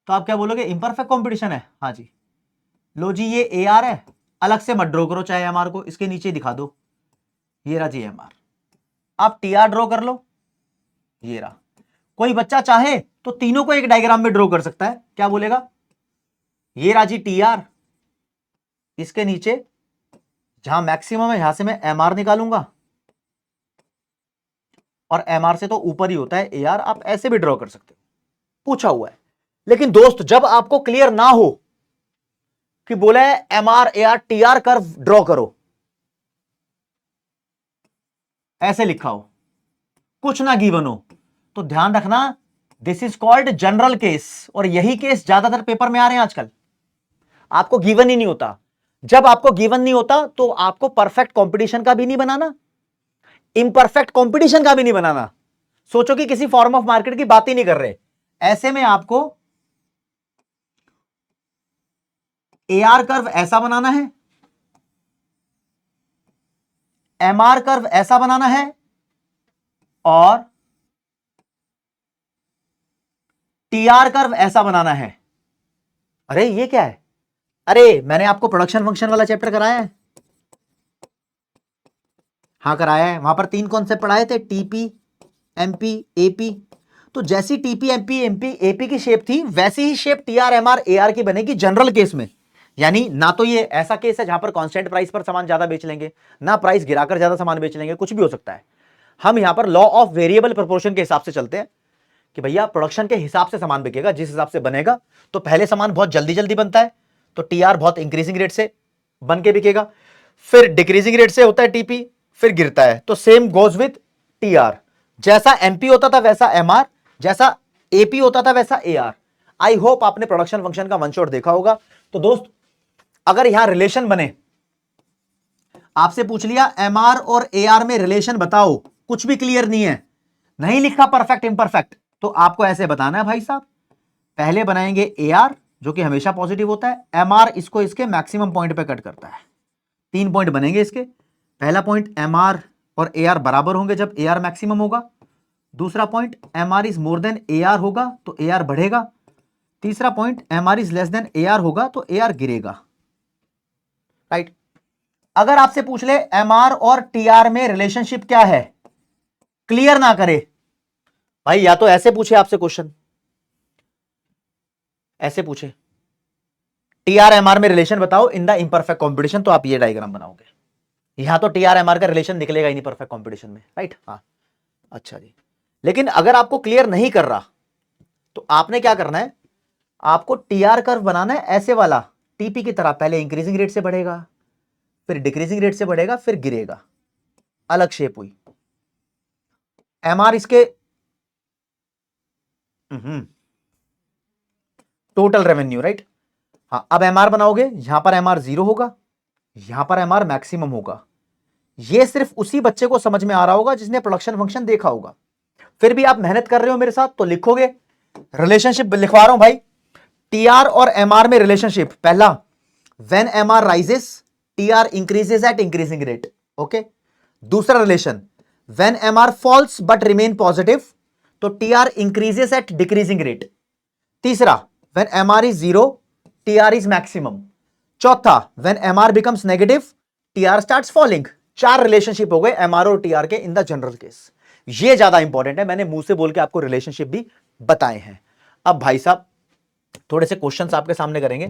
तो आप क्या बोलोगे? इम्परफेक्ट कंपटीशन है, हाँ जी। लो जी, ये ए आर है, अलग से मत ड्रॉ करो चाहे एम आर को, इसके नीचे दिखा दो, ये रहा जी एम आर। आप टी आर ड्रॉ कर लो, ये रहा। कोई बच्चा चाहे तो तीनों को एक डायग्राम में ड्रॉ कर सकता है, क्या बोलेगा? ये राजी टीआर, इसके नीचे जहां मैक्सिमम है यहां से मैं एमआर निकालूंगा, और एमआर से तो ऊपर ही होता है एआर, आप ऐसे भी ड्रॉ कर सकते हो, पूछा हुआ है। लेकिन दोस्त जब आपको क्लियर ना हो कि बोले MR AR TR curve draw करो, ऐसे लिखा हो, कुछ ना गिवन हो, तो ध्यान रखना this is called general case, और यही केस ज्यादातर पेपर में आ रहे हैं आजकल। आपको गिवन ही नहीं होता। जब आपको गिवन नहीं होता तो आपको परफेक्ट कंपटीशन का भी नहीं बनाना, इम्परफेक्ट कंपटीशन का भी नहीं बनाना। सोचो कि किसी फॉर्म ऑफ मार्केट की बात ही नहीं कर रहे, ऐसे में आपको एआर कर्व ऐसा बनाना है, एमआर कर्व ऐसा बनाना है, और टीआर कर्व ऐसा बनाना है। अरे ये क्या है? अरे मैंने आपको प्रोडक्शन फंक्शन वाला चैप्टर कराया है, हाँ कराया है। वहां पर 3 कॉन्सेप्ट पढ़ाए थे, टीपी, एमपी, एपी। तो जैसी टीपी, एमपी, एमपी, एपी की शेप थी, वैसी ही शेप टीआर, एमआर, एआर की बनेगी जनरल केस में। यानी ना तो ये ऐसा केस है जहां पर कांस्टेंट प्राइस पर सामान ज्यादा बेच लेंगे, ना प्राइस गिराकर ज्यादा सामान बेच लेंगे, कुछ भी हो सकता है। हम यहां पर लॉ ऑफ वेरिएबल प्रोपोर्शन के हिसाब से चलते हैं कि भैया प्रोडक्शन के हिसाब से सामान बिकेगा, जिस हिसाब से बनेगा। तो पहले सामान बहुत जल्दी जल्दी बनता है, तो टीआर बहुत इंक्रीजिंग रेट से बन के बिकेगा, फिर डिक्रीजिंग रेट से होता है टीपी, फिर गिरता है। तो सेम गोज विद टीआर, जैसा एमपी होता था वैसा एमआर, जैसा एपी होता था वैसा एआर। आई होप आपने प्रोडक्शन फंक्शन का वन शॉट देखा होगा। तो दोस्त अगर यहां रिलेशन बने, आपसे पूछ लिया एमआर और एआर में रिलेशन बताओ, कुछ भी क्लियर नहीं है, नहीं लिखा परफेक्ट इम्परफेक्ट, तो आपको ऐसे बताना है भाई साहब, पहले बनाएंगे एआर जो कि हमेशा पॉजिटिव होता है, एमआर इसको इसके मैक्सिमम पॉइंट पे कट करता है। 3 पॉइंट बनेंगे इसके। पहला पॉइंट एमआर और एआर बराबर होंगे जब एआर मैक्सिमम होगा। दूसरा point MR is more then AR होगा तो एआर बढ़ेगा। तीसरा point MR is less then AR होगा तो एआर गिरेगा। राइट। अगर आपसे पूछ ले एमआर और टीआर में रिलेशनशिप क्या है, क्लियर ना करे भाई, या तो ऐसे पूछे आपसे क्वेश्चन, ऐसे पूछे टीआर एमआर में रिलेशन बताओ इन द इम्परफेक्ट कॉम्पिटिशन, तो आप ये डायग्राम बनाओगे। यहां तो टीआर एमआर का रिलेशन निकलेगा ही नहीं परफेक्ट कॉम्पिटिशन में। राइट। हाँ अच्छा जी। लेकिन अगर आपको क्लियर नहीं कर रहा तो आपने क्या करना है, आपको टीआर कर्व बनाना है ऐसे वाला, टीपी की तरह, पहले इंक्रीजिंग रेट से बढ़ेगा, फिर डिक्रीजिंग रेट से बढ़ेगा, फिर गिरेगा, अलग शेप हुई। एमआर इसके टोटल रेवेन्यू। राइट। हाँ अब एमआर बनाओगे, यहां पर एमआर 0 होगा, यहां पर एमआर मैक्सिमम होगा। ये सिर्फ उसी बच्चे को समझ में आ रहा होगा जिसने प्रोडक्शन फंक्शन देखा होगा। फिर भी आप मेहनत कर रहे हो मेरे साथ तो लिखोगे, रिलेशनशिप लिखवा रहा हूं भाई। टीआर और एमआर में रिलेशनशिप, पहला when MR rises TR increases at increasing rate. Okay. दूसरा relation when MR falls but remain positive, तो TR increases at decreasing rate. तीसरा when MR is 0 TR is maximum. चौथा when MR becomes negative TR starts falling. 4 relationship हो गए MR और TR के in the general case. ये ज्यादा important है, मैंने मुंह से बोल के आपको रिलेशनशिप भी बताए हैं। अब भाई साहब थोड़े से क्वेश्चंस आपके सामने करेंगे।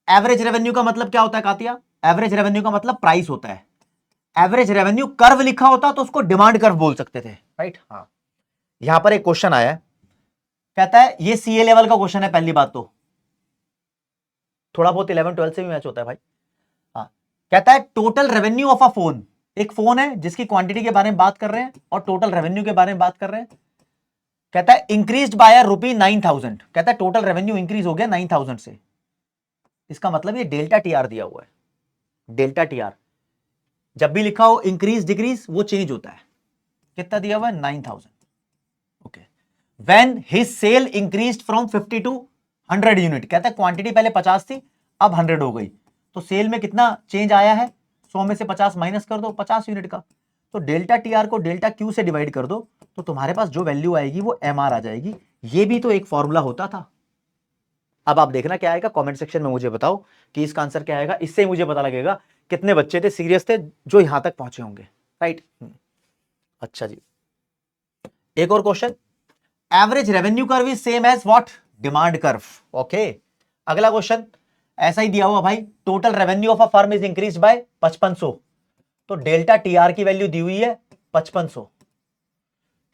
एवरेज रेवेन्यू का मतलब क्या होता है कातिया? एवरेज रेवेन्यू का मतलब प्राइस होता है। एवरेज रेवेन्यू कर्व लिखा होता तो उसको डिमांड कर्व बोल सकते थे। राइट। हाँ यहां पर एक क्वेश्चन आया है, कहता है, ये सीए लेवल का क्वेश्चन है पहली बात तो, थोड़ा बहुत 11 12 से भी मैच होता है भाई। हाँ कहता है total revenue of a phone, एक फोन है जिसकी क्वांटिटी के बारे में बात कर रहे हैं और टोटल रेवेन्यू के बारे में बात कर रहे हैं। कहता है इंक्रीज बाय ₹9,000, कहता है टोटल रेवेन्यू इंक्रीज हो गया 9,000 से। इसका मतलब ये डेल्टा टीआर दिया हुआ है। डेल्टा टीआर जब भी लिखा हो इंक्रीज डिक्रीज वो चेंज होता है। कितना दिया हुआ है? 9,000। Okay. When his sale increased from 50 to 100 unit, कहता है क्वांटिटी पहले 50 थी अब 100 हो गई, तो सेल में कितना चेंज आया है? 100 में से 50 माइनस कर दो, 50 यूनिट का। तो डेल्टा टीआर को डेल्टा क्यू से डिवाइड कर दो तो तुम्हारे पास जो वैल्यू आएगी वो एमआर आ जाएगी। ये भी तो एक फॉर्मूला होता था। अब आप देखना क्या आएगा, कमेंट सेक्शन में मुझे बताओ कि इसका आंसर क्या आएगा। इससे मुझे पता लगेगा कितने बच्चे थे सीरियस थे जो यहां तक पहुंचे होंगे। राइट। अच्छा जी, एक और question. Average revenue curve is same as what? Demand curve. Okay. अगला क्वेश्चन ऐसा ही दिया हुआ भाई, total revenue of a firm is increase by 5500, तो डेल्टा टीआर की वैल्यू दी हुई है 5500,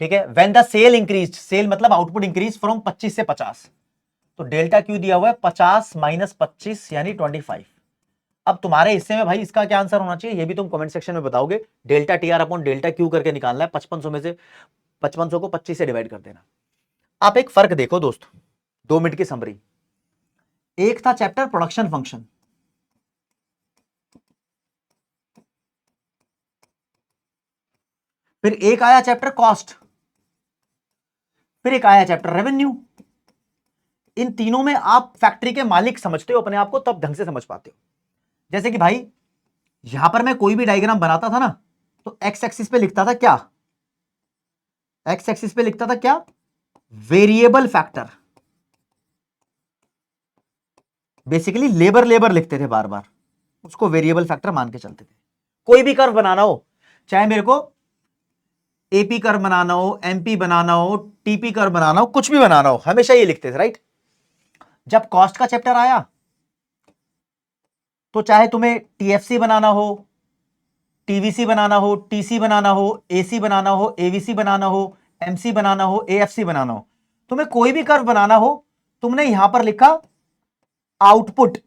ठीक है। When the sale increase, sale मतलब आउटपुट इंक्रीज फ्रॉम 25 से 50, तो डेल्टा क्यू दिया हुआ है 50 माइनस 25 यानी 25। अब तुम्हारे हिस्से में भाई इसका क्या आंसर होना चाहिए, ये भी तुम कमेंट सेक्शन में बताओगे। Delta TR upon delta Q करके निकालना है, 5500 में से 5500 को 25 से डिवाइड कर देना। आप एक फर्क देखो दोस्तों, 2 मिनट की समरी। एक था चैप्टर प्रोडक्शन फंक्शन, फिर एक आया चैप्टर कॉस्ट, फिर एक आया चैप्टर रेवेन्यू। इन तीनों में आप फैक्ट्री के मालिक समझते हो अपने आप को, तब ढंग से समझ पाते हो। जैसे कि भाई यहां पर मैं कोई भी डायग्राम बनाता था ना, तो एक्स एक्सिस पे लिखता था क्या, एक्स एक्सिस पे लिखता था क्या, variable factor. Basically labour labour लिखते थे बार बार, उसको वेरिएबल फैक्टर मान के चलते थे। कोई भी कर्व बनाना हो, चाहे मेरे को एपी कर्व बनाना हो, एमपी बनाना हो, टीपी कर्व बनाना हो, कुछ भी बनाना हो, हमेशा ये लिखते थे, राइट। जब कॉस्ट का चैप्टर आया तो चाहे तुम्हें टीएफसी बनाना हो, टीवीसी बनाना हो, टीसी बनाना हो, एसी बनाना हो, एवीसी बनाना हो, एमसी बनाना हो, एएफसी बनाना हो, तुम्हें कोई भी कर्व बनाना हो, तुमने यहां पर लिखा आउटपुट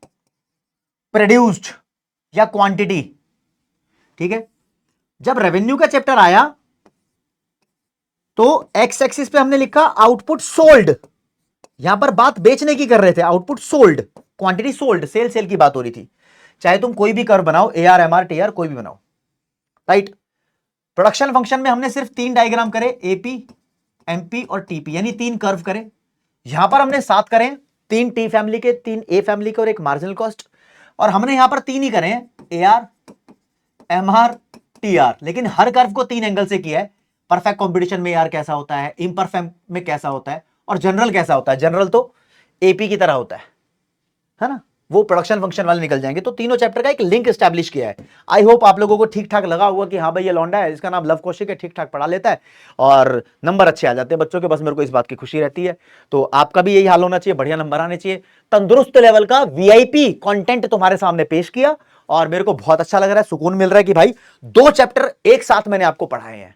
प्रोड्यूस्ड या क्वांटिटी, ठीक है। जब रेवेन्यू का चैप्टर आया तो एक्स एक्सिस पे हमने लिखा आउटपुट सोल्ड, यहां पर बात बेचने की कर रहे थे, output sold, quantity sold, sale sale की बात हो रही थी। चाहे तुम कोई भी कर्व बनाओ, एआर एमआर टीआर कोई भी बनाओ, राइट। प्रोडक्शन फंक्शन में हमने सिर्फ 3 डायग्राम करे, एपी एमपी और टीपी, यानी 3 कर्व करे। यहां पर हमने 7 करें, 3 टी फैमिली के, 3 ए फैमिली के और एक मार्जिनल कॉस्ट, और हमने यहां पर 3 ही करें, एआर एमआर टीआर, लेकिन हर कर्व को 3 एंगल से किया है। परफेक्ट कंपटीशन में एआर कैसा होता है, इम्परफेक्ट में कैसा होता है, और जनरल कैसा होता है। जनरल तो एपी की तरह होता है ना, वो प्रोडक्शन फंक्शन वाले निकल जाएंगे। तो तीनों चैप्टर का एक लिंक एस्टैब्लिश किया है। आई होप आप लोगों को ठीक ठाक लगा होगा कि हाँ भाई ये लौंडा है, इसका नाम लव कौशिक है, ठीक ठाक पढ़ा लेता है और नंबर अच्छे आ जाते हैं बच्चों के। बस मेरे को इस बात की खुशी रहती है। तो आपका भी यही हाल होना चाहिए, बढ़िया नंबर आने चाहिए। तंदुरुस्त लेवल का वीआईपी कंटेंट तुम्हारे सामने पेश किया और मेरे को बहुत अच्छा लग रहा है, सुकून मिल रहा है कि भाई 2 चैप्टर एक साथ मैंने आपको पढ़ाए हैं।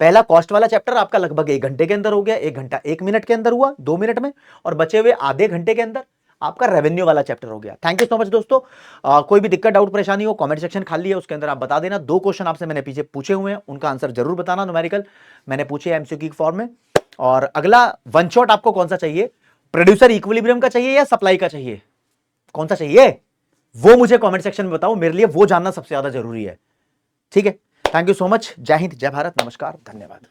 पहला कॉस्ट वाला चैप्टर आपका लगभग 1 घंटे के अंदर हो गया, 1 घंटा 1 मिनट के अंदर हुआ, 2 मिनट में, और बचे हुए आधे घंटे के अंदर आपका रेवेन्यू वाला चैप्टर हो गया। थैंक यू सो मच दोस्तों। कोई भी दिक्कत डाउट परेशानी हो, कमेंट सेक्शन खाली है, उसके अंदर आप बता देना। 2 क्वेश्चन आपसे मैंने पीछे पूछे हुए हैं, उनका आंसर जरूर बताना। न्यूमेरिकल मैंने पूछे एमसीक्यू की फॉर्म में। और अगला वन शॉट आपको कौन सा चाहिए, प्रोड्यूसर इक्विलिब्रियम का चाहिए या सप्लाई का चाहिए, कौन सा चाहिए वो मुझे कमेंट सेक्शन में बताओ, मेरे लिए वो जानना सबसे ज्यादा जरूरी है। ठीक है, थैंक यू सो मच। जय हिंद, जय भारत, नमस्कार, धन्यवाद।